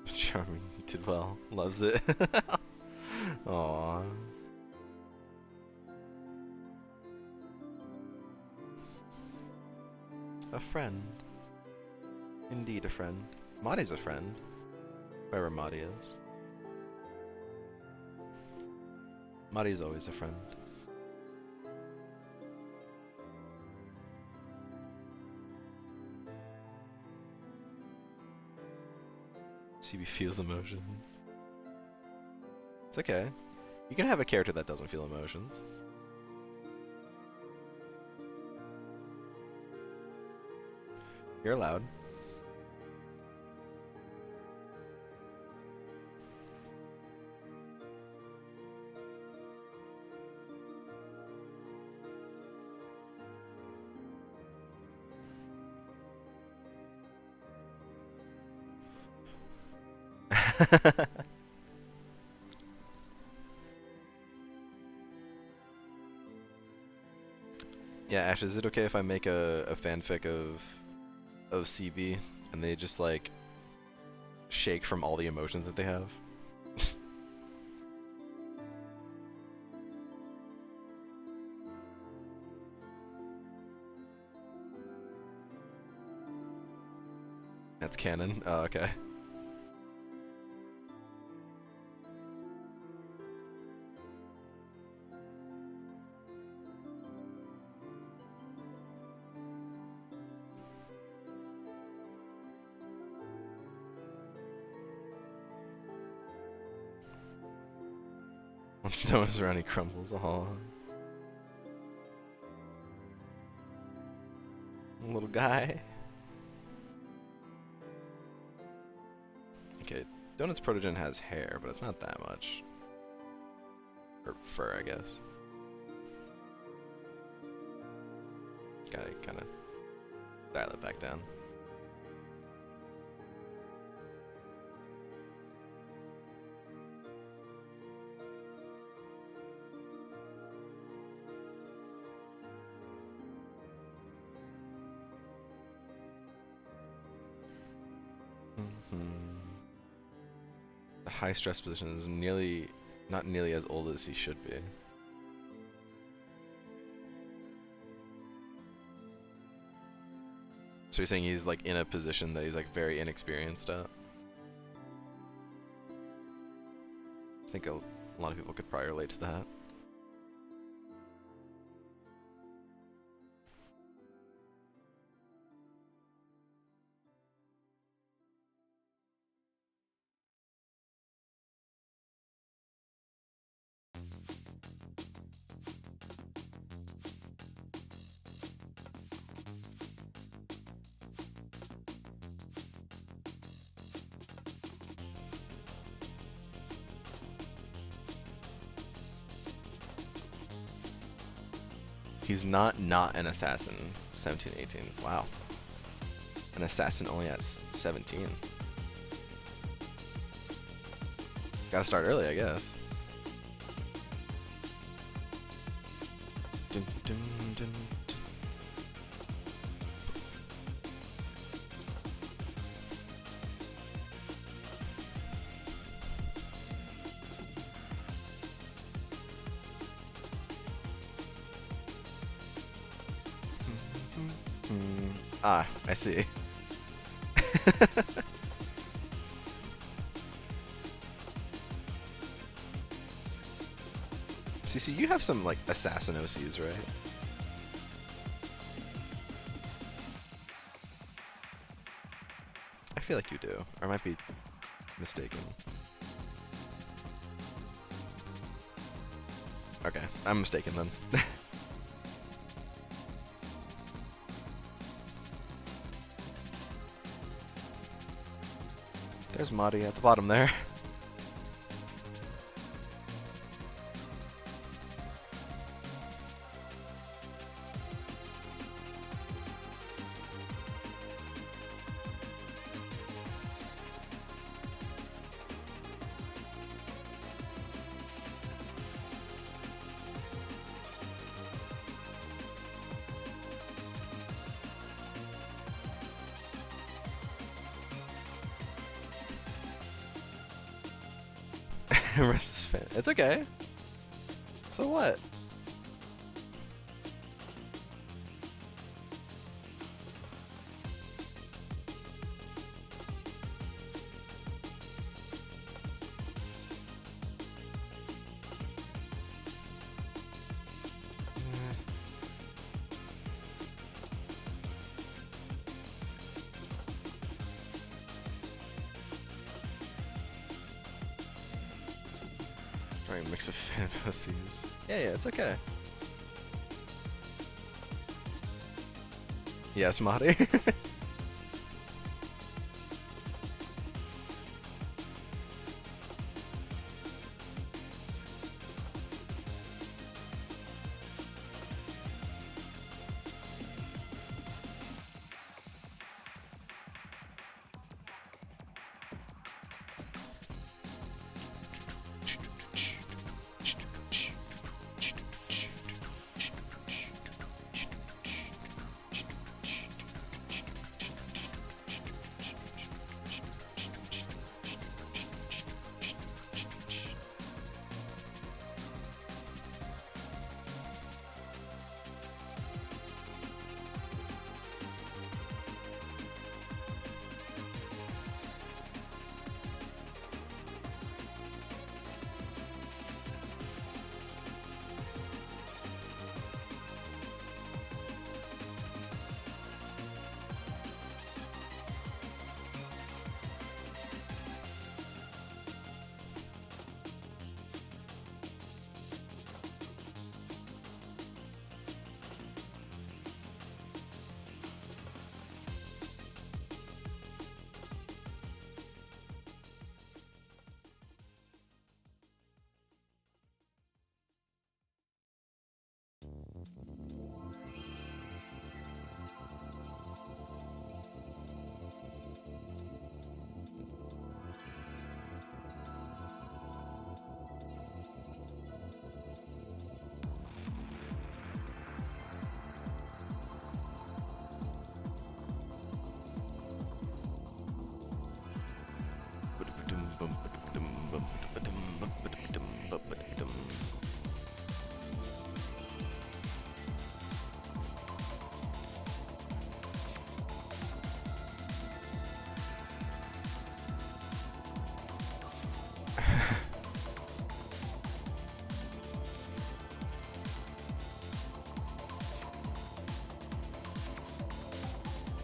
Charming did well. Loves it. Aww. A friend. Indeed a friend. Madi's a friend. Wherever Madi is. Madi's always a friend. CB feels emotions. It's okay. You can have a character that doesn't feel emotions. You're allowed. Yeah, Ash, is it okay if I make a fanfic of CB and they just like shake from all the emotions that they have? That's canon. Oh, okay. When snow is around, he crumbles. Oh, little guy. Okay, Donut's protogen has hair, but it's not that much. Or fur, I guess. Gotta kind of dial it back down. The high stress position is not nearly as old as he should be. So you're saying he's like in a position that he's like very inexperienced at? I think a lot of people could probably relate to that. He's not an assassin. 17, 18. Wow. An assassin only at 17. Gotta start early, I guess. Dun, dun, dun, dun. Ah, I see. CC, you have some like assassin OCs, right? I feel like you do, or I might be mistaken. Okay, I'm mistaken then. There's Madi at the bottom there. Rest is fan. It's okay. So what? Mix of fantasies. Yeah, it's okay. Yes, Marty.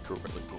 Gorilla Glue.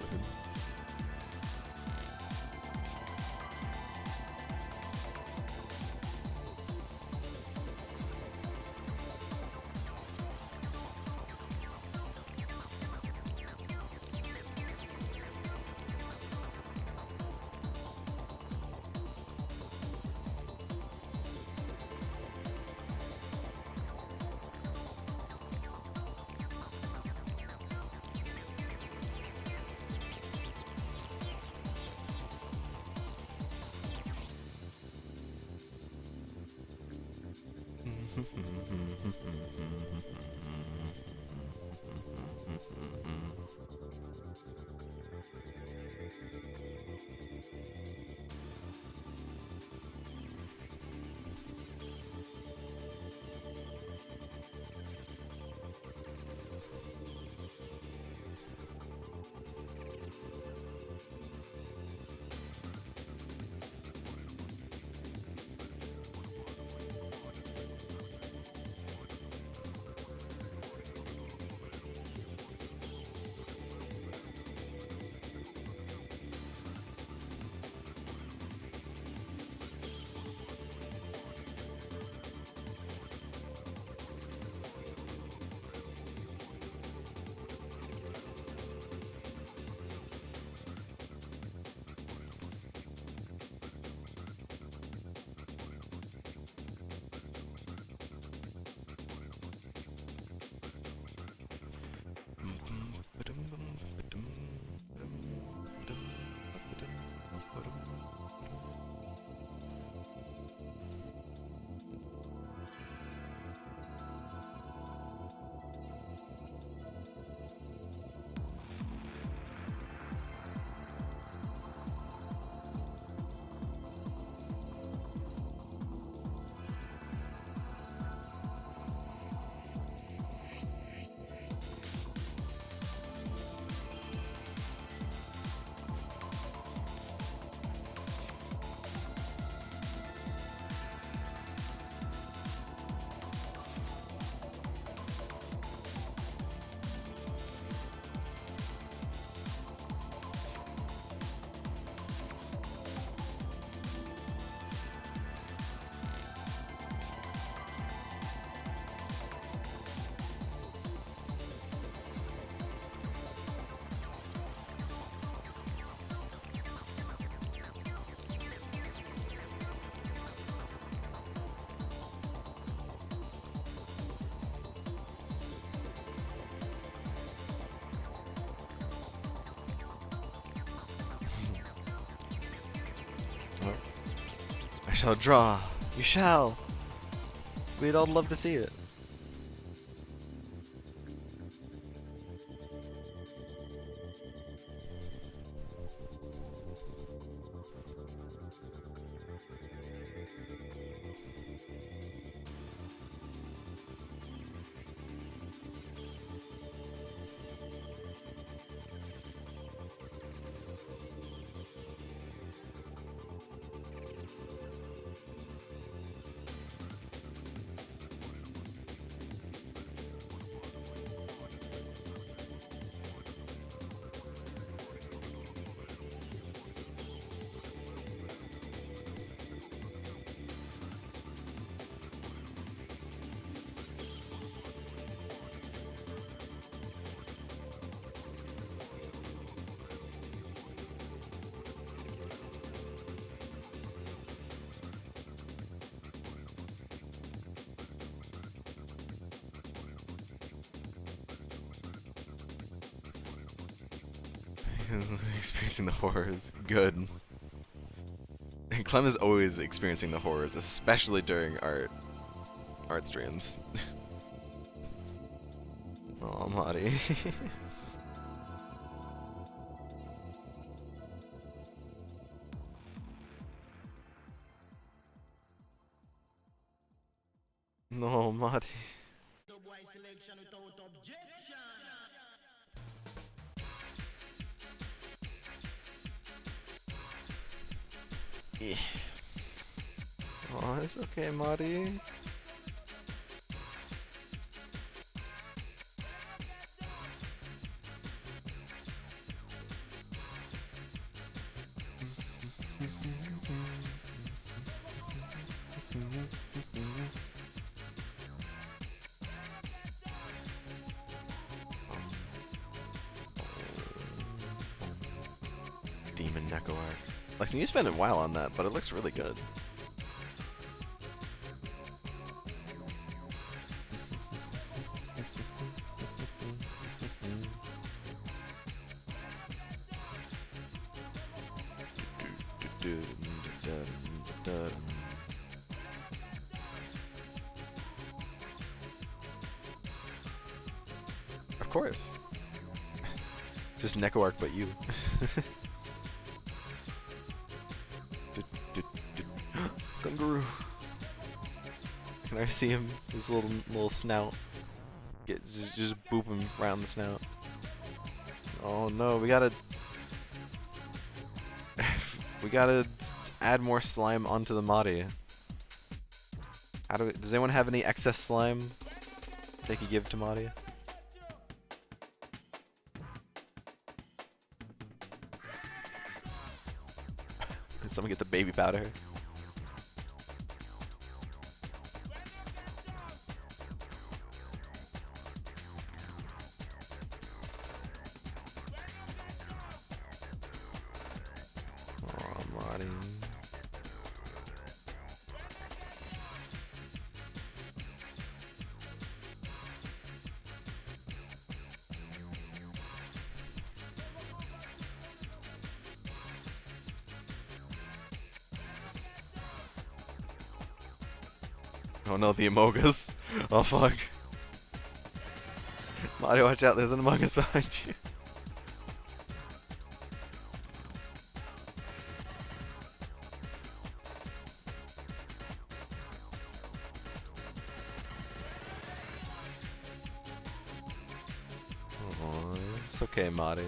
I shall draw. You shall. We'd all love to see it. Experiencing the horrors. Good. And Clem is always experiencing the horrors, especially during art streams. Oh, Mari. No, Mari. Yeah. Oh, it's okay, Mari. Neko art. Lexington, you spent a while on that, but it looks really good. Of course. Just Neko arc, but you. Kangaroo. Can I see him? His little snout. Just boop him around the snout. Oh no, we gotta add more slime onto the Madi. Does anyone have any excess slime they could give to Madi? Did someone get the baby powder? Oh no, the Amogus. Oh fuck. Mario, watch out, there's an Amogus behind you. Oh, it's okay, Madi. If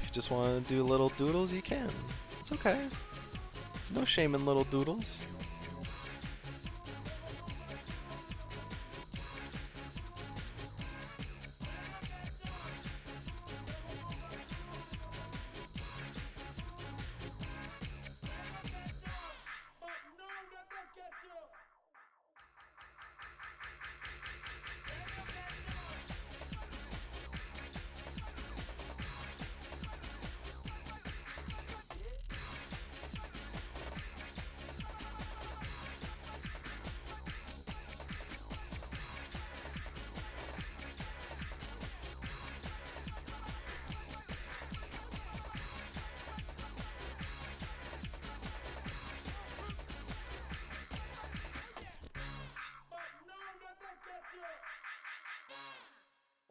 you just want to do little doodles, you can. It's okay. There's no shame in little doodles.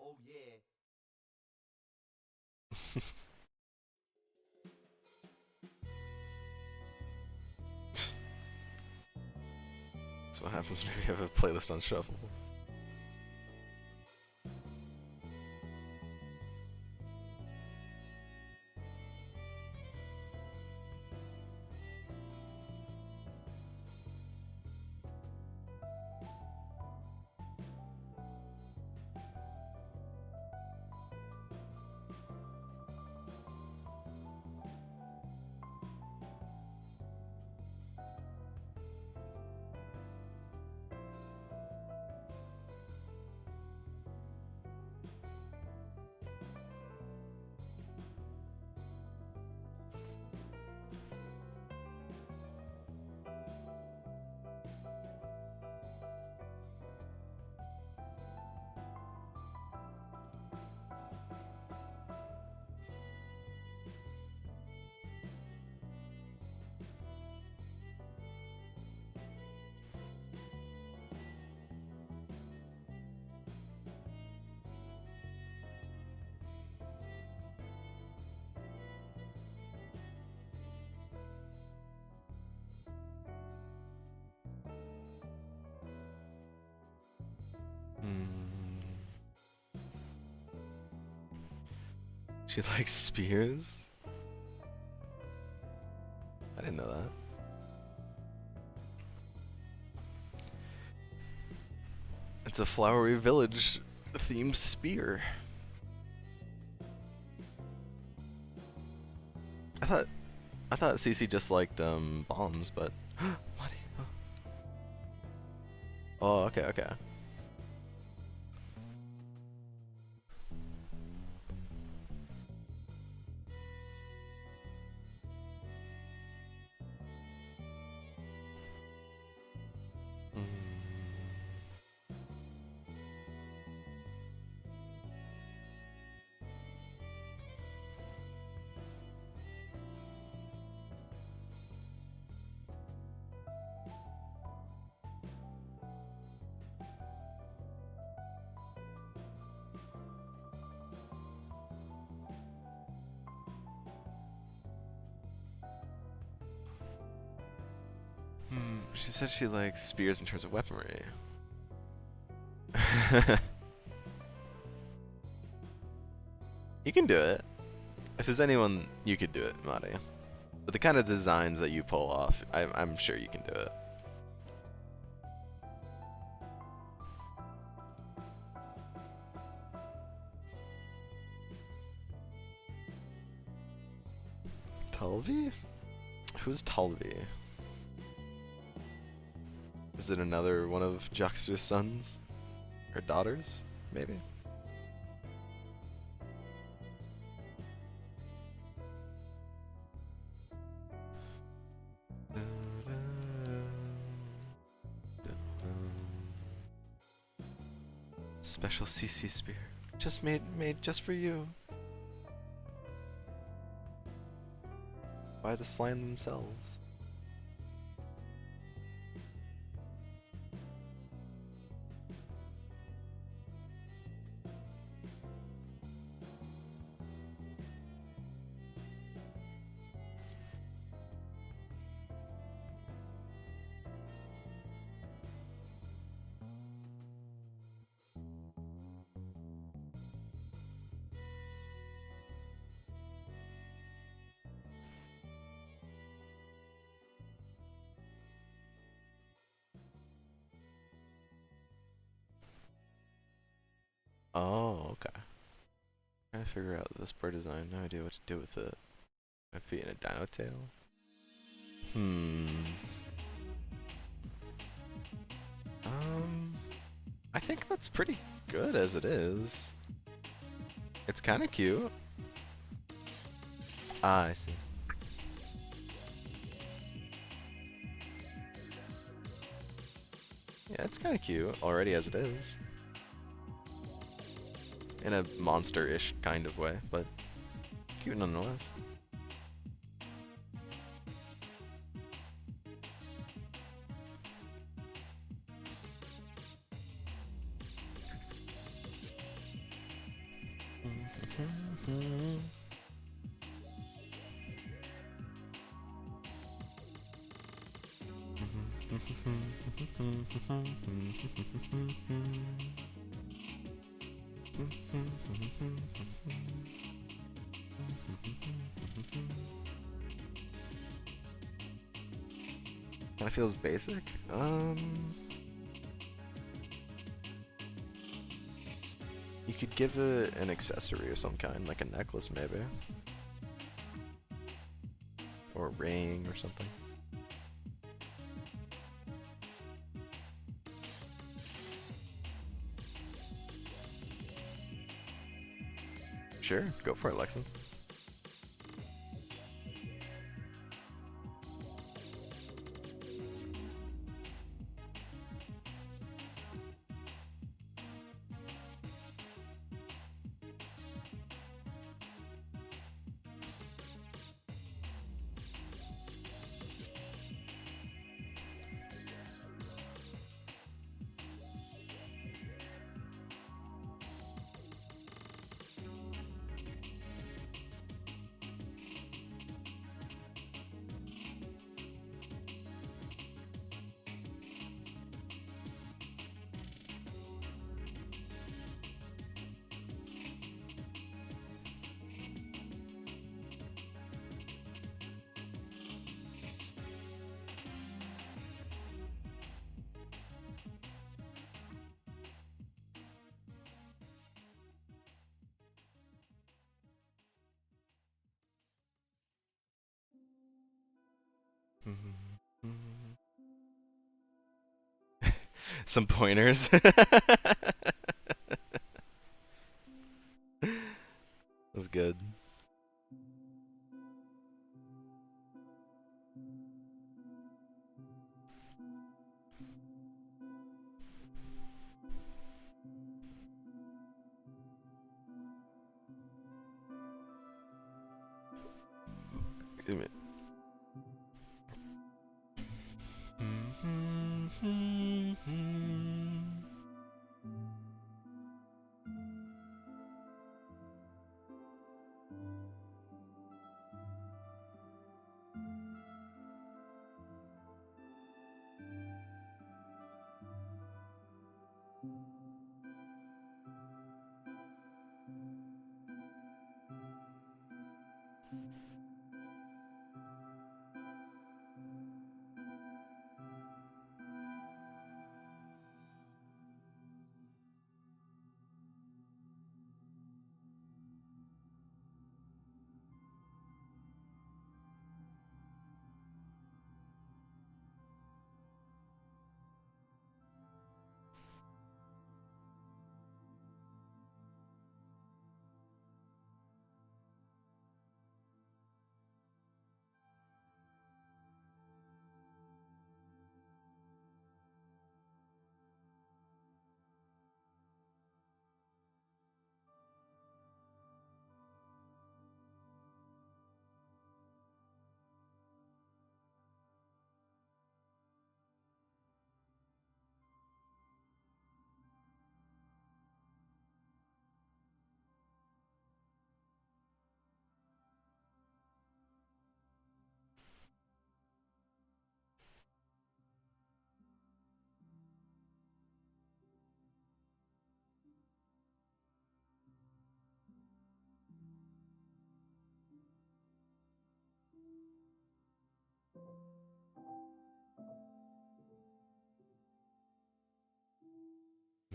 Oh yeah. That's what happens when you have a playlist on shuffle. She likes spears? I didn't know that. It's a flowery village themed spear. I thought CC just liked bombs, but Madi. Oh, okay, okay. She said she likes spears in terms of weaponry. You can do it. If there's anyone, you could do it, Mari. But the kind of designs that you pull off, I'm sure you can do it. Talvi? Who's Talvi? Is it another one of Joxer's sons? Or daughters? Maybe? Special CC spear. Just made just for you. By the slime themselves. Oh, okay. Trying to figure out this bird design. No idea what to do with it. My feet in a dino tail. I think that's pretty good as it is. It's kind of cute. Ah, I see. Yeah, it's kind of cute already as it is. In a monster-ish kind of way, but cute nonetheless. Kinda feels basic. You could give it an accessory of some kind, like a necklace maybe. Or a ring or something. Sure, go for it, Lexan. Some pointers. That's good. Give me-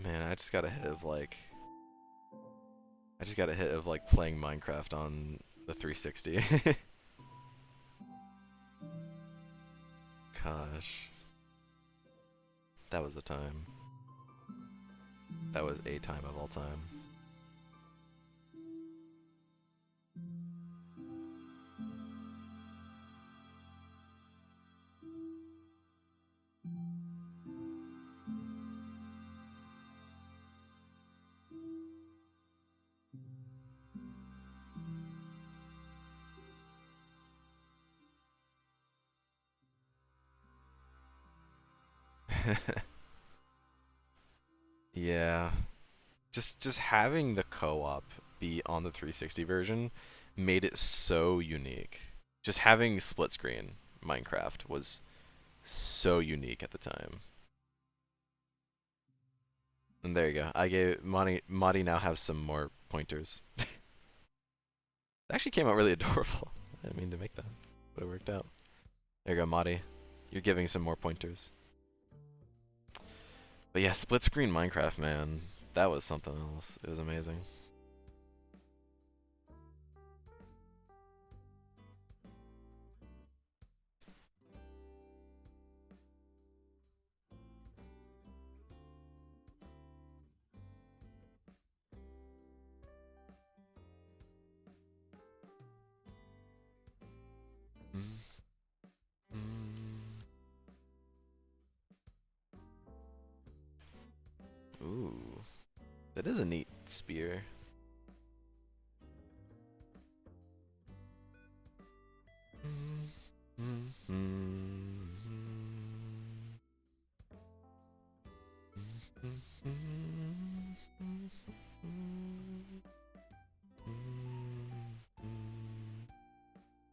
Man, I just got a hit of like playing Minecraft on the 360. Gosh. That was a time. That was a time of all time. Yeah. Just having the co-op be on the 360 version made it so unique. Just having split screen Minecraft was so unique at the time. And there you go. I gave Madi now have some more pointers. It actually came out really adorable. I didn't mean to make that, but it worked out. There you go, Madi. You're giving some more pointers. But yeah, split screen Minecraft, man. That was something else. It was amazing. Ooh, that is a neat spear.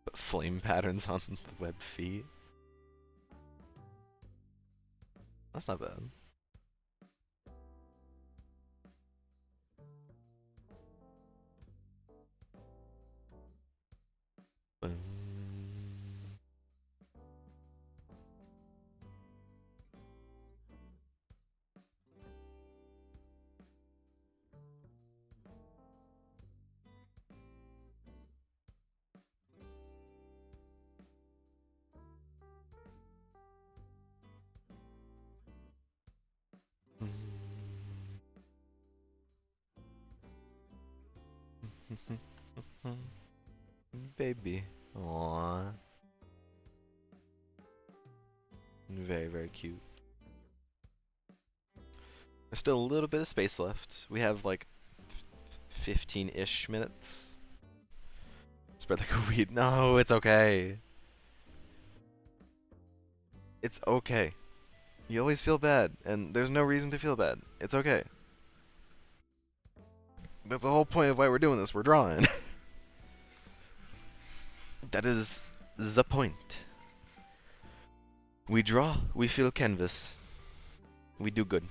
Put flame patterns on the web feet. That's not bad. Baby. Aww. Very, very cute. There's still a little bit of space left. We have like 15-ish minutes. Spread like a weed. No, it's okay. It's okay. You always feel bad, and there's no reason to feel bad. It's okay. That's the whole point of why we're doing this. We're drawing. That is the point. We draw, we feel canvas. We do good.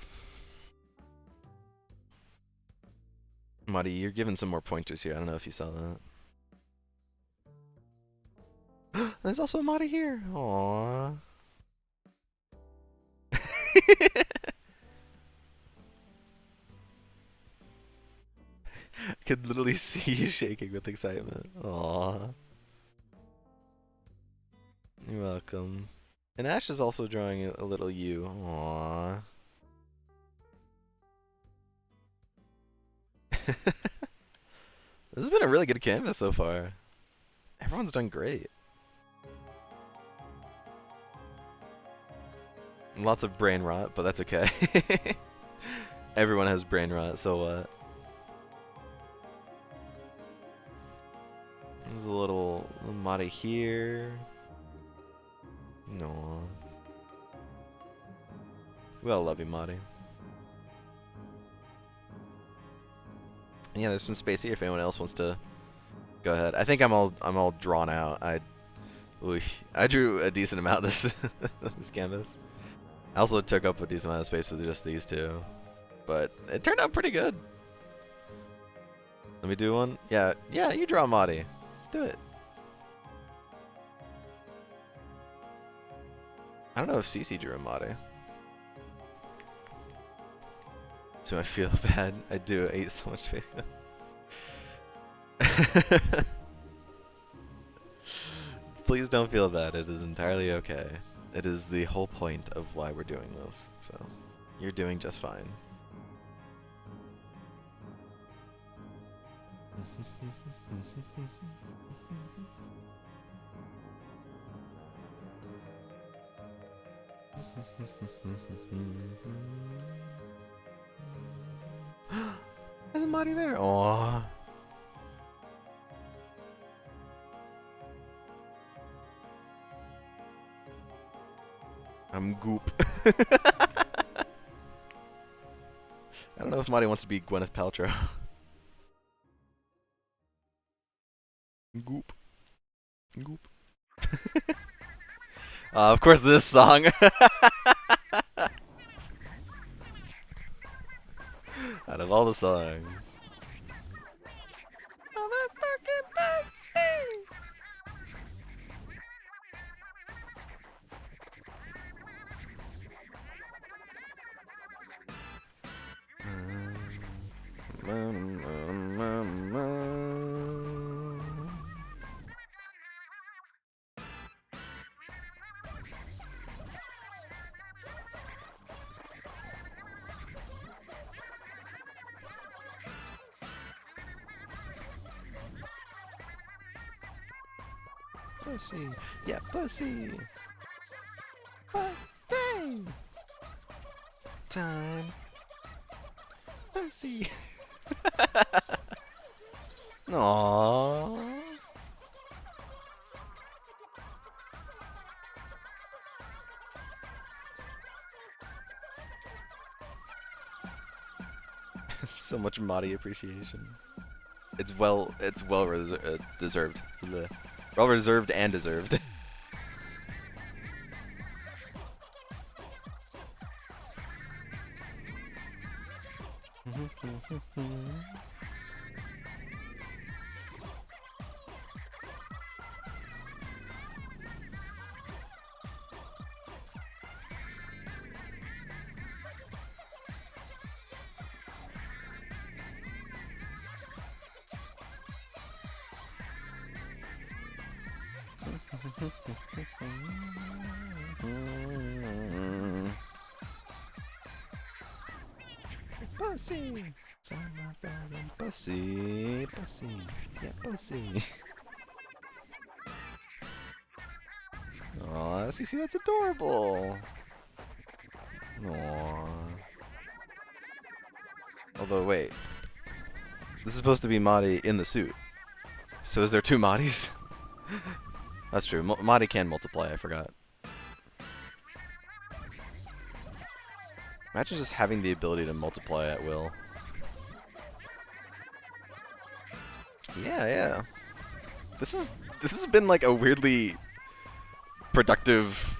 Muddy, you're giving some more pointers here. I don't know if you saw that. There's also a Muddy here. Aww. I could literally see you shaking with excitement. Aww. You're welcome. And Ash is also drawing a little you. Aww. This has been a really good canvas so far. Everyone's done great. Lots of brain rot, but that's okay. Everyone has brain rot, so what? There's a little Mari here. No. We all love you, Mari. Yeah, there's some space here if anyone else wants to go ahead. I think I'm all drawn out. I drew a decent amount this this canvas. I also took up a decent amount of space with just these two, but it turned out pretty good. Let me do one. Yeah, you draw Madi. Do it. I don't know if Cece drew a Madi. So I feel bad. I do. I ate so much food. Please don't feel bad. It is entirely okay. It is the whole point of why we're doing this. So you're doing just fine. There's a Madi there. Aww. I'm Goop. I don't know if Madi wants to be Gwyneth Paltrow. Goop. Goop. Of course, this song. Out of all the songs. Pussy, yeah, pussy. Pussy. Time. Pussy. Aww. So much Madi appreciation. It's well deserved. Blech. Well reserved and deserved. Pussy, pussy, pussy, yeah, pussy. Aw, Cece, that's adorable. Aww. Although, wait. This is supposed to be Madi in the suit. So is there two Madis? That's true. Madi can multiply, I forgot. Imagine just having the ability to multiply at will. Yeah. This has been like a weirdly productive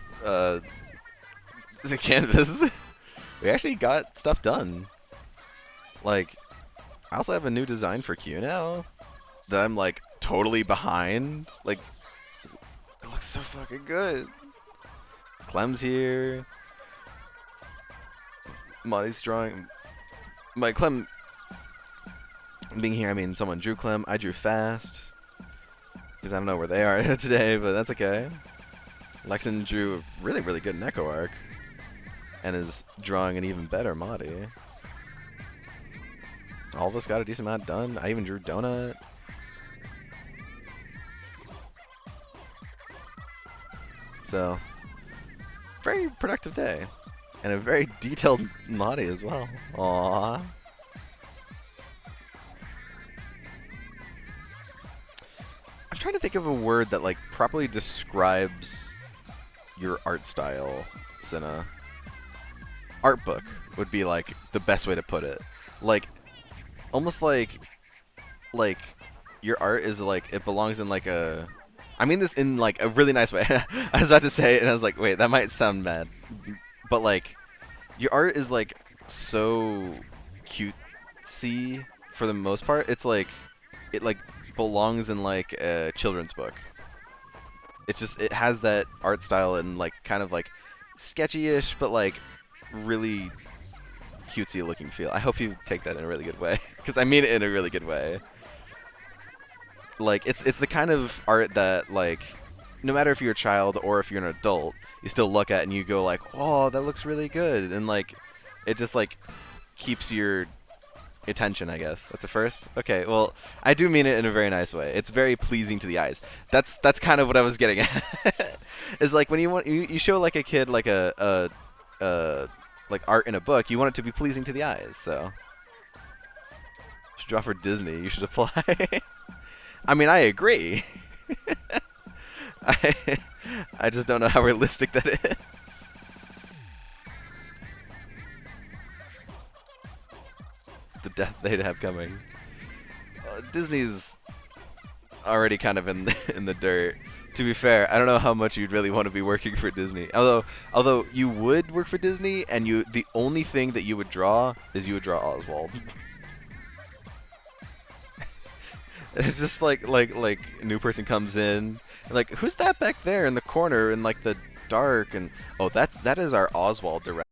canvas. We actually got stuff done. Like, I also have a new design for Q now that I'm like totally behind. Like, it looks so fucking good. Clem's here. Monty's drawing. My Clem being here, I mean someone drew Clem. I drew fast because I don't know where they are today, but that's okay. Lexan drew a really, really good Neko arc and is drawing an even better Madi. All of us got a decent amount done. I even drew Donut. So, very productive day. And a very detailed Madi as well. Aww. I'm trying to think of a word that like properly describes your art style, Cinna. Art book would be like the best way to put it. Like almost like your art is like it belongs in like a I mean this in like a really nice way. I was about to say it and I was like, wait, that might sound bad. But like your art is like so cutesy for the most part. It's like it like belongs in like a children's book. It's just it has that art style and like kind of like sketchy-ish but like really cutesy looking feel. I hope you take that in a really good way because I mean it in a really good way. Like it's the kind of art that like no matter if you're a child or if you're an adult, you still look at and you go like, "Oh, that looks really good." And like it just like keeps your attention, I guess. That's a first. Okay, well, I do mean it in a very nice way. It's very pleasing to the eyes. That's kind of what I was getting at. Is like when you show like a kid like a like art in a book, you want it to be pleasing to the eyes. So, you should draw for Disney. You should apply. I mean, I agree. I I just don't know how realistic that is. The death they'd have coming. Disney's already kind of in in the dirt. To be fair, I don't know how much you'd really want to be working for Disney. Although you would work for Disney, and the only thing that you would draw is you would draw Oswald. It's just like a new person comes in, and like who's that back there in the corner in like the dark, and oh that is our Oswald director.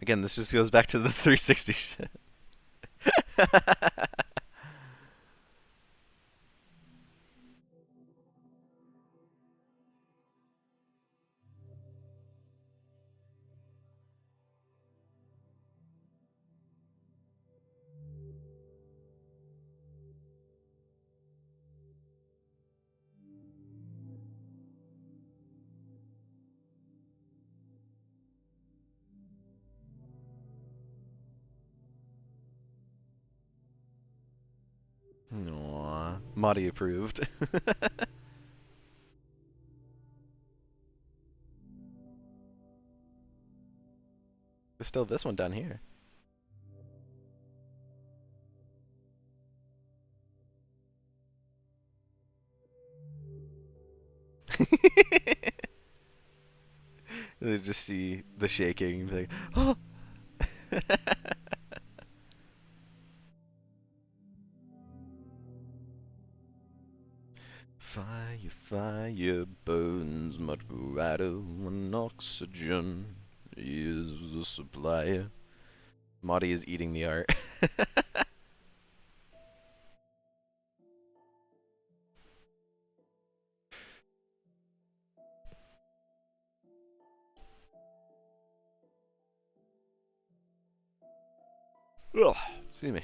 Again, this just goes back to the 360 shit. Aww. Madi approved. There's still this one down here. They just see the shaking and be like, oh! Fire, fire burns much brighter when oxygen is the supplier. Madi is eating the art. Ugh, excuse me.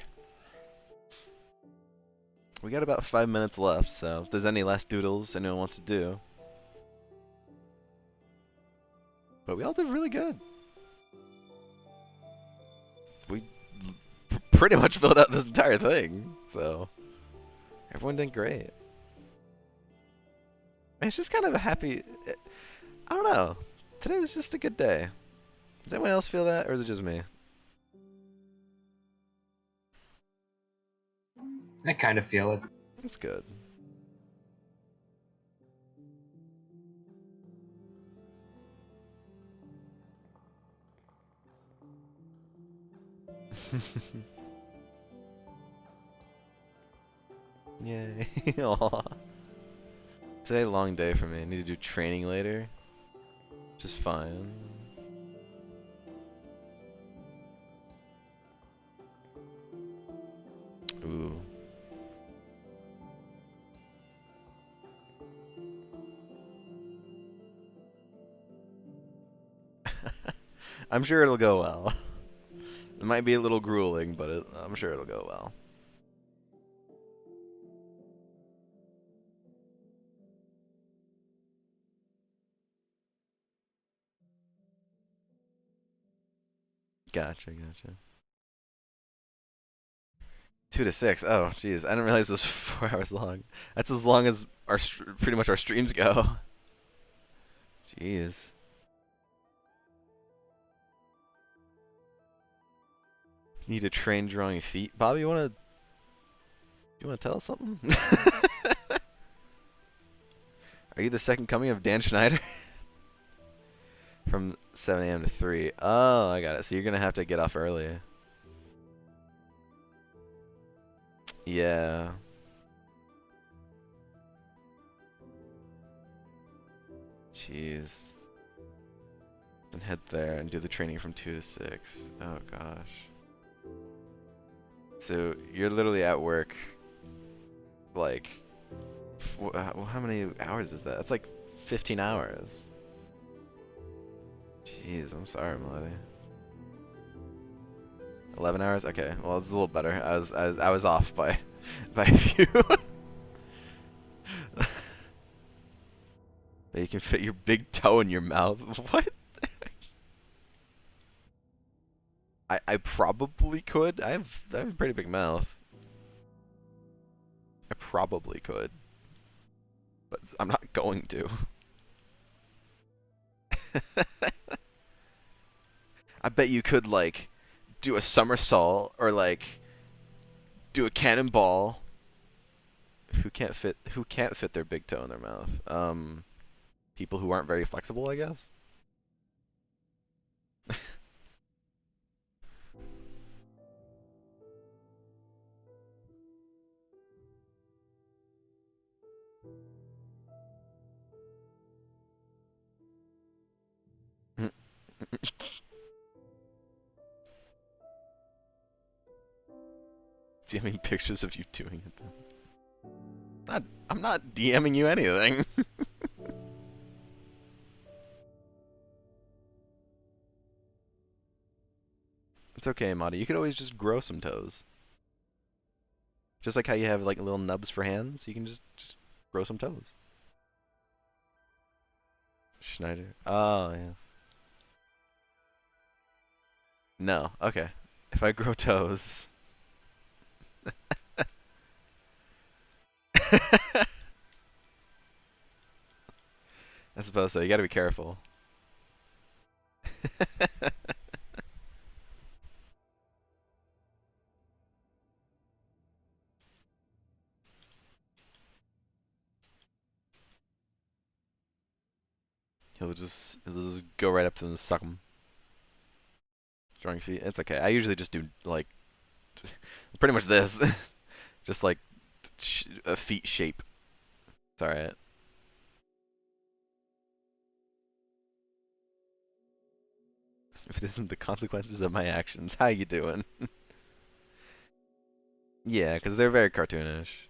We got about 5 minutes left, so if there's any last doodles anyone wants to do. But we all did really good. We pretty much filled out this entire thing, so everyone did great. It's just kind of a happy... I don't know. Today is just a good day. Does anyone else feel that, or is it just me? I kind of feel it. That's good. Yay. Aw. Today, long day for me. I need to do training later. Which is fine. Ooh. I'm sure it'll go well. It might be a little grueling, but I'm sure it'll go well. Gotcha, gotcha. 2 to 6. Oh, jeez. I didn't realize it was 4 hours long. That's as long as pretty much our streams go. Jeez. Need to train drawing feet. Bobby, you wanna tell us something? Are you the second coming of Dan Schneider? From 7 a.m. to 3. Oh, I got it. So you're gonna have to get off early. Yeah. Jeez. And head there and do the training from 2 to 6. Oh gosh. So you're literally at work, like, well, how many hours is that? That's like 15 hours. Jeez, I'm sorry, Melody. 11 hours? Okay, well it's a little better. I was off by by a few. That you can fit your big toe in your mouth. What? I probably could. I have a pretty big mouth. I probably could, but I'm not going to. I bet you could like do a somersault or like do a cannonball. Who can't fit their big toe in their mouth? People who aren't very flexible, I guess. DMing pictures of you doing it. I'm not DMing you anything. It's okay, Madi. You could always just grow some toes. Just like how you have like little nubs for hands, you can just grow some toes. Schneider. Oh, yes. No. Okay. If I grow toes. I suppose so. You gotta be careful. He'll just go right up to them and suck them. Drawing feet. It's okay. I usually just do like pretty much this, just like a feet shape. It's alright. If it isn't the consequences of my actions, how you doing? Yeah, because they're very cartoonish.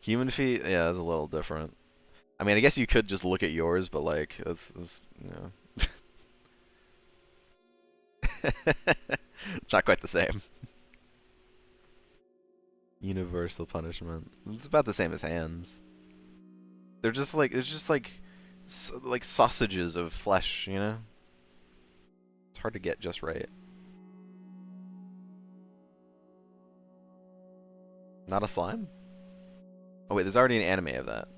Human feet, yeah, is a little different. I mean, I guess you could just look at yours, but like, it's you know, it's not quite the same. Universal punishment. It's about the same as hands. They're just like like sausages of flesh, you know. It's hard to get just right. Not a slime? Oh wait, there's already an anime of that.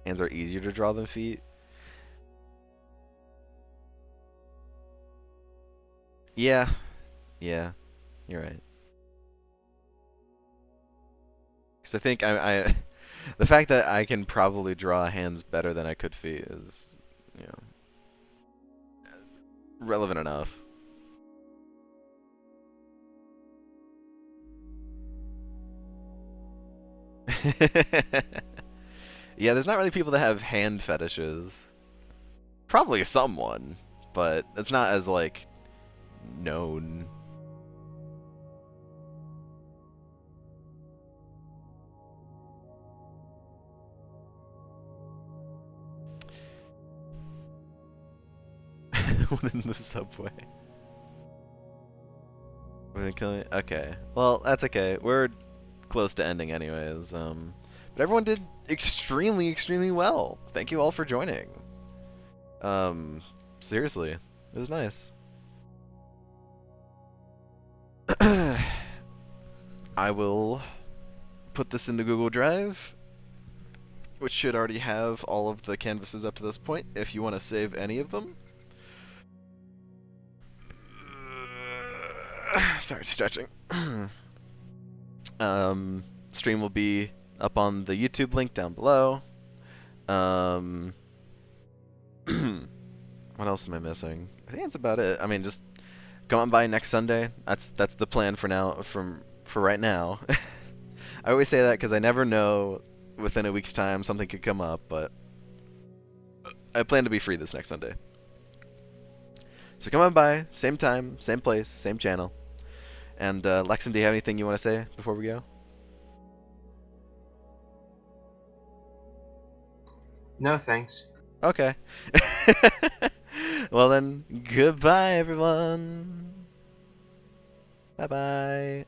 Hands are easier to draw than feet. Yeah. Yeah. You're right. Because I think the fact that I can probably draw hands better than I could feet is, you know, relevant enough. Yeah, there's not really people that have hand fetishes. Probably someone, but it's not as, like, known. One in the subway. Okay. Well, that's okay. We're close to ending anyways. But everyone did extremely, extremely well. Thank you all for joining. Seriously, it was nice. I will put this in the Google Drive, which should already have all of the canvases up to this point, if you want to save any of them. Sorry, stretching. Stream will be up on the YouTube link down below. What else am I missing? I think that's about it. I mean, just come on by next Sunday. That's the plan for now. For right now. I always say that because I never know. Within a week's time, something could come up, but I plan to be free this next Sunday. So come on by, same time, same place, same channel. And Lexon, do you have anything you want to say before we go? No, thanks. Okay. Well then, goodbye everyone. Bye bye.